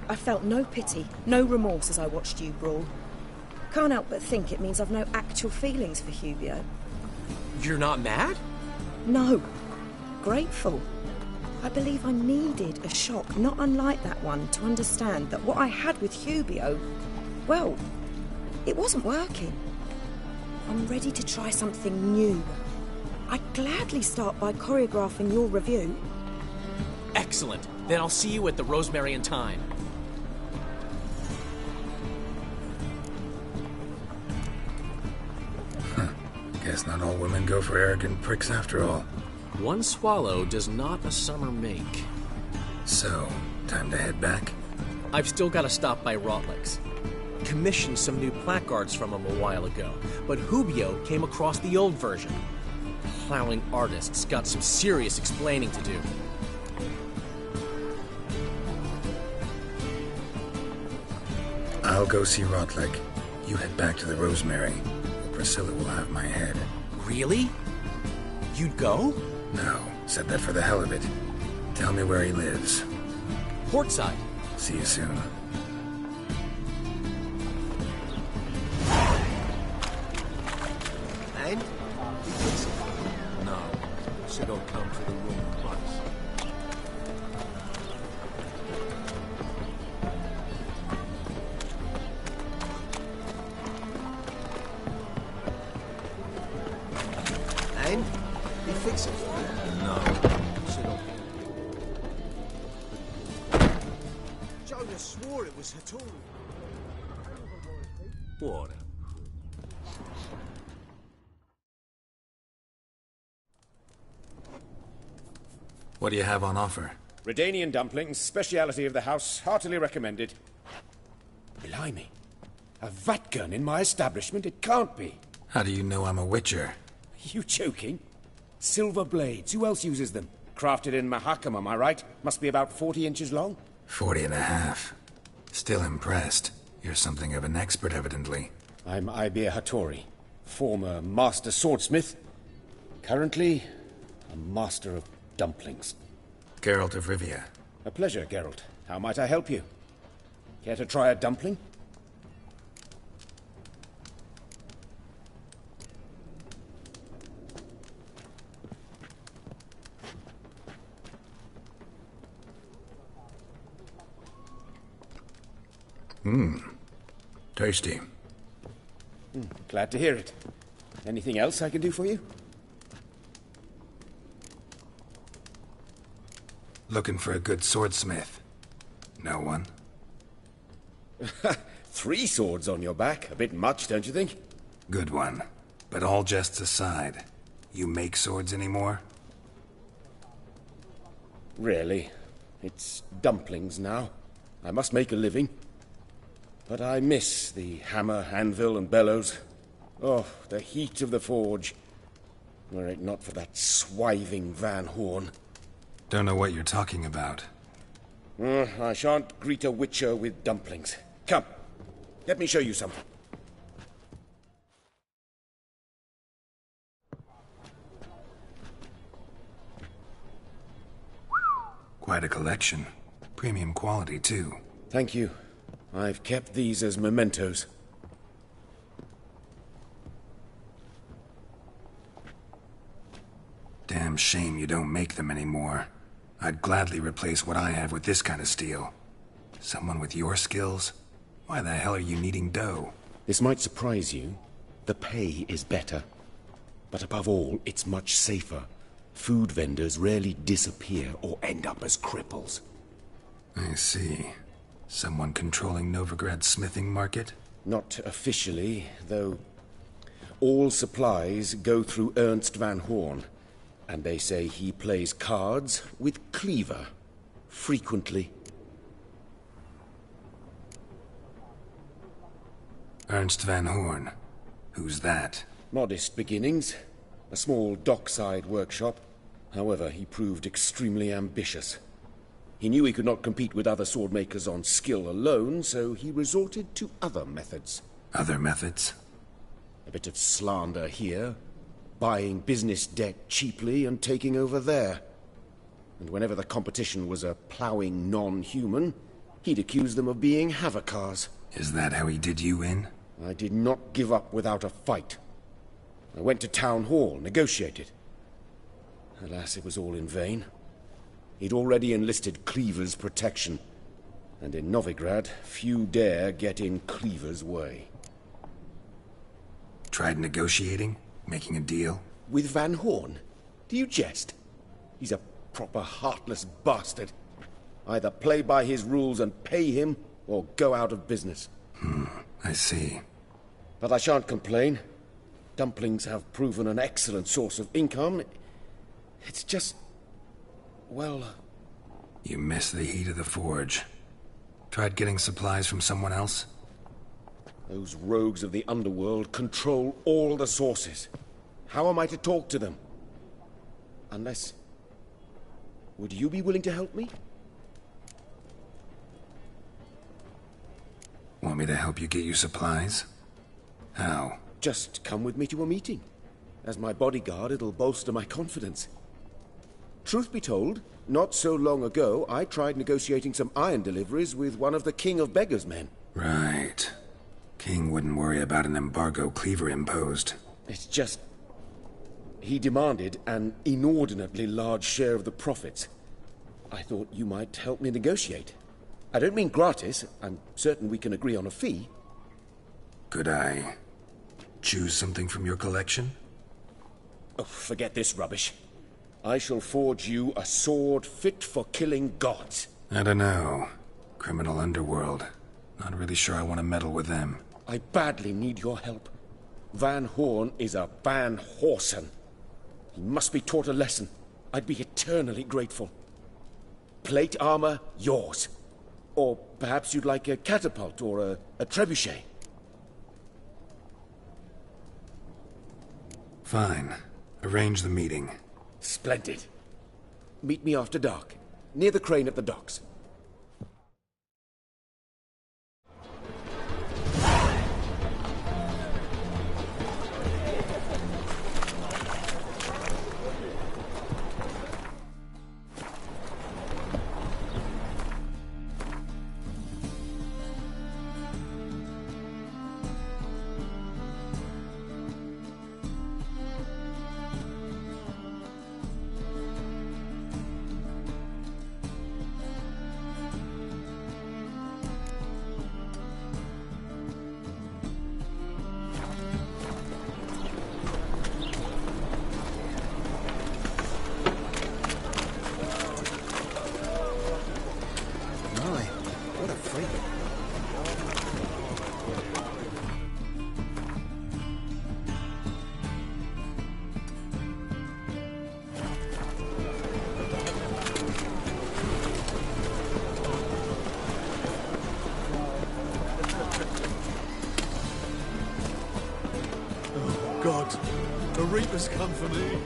I felt no pity, no remorse as I watched you brawl. Can't help but think it means I've no actual feelings for Hubio. You're not mad? No. Grateful. I believe I needed a shock not unlike that one to understand that what I had with Hubio, well, it wasn't working. I'm ready to try something new. I'd gladly start by choreographing your review. Excellent. Then I'll see you at the Rosemary and Thyme. Guess not all women go for arrogant pricks after all. One swallow does not a summer make. So, time to head back? I've still got to stop by Rotlick's. Commissioned some new placards from him a while ago, but Hubio came across the old version. Plowing artists got some serious explaining to do. I'll go see Rotlick. You head back to the Rosemary. Priscilla will have my head. Really? You'd go? No, said that for the hell of it. Tell me where he lives. Portside. See you soon. And? No. Said I'll come to the wrong place. And? You fix it? No. Said I'll... Jonas swore it was Hattori. What? What do you have on offer? Redanian dumplings, speciality of the house, heartily recommended. Blimey. A vatgun in my establishment? It can't be. How do you know I'm a witcher? Are you joking? Silver blades. Who else uses them? Crafted in Mahakam, am I right? Must be about 40 inches long? 40 and a half. Still impressed. You're something of an expert, evidently. I'm Ibir Hattori, former master swordsmith. Currently, a master of dumplings. Geralt of Rivia. A pleasure, Geralt. How might I help you? Care to try a dumpling? Tasty. Glad to hear it. Anything else I can do for you? Looking for a good swordsmith. No one? 3 swords on your back. A bit much, don't you think? Good one. But all jests aside, you make swords anymore? Rarely. It's dumplings now. I must make a living. But I miss the hammer, anvil, and bellows. Oh, the heat of the forge. Were it not for that swiving Van Horn. Don't know what you're talking about. I shan't greet a witcher with dumplings. Come, let me show you something. Quite a collection. Premium quality, too. Thank you. I've kept these as mementos. Damn shame you don't make them anymore. I'd gladly replace what I have with this kind of steel. Someone with your skills? Why the hell are you needing dough? This might surprise you. The pay is better. But above all, it's much safer. Food vendors rarely disappear or end up as cripples. I see. Someone controlling Novigrad's smithing market? Not officially, though. All supplies go through Ernst Van Horn. And they say he plays cards with Cleaver. Frequently. Ernst Van Horn. Who's that? Modest beginnings. A small dockside workshop. However, he proved extremely ambitious. He knew he could not compete with other swordmakers on skill alone, so he resorted to other methods. Other methods? A bit of slander here. Buying business debt cheaply and taking over there. And whenever the competition was a ploughing non-human, he'd accuse them of being Havocars. Is that how he did you in? I did not give up without a fight. I went to Town Hall, negotiated. Alas, it was all in vain. He'd already enlisted Cleaver's protection. And in Novigrad, few dare get in Cleaver's way. Tried negotiating? Making a deal? With Van Horn? Do you jest? He's a proper heartless bastard. Either play by his rules and pay him, or go out of business. I see. But I shan't complain. Dumplings have proven an excellent source of income. It's just... well... You miss the heat of the forge. Tried getting supplies from someone else? Those rogues of the underworld control all the sources. How am I to talk to them? Unless... would you be willing to help me? Want me to help you get you supplies? How? Just come with me to a meeting. As my bodyguard, it'll bolster my confidence. Truth be told, not so long ago, I tried negotiating some iron deliveries with one of the King of Beggars' men. Right. King wouldn't worry about an embargo Cleaver imposed. It's just... he demanded an inordinately large share of the profits. I thought you might help me negotiate. I don't mean gratis. I'm certain we can agree on a fee. Could I choose something from your collection? Oh, forget this rubbish. I shall forge you a sword fit for killing gods. I don't know. Criminal underworld. Not really sure I want to meddle with them. I badly need your help. Van Horn is a Van Horsen. He must be taught a lesson. I'd be eternally grateful. Plate armor, yours. Or perhaps you'd like a catapult or a trebuchet. Fine. Arrange the meeting. Splendid. Meet me after dark, near the crane at the docks. The Reaper's come for me.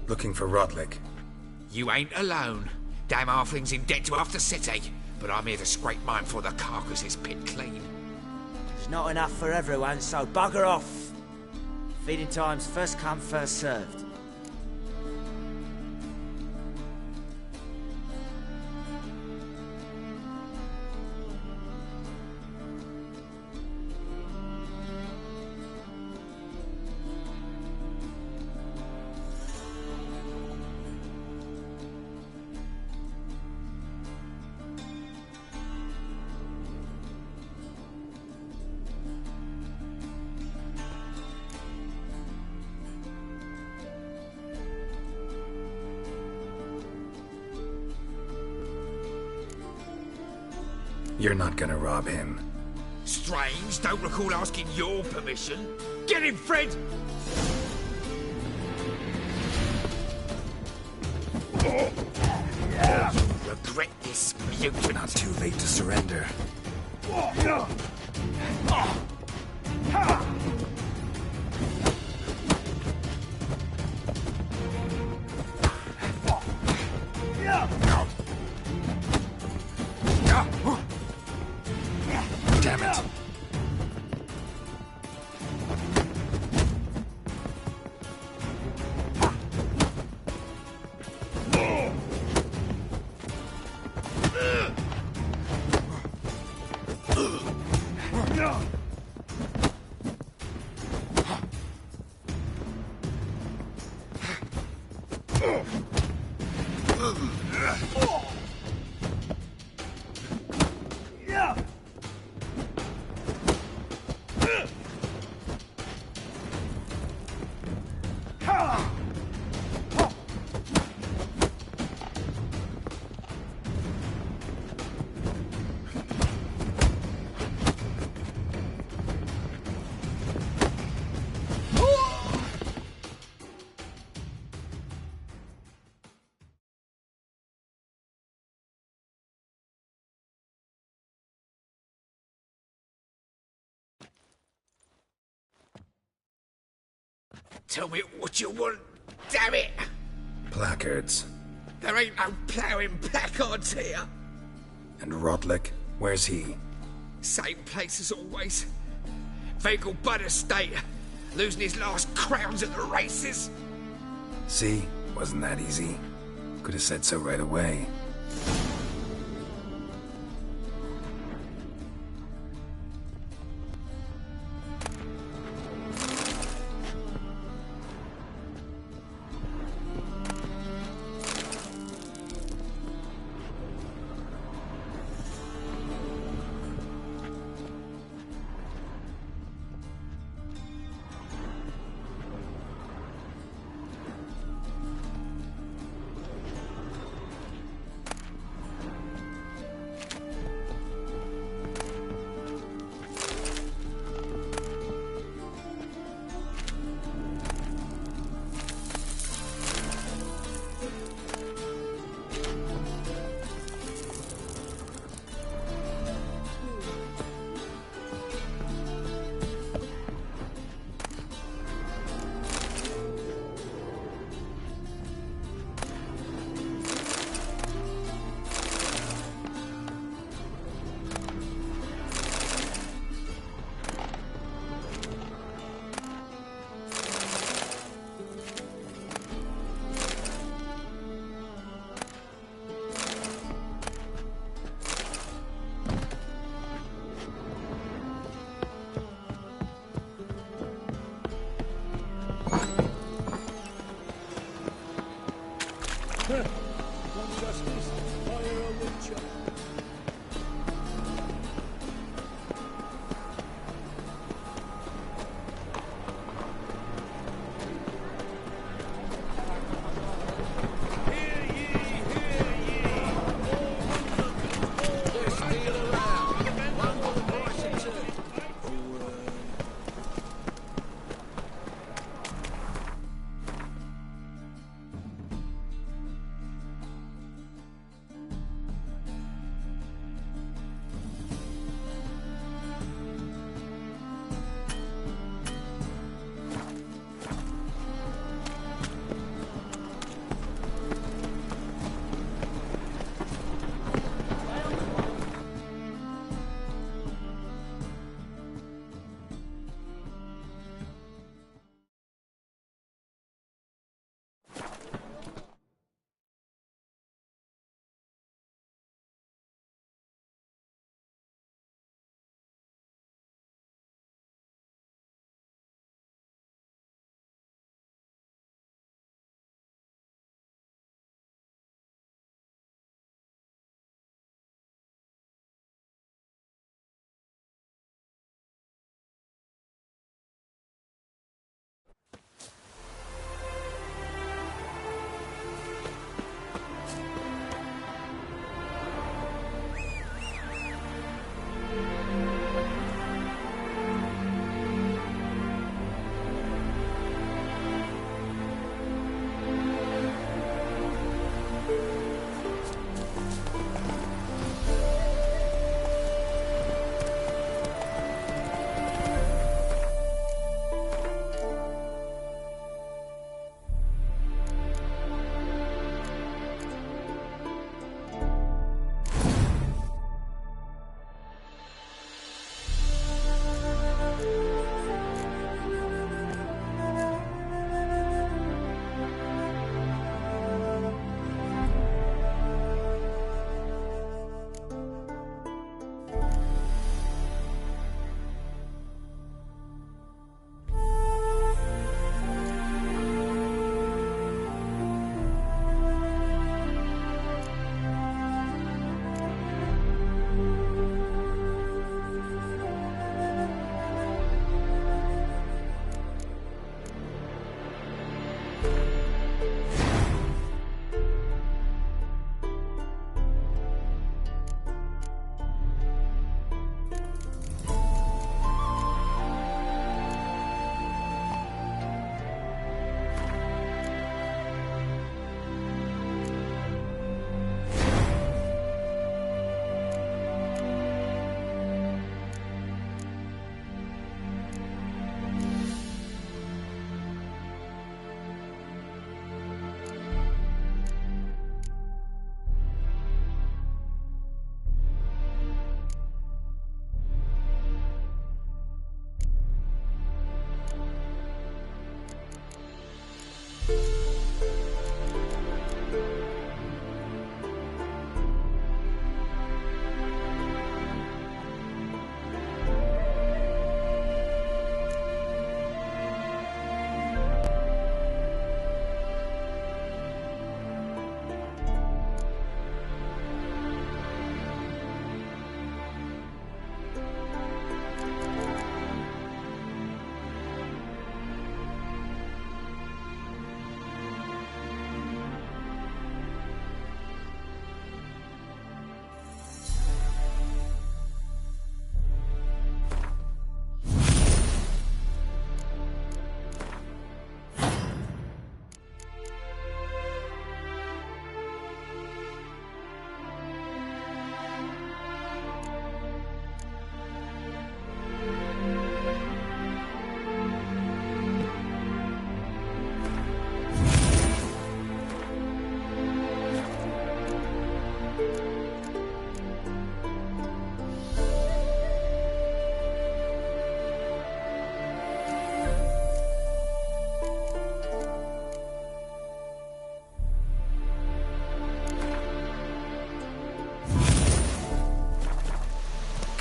Looking for Rodlick. You ain't alone. Damn halfling's in debt to half the city. But I'm here to scrape mine before the carcass is pit clean. There's not enough for everyone, so bugger off. Feeding time's first come, first served. You're not gonna rob him. Strange, don't recall asking your permission. Get him, Fred! Regret this, mutant. Not too late to surrender. Damn it. Tell me what you want, damn it! Placards. There ain't no ploughing placards here. And Rodlick? Where's he? Same place as always. Vegal Bud Estate. Losing his last crowns at the races. See? Wasn't that easy? Could have said so right away.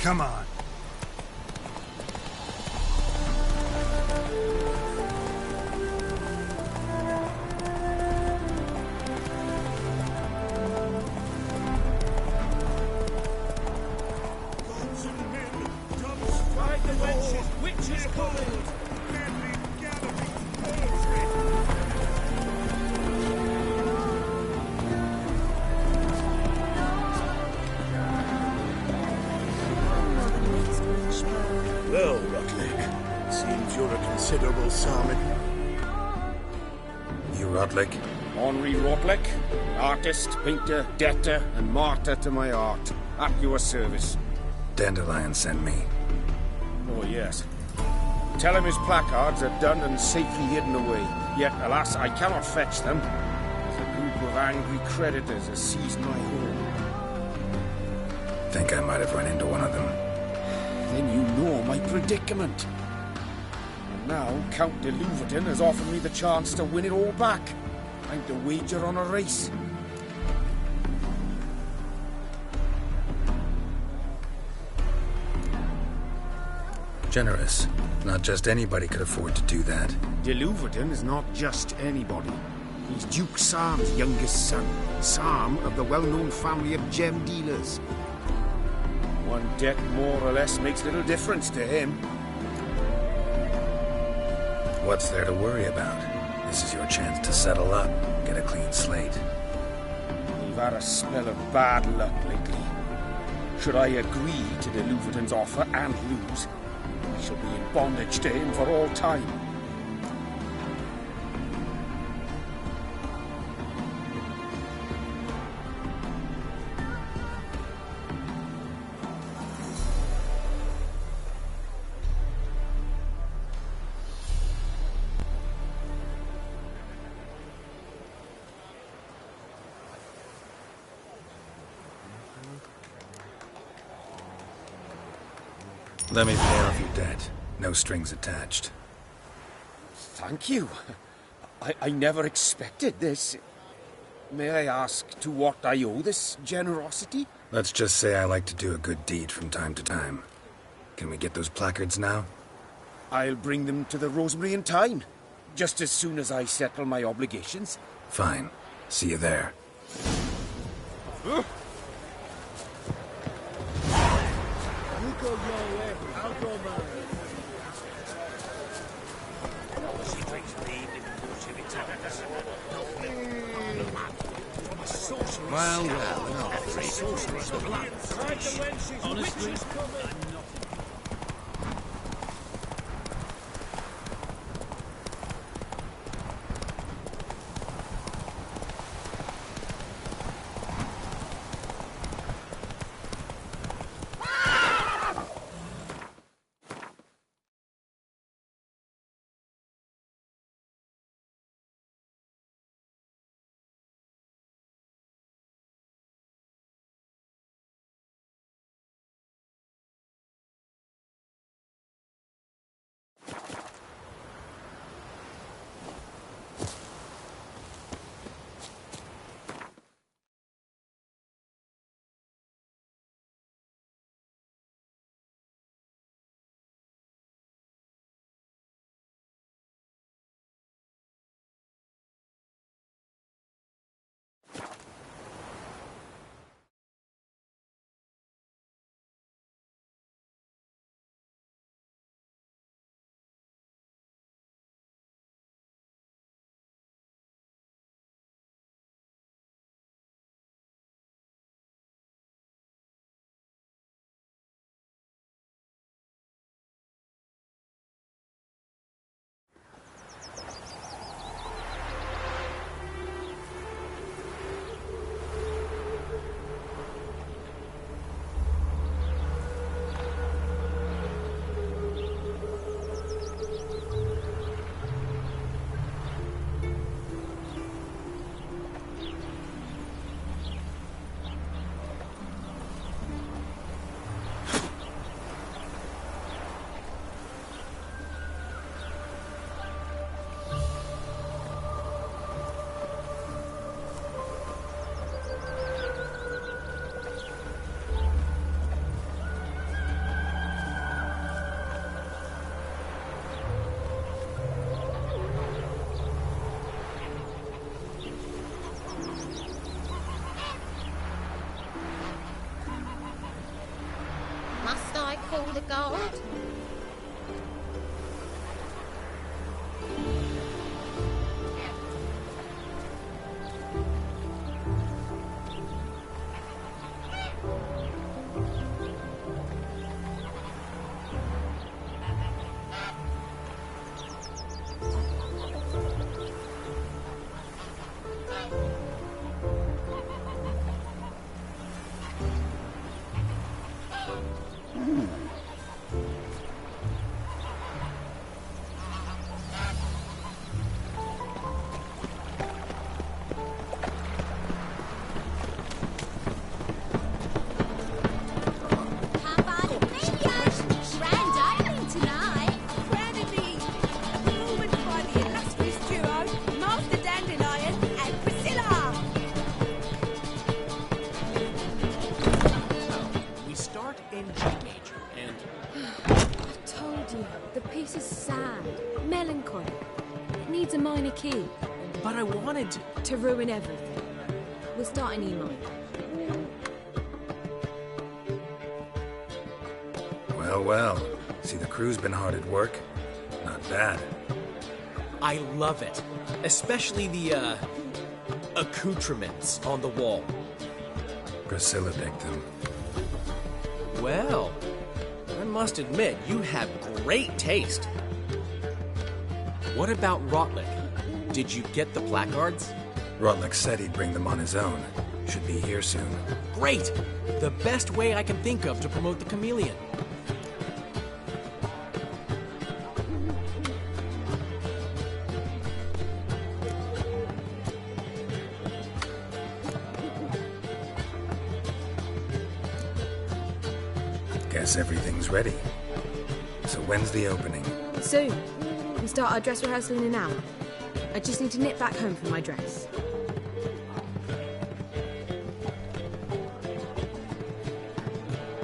Come on. Fight the wenches! Witches calling! Well, Rutlick, seems you're a considerable Sarmid. You Rutlick? Henri Rotlick, artist, painter, debtor, and martyr to my art. At your service. Dandelion sent me. Oh, yes. Tell him his placards are done and safely hidden away. Yet, alas, I cannot fetch them, as a group of angry creditors has seized my home. Think I might have run into one of them. Then you know my predicament. And now, Count de Louverton has offered me the chance to win it all back. I'm to wager on a race. Generous. Not just anybody could afford to do that. De Louverton is not just anybody. He's Duke Sam's youngest son. Sam of the well-known family of gem dealers. One debt more or less makes little difference to him. What's there to worry about? This is your chance to settle up, get a clean slate. We've had a spell of bad luck lately. Should I agree to de Louverton's offer and lose, I shall be in bondage to him for all time. Let me pay off your debt. No strings attached. Thank you. I never expected this. May I ask to what I owe this generosity? Let's just say I like to do a good deed from time to time. Can we get those placards now? I'll bring them to the Rosemary in time. Just as soon as I settle my obligations. Fine. See you there. You go your way, I'll go mine. She drinks for the evening before she retires. Well, no. Sorcerers, black. Honestly, Must I call the guard? Key. But I wanted to ruin everything. We'll start in E minor. Well, well. See, the crew's been hard at work. Not bad. I love it. Especially the, accoutrements on the wall. Priscilla picked them. Well, I must admit, you have great taste. What about Rotlick? Did you get the placards? Rotlick said he'd bring them on his own. Should be here soon. Great! The best way I can think of to promote the chameleon. Guess everything's ready. So when's the opening? Soon. We start our dress rehearsal in an hour. I just need to nip back home for my dress.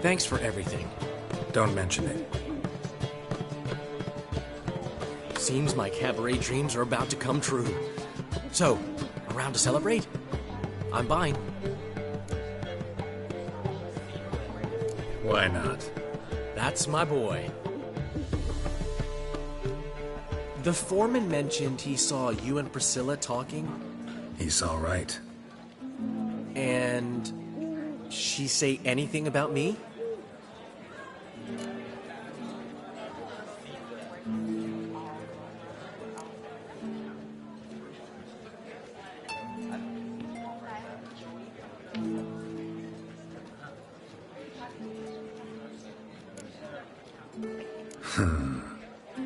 Thanks for everything. Don't mention it. Seems my cabaret dreams are about to come true. So, around to celebrate? I'm buying. Why not? That's my boy. The foreman mentioned he saw you and Priscilla talking. He saw right. And she say anything about me?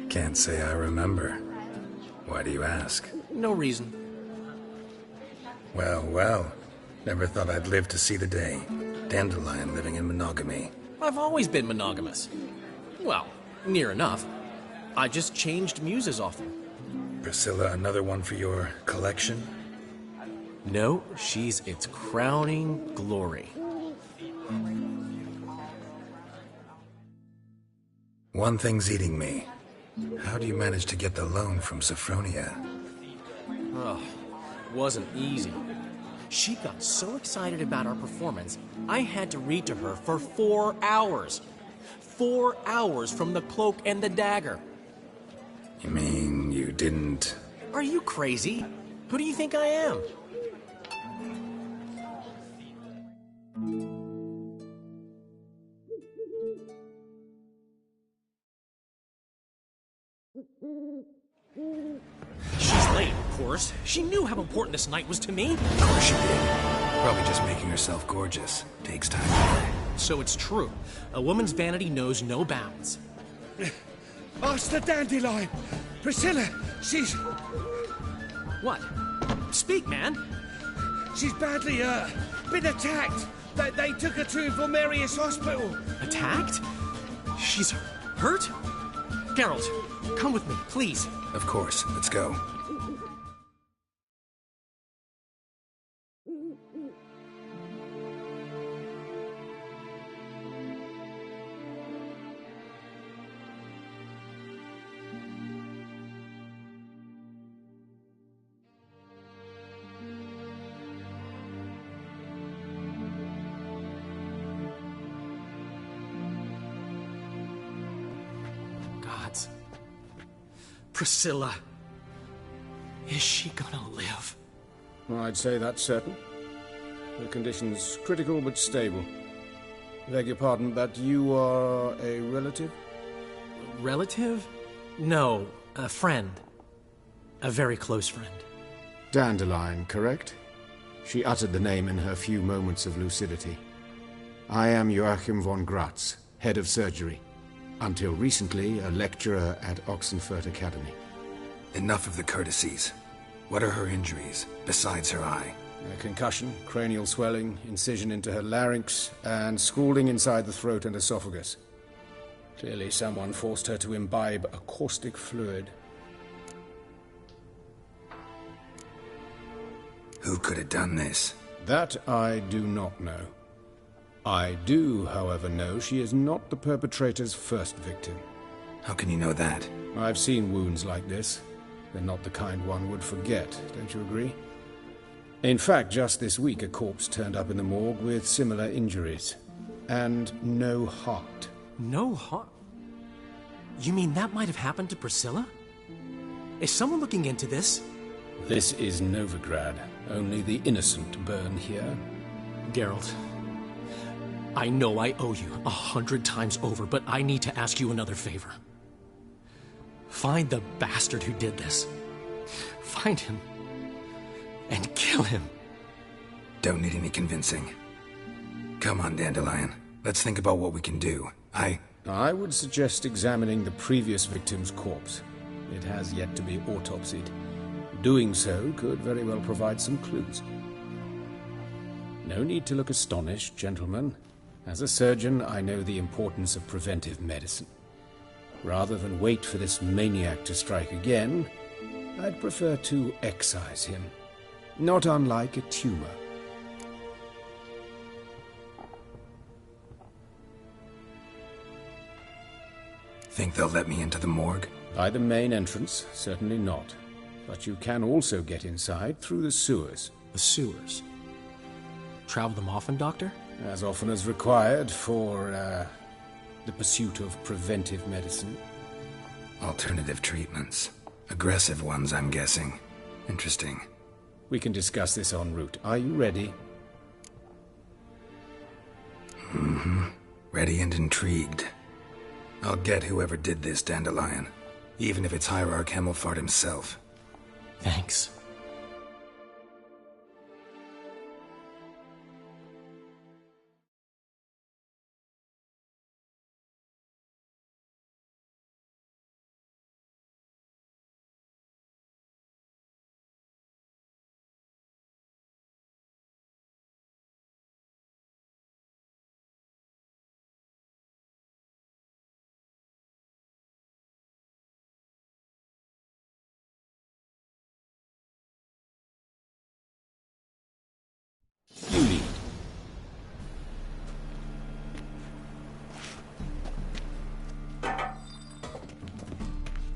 Can't say I remember. Why do you ask? No reason. Well, well. Never thought I'd live to see the day. Dandelion living in monogamy. I've always been monogamous. Well, near enough. I just changed muses often. Priscilla, another one for your collection? No, she's its crowning glory. One thing's eating me. How do you manage to get the loan from Sophronia? Oh, wasn't easy. She got so excited about our performance, I had to read to her for 4 hours. 4 hours from The Cloak and the Dagger. You mean you didn't... Are you crazy? Who do you think I am? She's late, of course. She knew how important this night was to me. Of course she did. Probably just making herself gorgeous. Takes time. So it's true. A woman's vanity knows no bounds. Master Dandelion! Priscilla, she's... What? Speak, man. She's badly, been attacked. They took her to Vulmerius Hospital. Attacked? She's hurt? Geralt, come with me, please. Of course. Let's go. Priscilla. Is she gonna live? I'd say that's certain. The condition's critical but stable. Beg your pardon, but you are a relative? Relative? No, a friend. A very close friend. Dandelion, correct? She uttered the name in her few moments of lucidity. I am Joachim von Gratz, head of surgery. Until recently, a lecturer at Oxenfurt Academy. Enough of the courtesies. What are her injuries, besides her eye? A concussion, cranial swelling, incision into her larynx, and scalding inside the throat and esophagus. Clearly someone forced her to imbibe a caustic fluid. Who could have done this? That I do not know. I do, however, know she is not the perpetrator's first victim. How can you know that? I've seen wounds like this. They're not the kind one would forget, don't you agree? In fact, just this week a corpse turned up in the morgue with similar injuries. And no heart. No heart? You mean that might have happened to Priscilla? Is someone looking into this? This is Novigrad. Only the innocent burn here. Geralt, I know I owe you 100 times over, but I need to ask you another favor. Find the bastard who did this. Find him. And kill him. Don't need any convincing. Come on, Dandelion. Let's think about what we can do. I would suggest examining the previous victim's corpse. It has yet to be autopsied. Doing so could very well provide some clues. No need to look astonished, gentlemen. As a surgeon, I know the importance of preventive medicine. Rather than wait for this maniac to strike again, I'd prefer to excise him. Not unlike a tumor. Think they'll let me into the morgue? By the main entrance, certainly not. But you can also get inside through the sewers. The sewers? Travel them often, Doctor? As often as required for, the pursuit of preventive medicine. Alternative treatments. Aggressive ones, I'm guessing. Interesting. We can discuss this en route. Are you ready? Mm-hmm. Ready and intrigued. I'll get whoever did this, Dandelion. Even if it's Hierarch Hemmelfart himself. Thanks. You lead.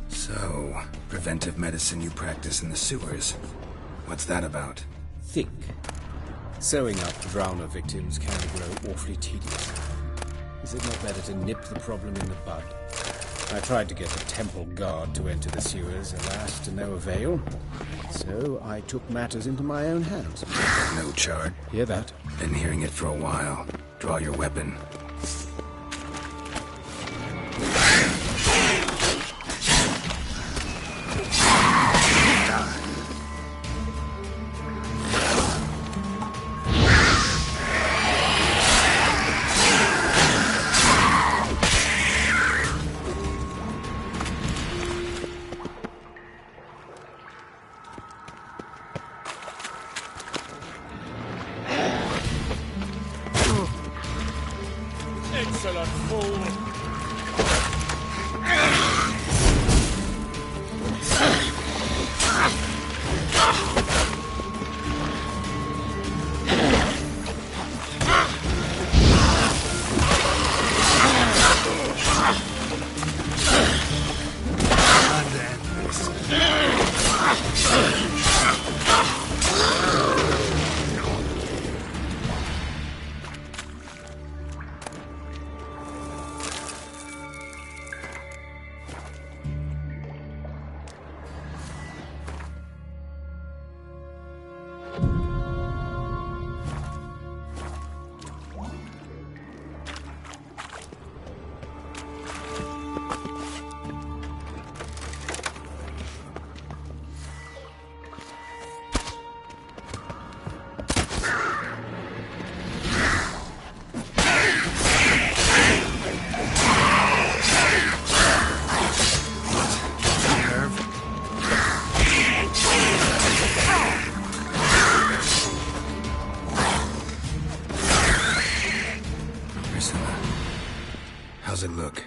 So, preventive medicine you practice in the sewers. What's that about? Think. Sewing up drowner victims can grow awfully tedious. Is it not better to nip the problem in the bud? I tried to get the temple guard to enter the sewers, alas, to no avail. So I took matters into my own hands. No chart. Hear that? Been hearing it for a while. Draw your weapon. Excellent fool! How's it look?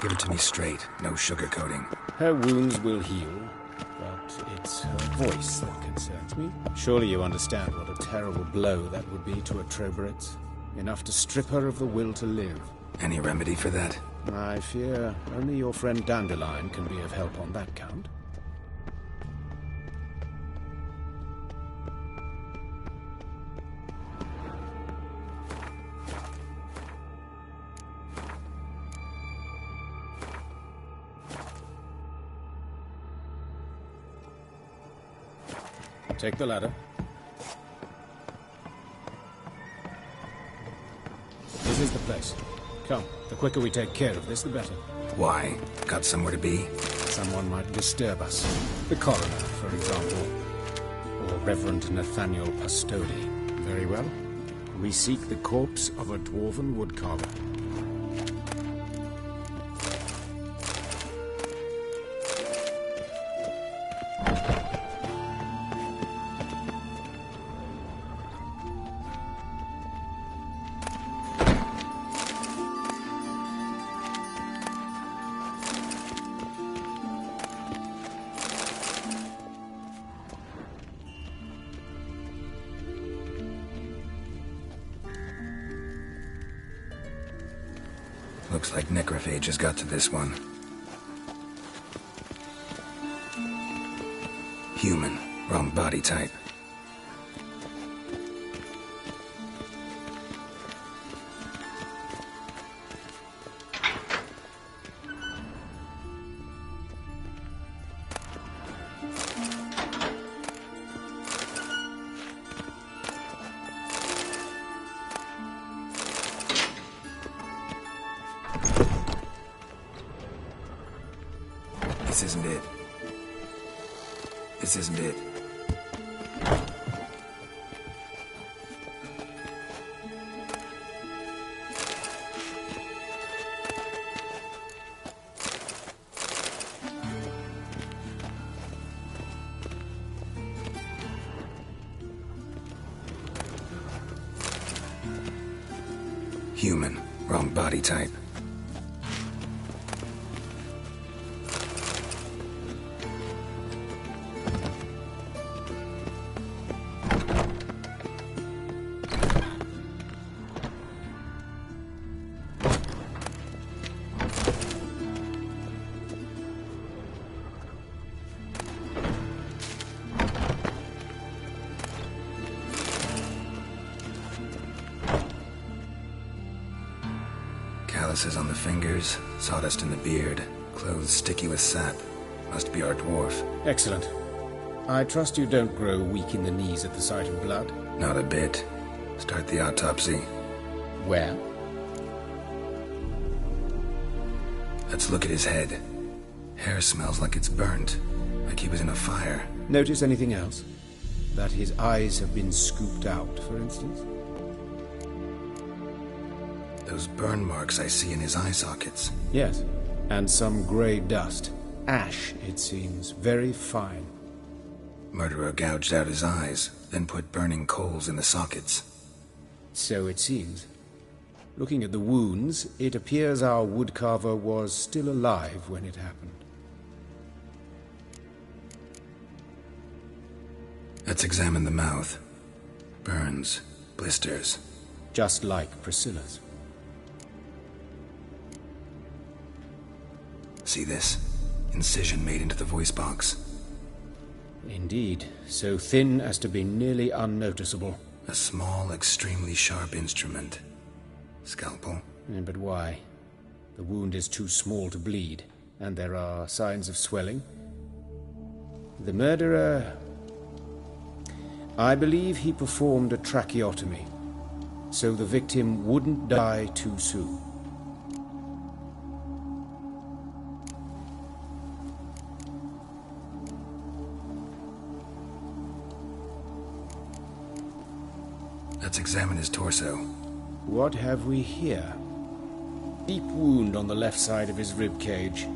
Give it to me straight, no sugarcoating. Her wounds will heal, but it's her voice that concerns me. Surely you understand what a terrible blow that would be to a Trobritz. Enough to strip her of the will to live. Any remedy for that? I fear only your friend Dandelion can be of help on that count. Take the ladder. This is the place. Come, the quicker we take care of this, the better. Why? Got somewhere to be? Someone might disturb us. The coroner, for example. Or Reverend Nathaniel Pastodi. Very well. We seek the corpse of a dwarven woodcarver. Looks like necrophages got to this one. Human. Wrong body type. This isn't it. This isn't it. Human. Wrong body type. Calluses on the fingers, sawdust in the beard, clothes sticky with sap. Must be our dwarf. Excellent. I trust you don't grow weak in the knees at the sight of blood. Not a bit. Start the autopsy. Where? Let's look at his head. Hair smells like it's burnt, like he was in a fire. Notice anything else? That his eyes have been scooped out, for instance? Those burn marks I see in his eye sockets. Yes, and some grey dust. Ash, it seems. Very fine. Murderer gouged out his eyes, then put burning coals in the sockets. So it seems. Looking at the wounds, it appears our woodcarver was still alive when it happened. Let's examine the mouth. Burns, blisters. Just like Priscilla's. See this? Incision made into the voice box. Indeed, so thin as to be nearly unnoticeable. A small, extremely sharp instrument. Scalpel? But why? The wound is too small to bleed, and there are signs of swelling. The murderer... I believe he performed a tracheotomy, so the victim wouldn't die too soon. Let's examine his torso. What have we here? Deep wound on the left side of his rib cage,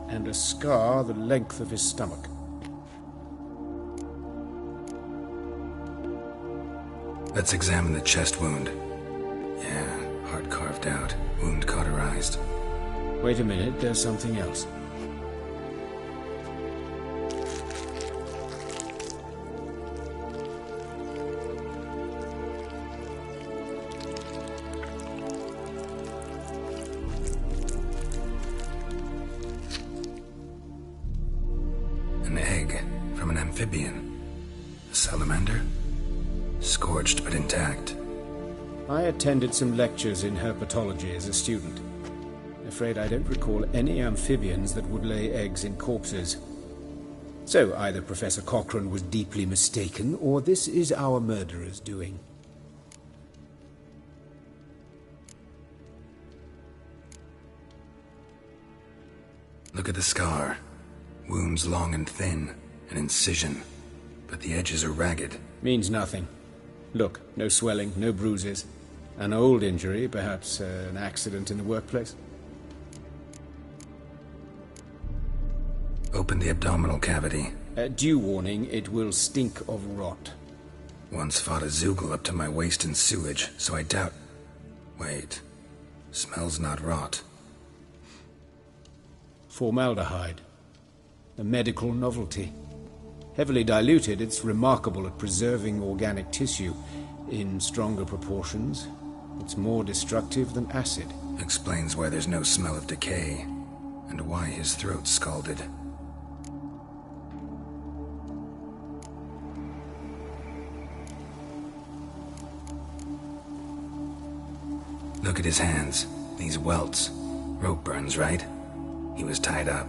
and a scar the length of his stomach. Let's examine the chest wound. Yeah, heart carved out, wound cauterized. surprised. Wait a minute, there's something else. An egg from an amphibian. A salamander? Scorched but intact. I attended some lectures in herpetology as a student. Afraid I don't recall any amphibians that would lay eggs in corpses. So either Professor Cochrane was deeply mistaken, or this is our murderer's doing. Look at the scar. Wounds long and thin, an incision. But the edges are ragged. Means nothing. Look, no swelling, no bruises. An old injury, perhaps an accident in the workplace. Open the abdominal cavity. Due warning, it will stink of rot. Once fought a Zoogle up to my waist in sewage, so I doubt... Wait. Smells not rot. Formaldehyde. A medical novelty. Heavily diluted, it's remarkable at preserving organic tissue. In stronger proportions, it's more destructive than acid. Explains why there's no smell of decay, and why his throat's scalded. Look at his hands. These welts. Rope burns, right? He was tied up.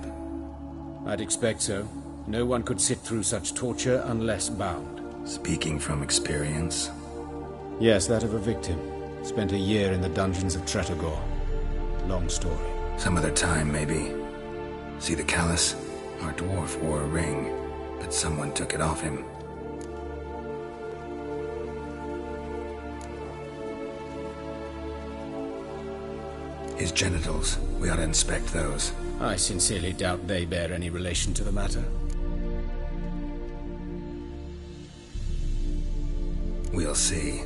I'd expect so. No one could sit through such torture unless bound. Speaking from experience? Yes, that of a victim. Spent a year in the dungeons of Tretogor. Long story. Some other time, maybe. See the callus? Our dwarf wore a ring, but someone took it off him. His genitals. We ought to inspect those. I sincerely doubt they bear any relation to the matter. We'll see.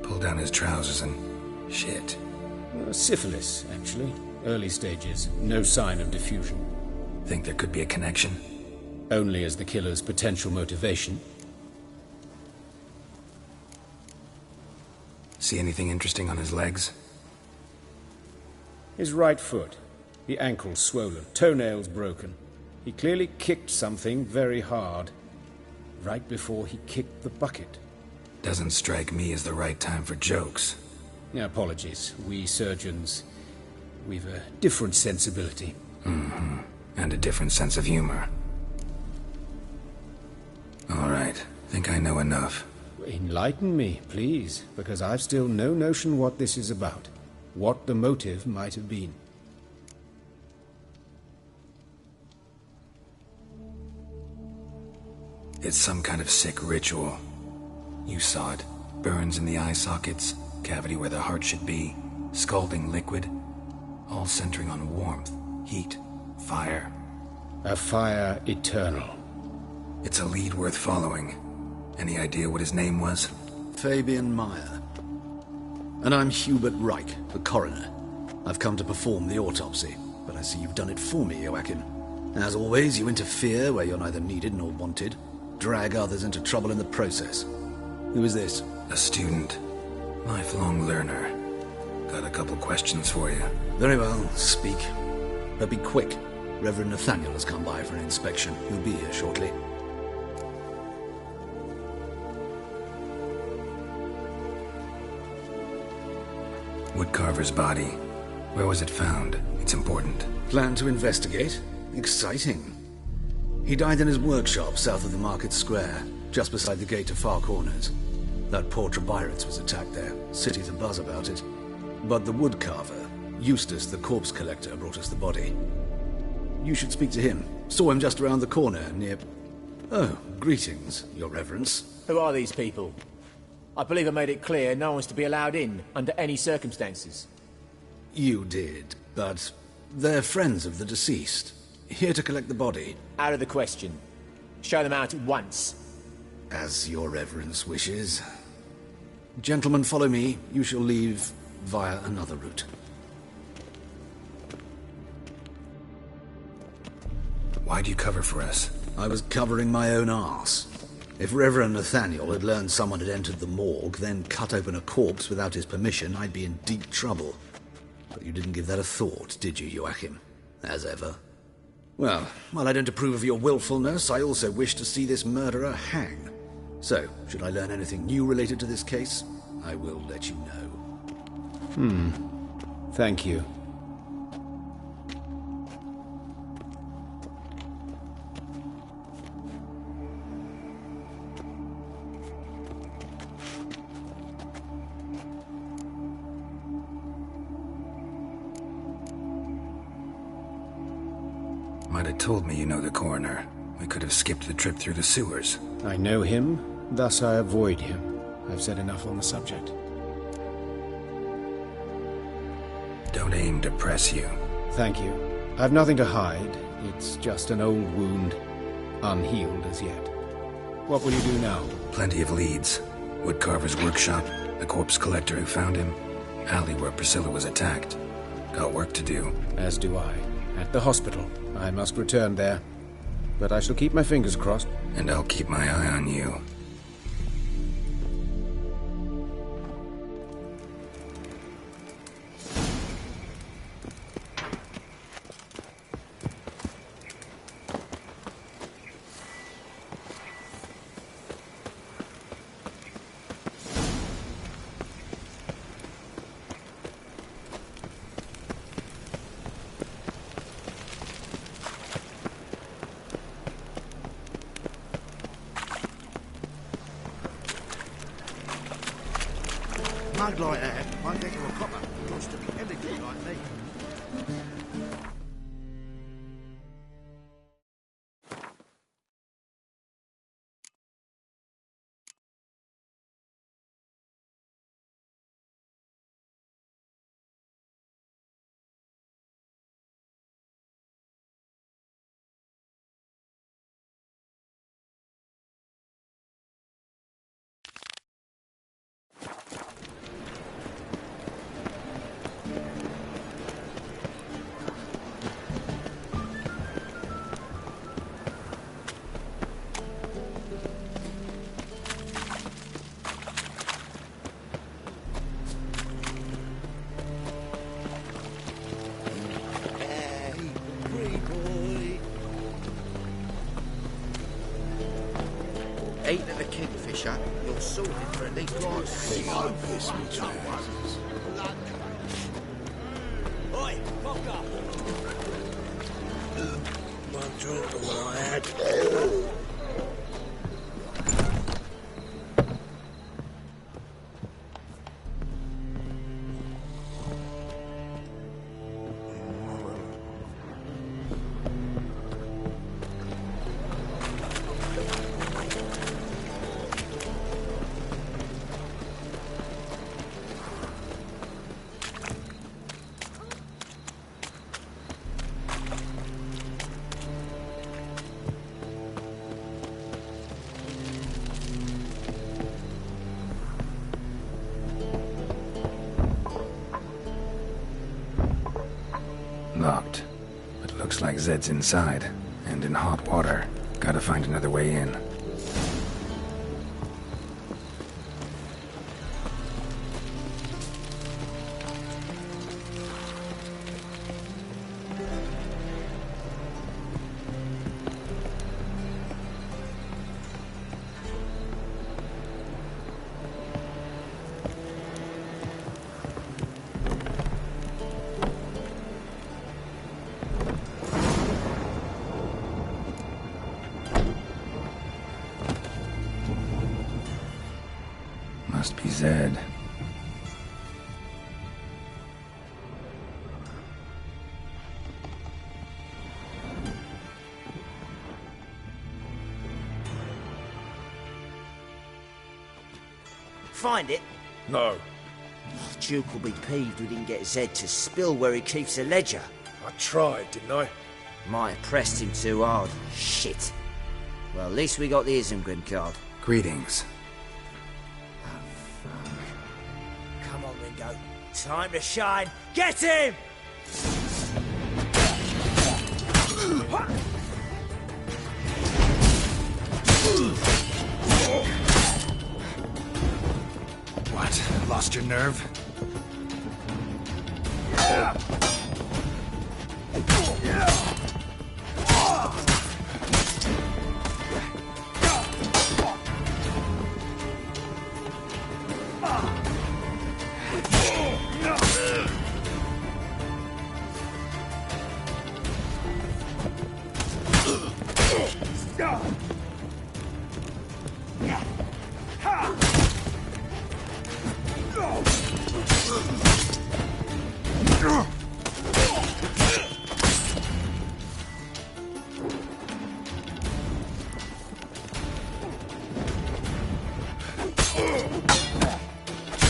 Pull down his trousers and... shit. Syphilis, actually. Early stages. No sign of diffusion. Think there could be a connection? Only as the killer's potential motivation. See anything interesting on his legs? His right foot. The ankle swollen. Toenails broken. He clearly kicked something very hard. Right before he kicked the bucket. Doesn't strike me as the right time for jokes. Apologies. We surgeons, we've a different sensibility. Mm-hmm. And a different sense of humor. All right. Think I know enough. Enlighten me, please, because I've still no notion what this is about. What the motive might have been. It's some kind of sick ritual. You saw it. Burns in the eye sockets, cavity where the heart should be, scalding liquid, all centering on warmth, heat, fire. A fire eternal. It's a lead worth following. Any idea what his name was? Fabian Meyer. And I'm Hubert Reich, the coroner. I've come to perform the autopsy, but I see you've done it for me, Joachim. As always, you interfere where you're neither needed nor wanted. Drag others into trouble in the process. Who is this? A student. Lifelong learner. Got a couple questions for you. Very well, speak. But be quick. Reverend Nathaniel has come by for an inspection. He'll be here shortly. Woodcarver's body. Where was it found? It's important. Plan to investigate? Exciting. He died in his workshop south of the market square, just beside the gate to Far Corners. That poor Trebirates was attacked there. City's abuzz about it. But the woodcarver, Eustace the corpse collector, brought us the body. You should speak to him. Saw him just around the corner near... Oh, greetings, your reverence. Who are these people? I believe I made it clear no one's to be allowed in, under any circumstances. You did, but they're friends of the deceased. Here to collect the body. Out of the question. Show them out at once. As your reverence wishes. Gentlemen, follow me. You shall leave via another route. Why'd you cover for us? I was covering my own arse. If Reverend Nathaniel had learned someone had entered the morgue, then cut open a corpse without his permission, I'd be in deep trouble. But you didn't give that a thought, did you, Joachim? As ever. Well, while I don't approve of your willfulness, I also wish to see this murderer hang. So, should I learn anything new related to this case, I will let you know. Thank you. Might have told me you know the coroner. We could have skipped the trip through the sewers. I know him, thus I avoid him. I've said enough on the subject. Don't aim to press you. Thank you. I've nothing to hide. It's just an old wound, unhealed as yet. What will you do now? Plenty of leads. Woodcarver's workshop, the corpse collector who found him, alley where Priscilla was attacked. Got work to do. As do I. At the hospital. I must return there. But I shall keep my fingers crossed. And I'll keep my eye on you. Mug like that won't get you a copper. Wants to be elegant like me. Eating at the Kingfisher, you're sorted for at least 2 years. Oi, fuck up! One drink of what I had. Locked. But looks like Zed's inside. And in hot water. Gotta find another way in. Must be Zed. Find it? No. Duke will be peeved we didn't get Zed to spill where he keeps the ledger. I tried, didn't I? Might have pressed him too hard. Shit. Well, at least we got the Isengrim card. Greetings. Come on, Ringo. Time to shine. Get him! What? Lost your nerve?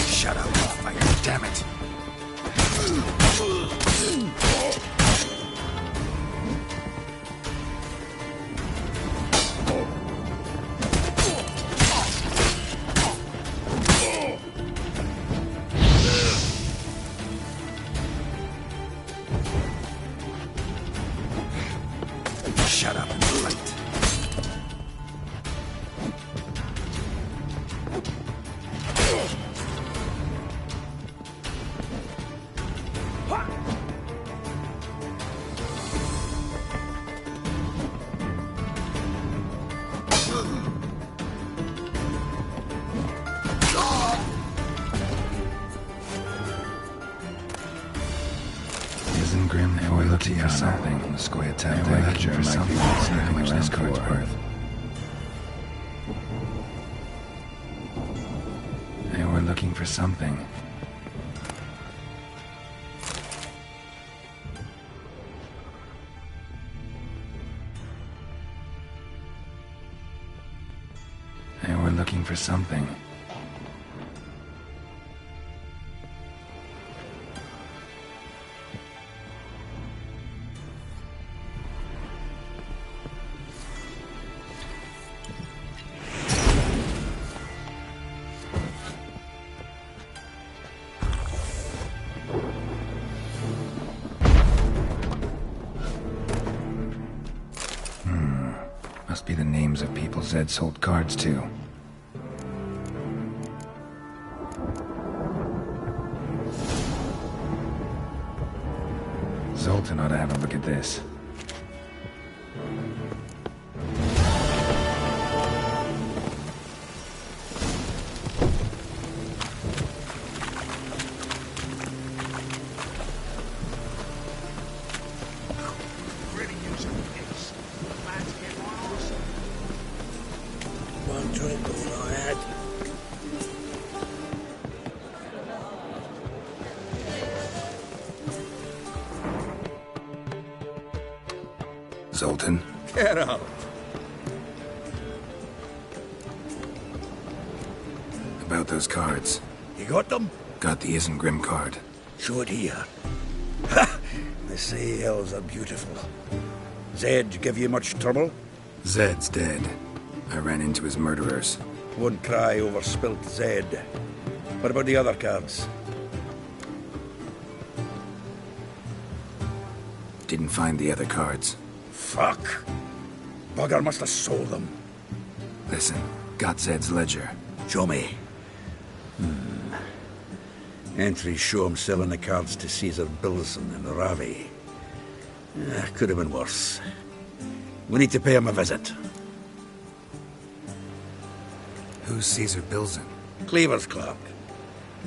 Shut up, fire, damn it. Shut up and fight. Grim, they were looking for something. The square tap deck looking for something. See how much this card's worth. They were looking for something. They were looking for something. Must be the names of people Zed sold cards to. Zoltan ought to have a look at this. One drink all I had. Zoltan? Get out. About those cards. You got them? Got the Isengrim card. Show it here. Ha! They say elves are beautiful. Zed give you much trouble? Zed's dead. I ran into his murderers. Won't cry over spilt Zed. What about the other cards? Didn't find the other cards. Fuck. Bugger must have sold them. Listen, got Zed's ledger. Show me. Entries show him selling the cards to Caesar Bilson and Ravi. Could have been worse. We need to pay him a visit. Who's Caesar Bilson? Cleaver's clerk.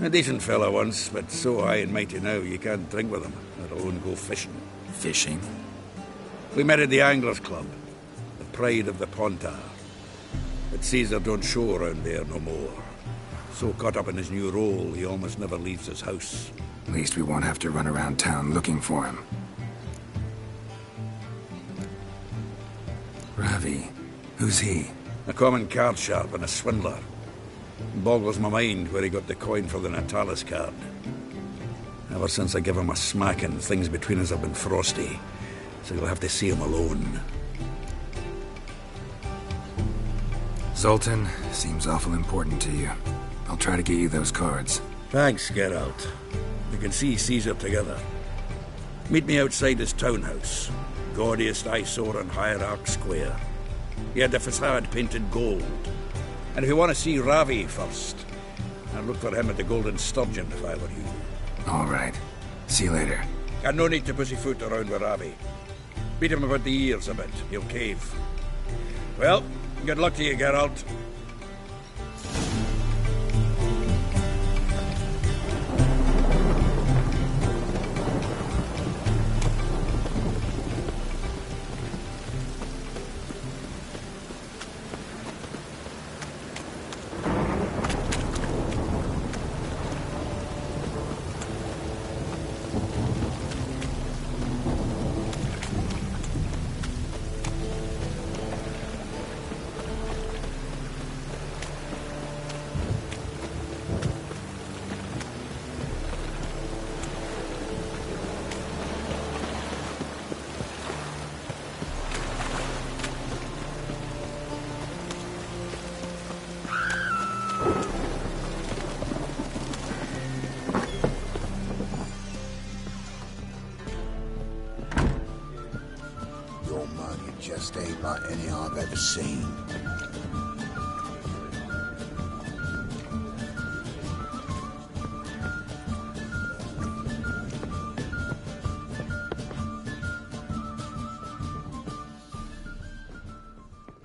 A decent fellow once, but so high and mighty now you can't drink with him, let alone go fishing. Fishing? We met at the Anglers Club, the pride of the Pontar. But Caesar don't show around there no more. So caught up in his new role, he almost never leaves his house. At least we won't have to run around town looking for him. Ravi, who's he? A common card sharp and a swindler. Boggles my mind where he got the coin for the Natalis card. Ever since I gave him a smacking, things between us have been frosty. So you'll have to see him alone. Zoltan, seems awful important to you. I'll try to get you those cards. Thanks, Geralt. We can see Caesar together. Meet me outside his townhouse. Gaudiest eyesore on Hierarch Square. He had the facade painted gold. And if you want to see Ravi first, I'd look for him at the Golden Sturgeon if I were you. All right. See you later. And no need to pussyfoot around with Ravi. Beat him about the ears a bit. He'll cave. Well, good luck to you, Geralt. Just ain't like any I've ever seen.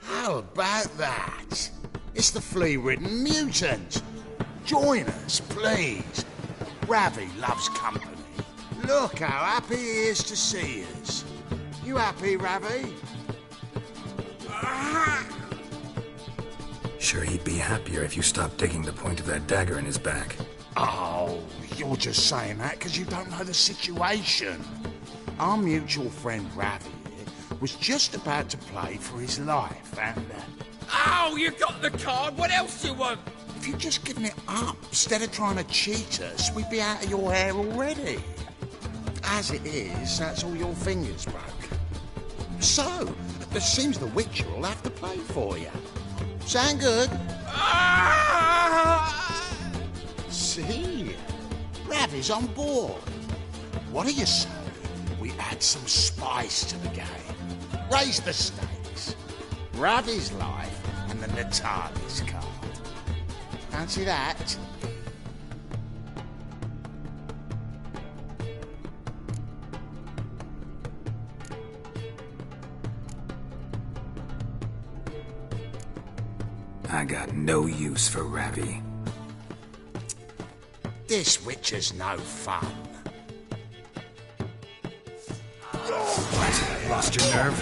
How about that? It's the flea-ridden mutant. Join us, please. Ravi loves company. Look how happy he is to see us. You happy, Ravi? Sure, he'd be happier if you stopped digging the point of that dagger in his back. Oh, you're just saying that because you don't know the situation. Our mutual friend Ravi was just about to play for his life, and... Oh, you got the card! What else do you want? If you'd just given it up, instead of trying to cheat us, we'd be out of your hair already. As it is, that's all your fingers broke. So, it seems the Witcher will have to play for you. Sound good? See? Ravi's on board. What do you say we add some spice to the game? Raise the stakes. Ravi's life and the Natalis card. Fancy that? I got no use for Ravi. This Witcher's no fun. What? Lost your nerve?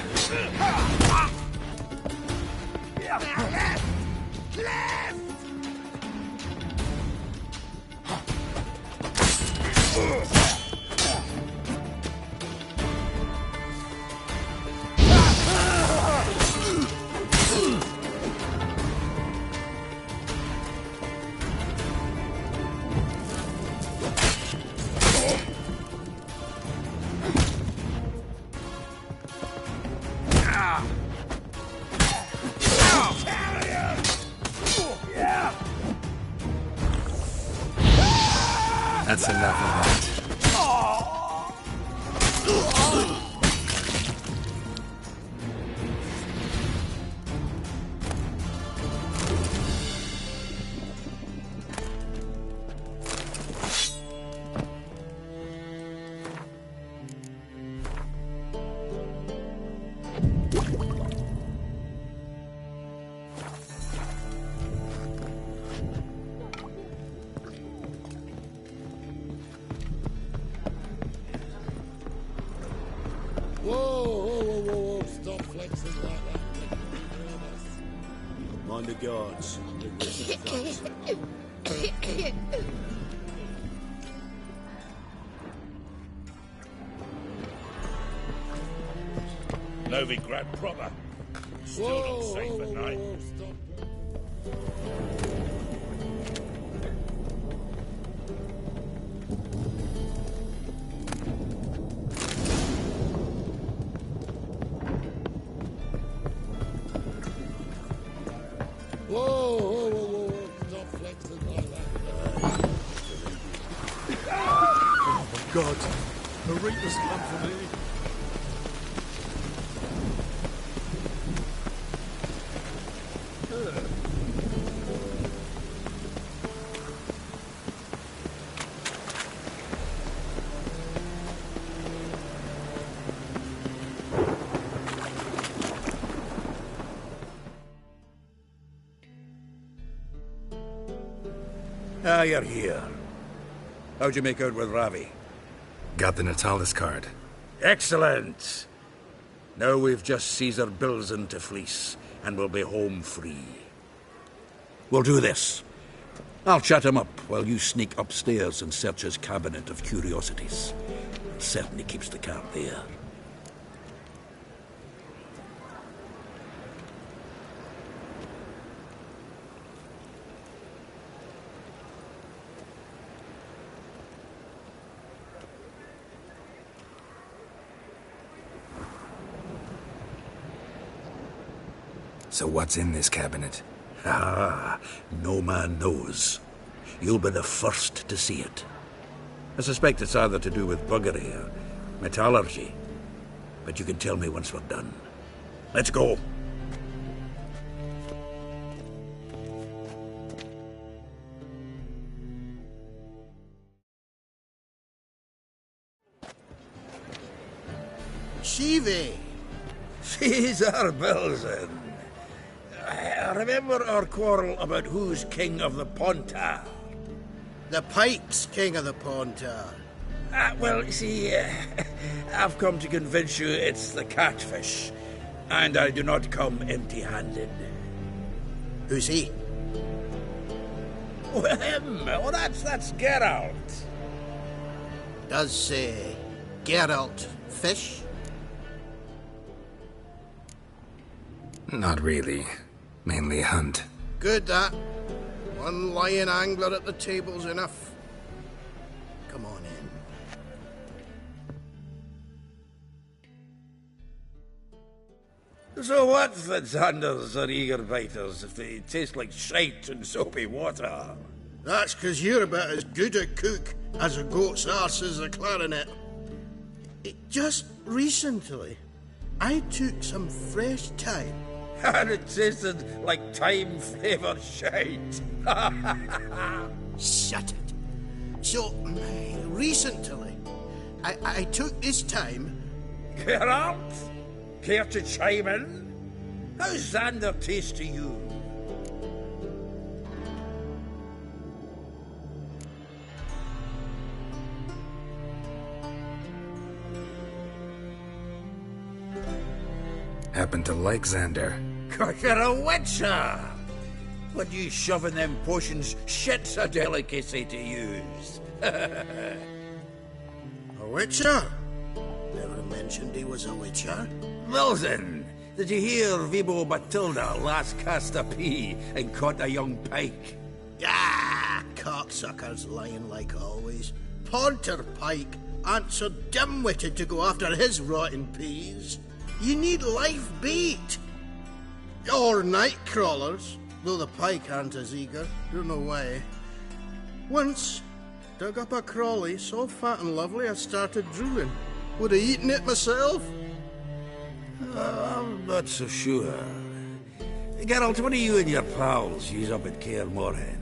That's enough of that. Whoa, stop flexing like that. Mind the guards. Novigrad proper. Still not safe at night. Whoa, stop flexing like that. Oh my god, the Reaper's come for me. Ah, you're here. How'd you make out with Ravi? Got the Natalis card. Excellent! Now we've just Caesar Bilzen to fleece, and we'll be home free. We'll do this. I'll chat him up while you sneak upstairs and search his cabinet of curiosities. Certainly keeps the card there. So what's in this cabinet? Ah, no man knows. You'll be the first to see it. I suspect it's either to do with buggery or metallurgy. But you can tell me once we're done. Let's go. Shivi! Caesar Bilzen. Remember our quarrel about who's king of the Pontar? The Pike's king of the Pontar. Well, you see, I've come to convince you it's the catfish, and I do not come empty-handed. Who's he? Well, him. Oh, that's Geralt. Does Geralt fish? Not really. Mainly hunt. Good, that. One lion angler at the table's enough. Come on in. So what, Fitzhanders or eager biters, if they taste like shite and soapy water? That's 'cause you're about as good a cook as a goat's arse is a clarinet. Just recently, I took some fresh thyme. And it tasted like thyme-flavoured shite. Shut it. So, recently, I took this thyme... Geralt? Care to chime in? How's Xander taste to you? Happen to like Xander. You're a witcher! When you shoving them potions, shit's a delicacy to use. A witcher? Never mentioned he was a witcher. Bilzen, did you hear Vibo Batilda last cast a pea and caught a young pike? Ah, cocksuckers lying like always. Pontar Pike aren't so dim-witted to go after his rotten peas. You need live bait. Or night crawlers, though the pike aren't as eager. Don't know why. Once, dug up a crawly so fat and lovely I started drooling. Would have eaten it myself. I'm not so sure. Geralt, what do you and your pals use up at Kaer Morhen?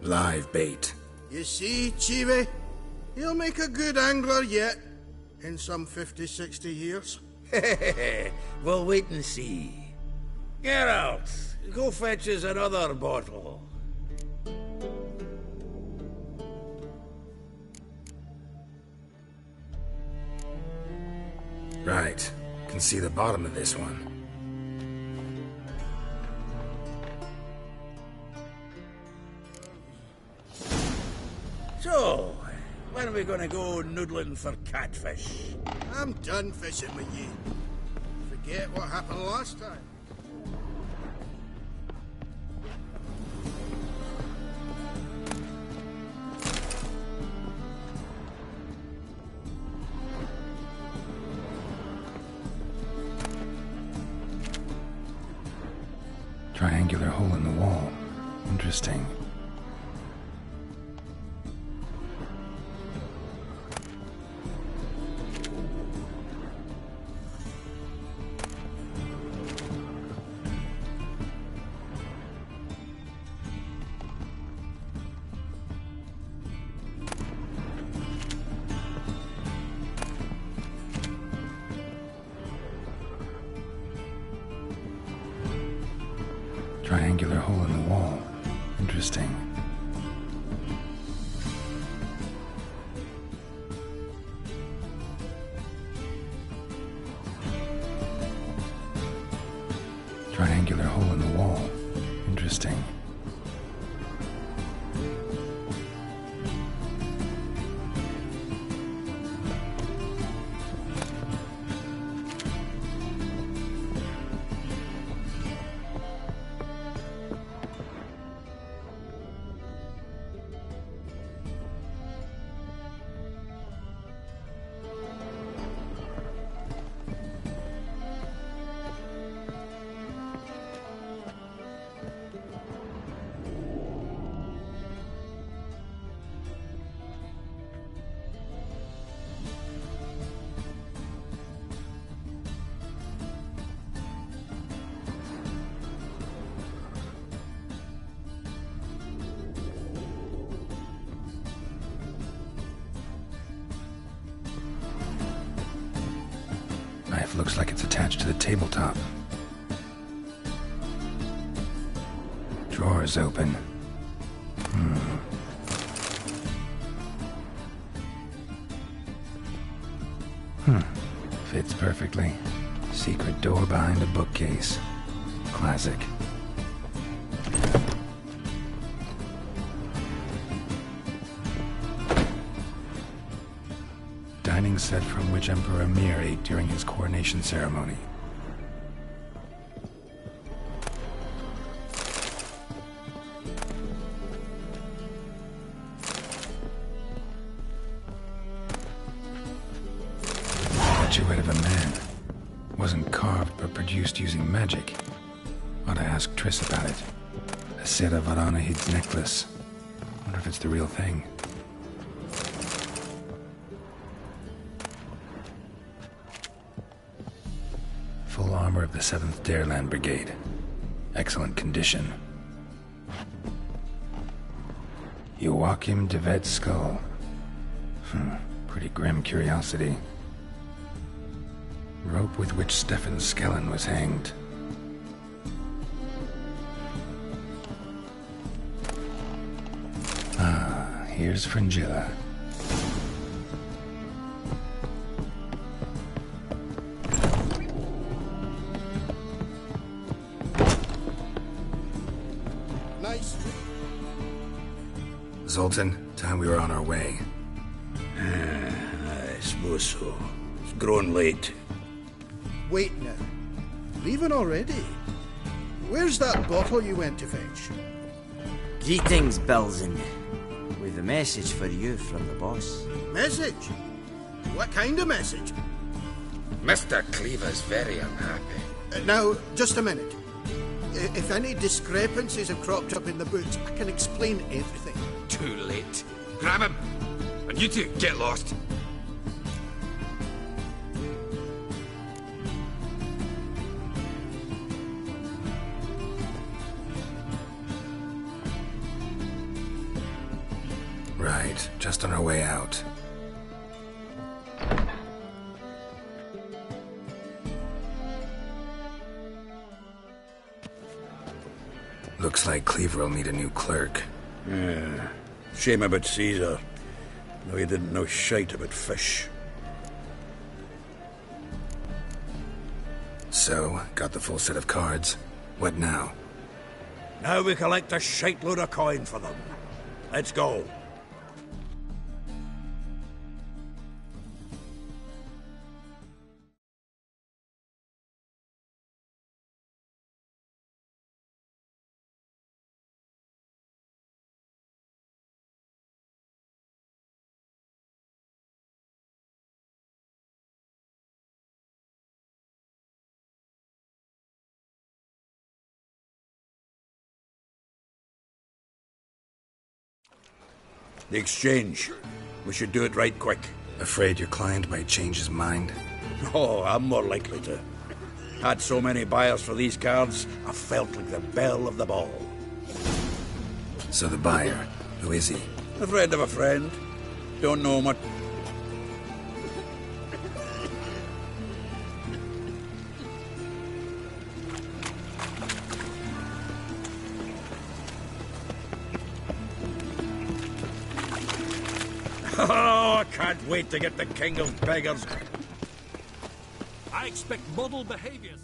Live bait. You see, Chibi? He'll make a good angler yet. In some 50, 60 years. We'll wait and see. Geralt, go fetch us another bottle. Right. Can see the bottom of this one. So, when are we gonna go noodling for catfish? I'm done fishing with you. Forget what happened last time. Triangular hole in the wall. Interesting. Triangular hole in the wall. Interesting. Triangular hole in the wall. Interesting. Knife looks like it's attached to the tabletop. Drawer's open. Fits perfectly. Secret door behind a bookcase. Classic. Dining set from which Emperor Mir ate during his coronation ceremony. Statuette of a man. Wasn't carved but produced using magic. Ought to ask Triss about it. A Sera Varanahid's necklace. Wonder if it's the real thing. Full armor of the 7th Dareland Brigade. Excellent condition. Joachim de Vet's skull. Pretty grim curiosity. Rope with which Stefan Skellen was hanged. Ah, here's Fringilla. Nice. Zoltan, time we were on our way. I suppose so. It's growing late. Wait now. Leaving already? Where's that bottle you went to fetch? Greetings, Belzen. We've a message for you from the boss. Message? What kind of message? Mr. Cleaver's very unhappy. Now, just a minute. If any discrepancies have cropped up in the books, I can explain everything. Too late. Grab him! And you two, get lost. Right, just on our way out. Looks like Cleaver will need a new clerk. Yeah. Shame about Caesar. No, he didn't know shite about fish. So, got the full set of cards. What now? Now we collect a shite load of coin for them. Let's go. The exchange. We should do it right quick. Afraid your client might change his mind? Oh, I'm more likely to. Had so many buyers for these cards, I felt like the belle of the ball. So the buyer, who is he? A friend of a friend. Don't know much. Oh, I can't wait to get the king of beggars. I expect model behaviors.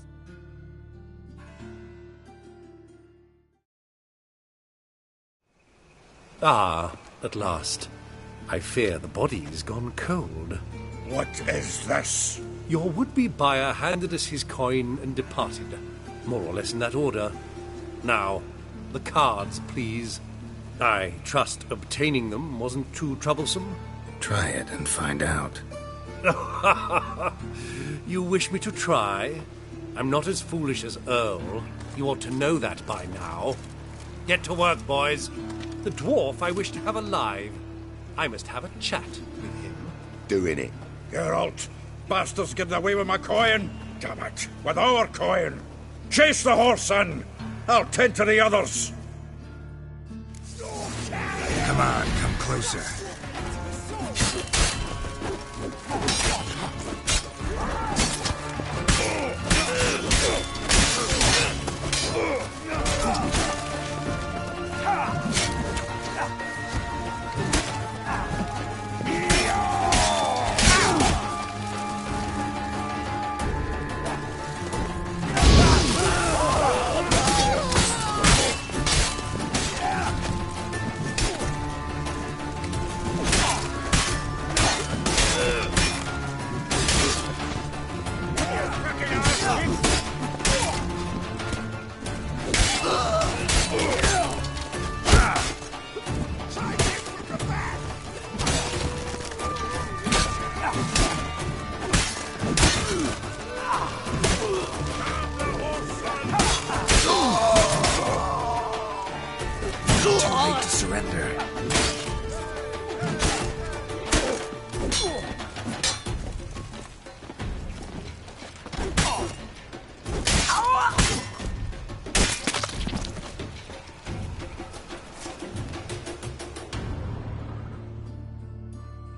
Ah, at last. I fear the body's gone cold. What is this? Your would-be buyer handed us his coin and departed. More or less in that order. Now, the cards, please. I trust obtaining them wasn't too troublesome? Try it and find out. You wish me to try? I'm not as foolish as Earl. You ought to know that by now. Get to work, boys. The dwarf I wish to have alive. I must have a chat with him. Doing it. Geralt, bastards getting away with my coin. Damn it, with our coin. Chase the horse, son. I'll tend to the others. Come on, come closer.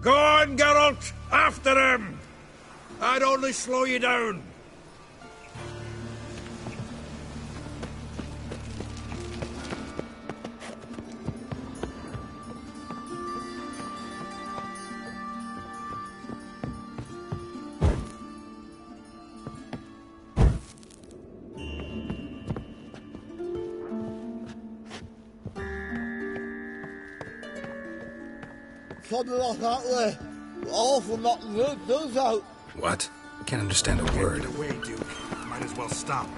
Go on, Geralt! After him! I'd only slow you down. Something like that way. Awful not good, does out. What? Can't understand a word. Get away, Duke. Might as well stop.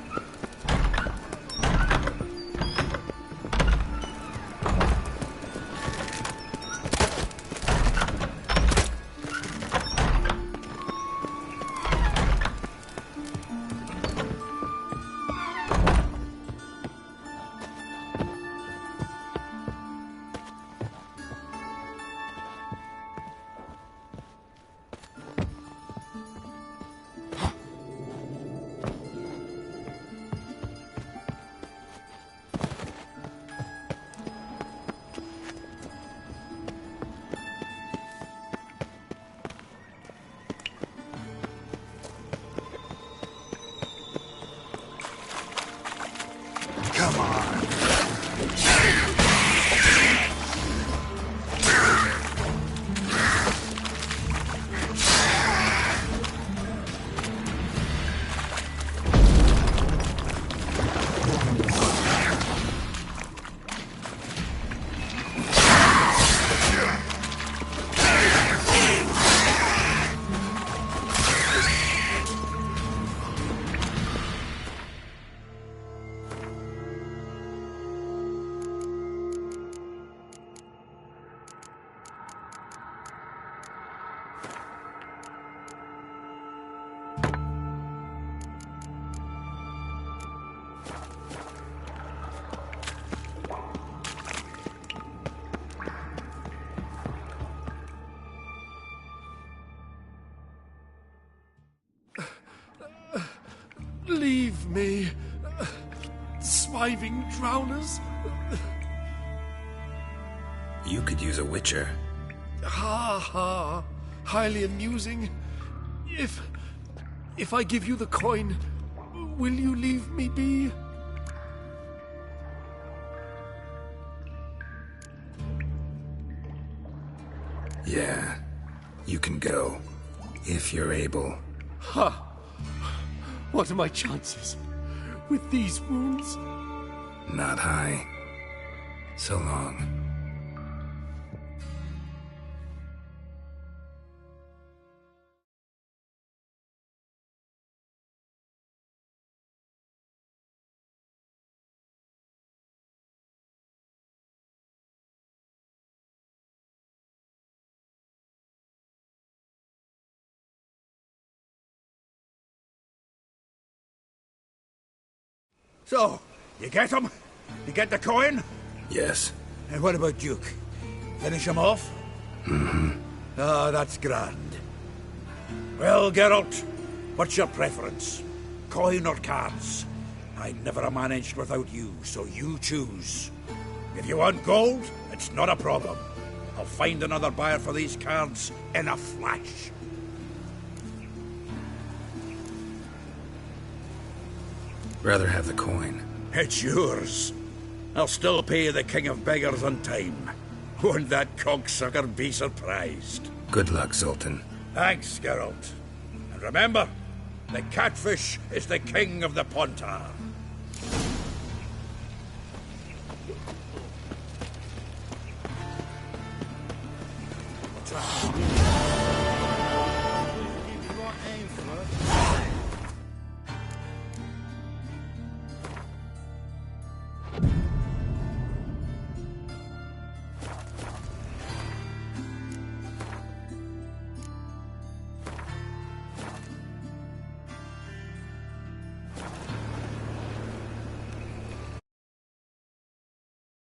Come on. Leave me, swiving drowners. You could use a witcher. Ha ha, highly amusing. If I give you the coin, will you leave me be? Yeah. You can go. If you're able. Ha! What are my chances? With these wounds? Not high. So long. So, you get him? You get the coin? Yes. And what about Duke? Finish him off? Mm-hmm. Ah, that's grand. Well, Geralt, what's your preference? Coin or cards? I never managed without you, so you choose. If you want gold, it's not a problem. I'll find another buyer for these cards in a flash. Rather have the coin. It's yours. I'll still pay the King of Beggars on time. Won't that cocksucker be surprised? Good luck, Zoltan. Thanks, Geralt. And remember, the catfish is the king of the Pontar.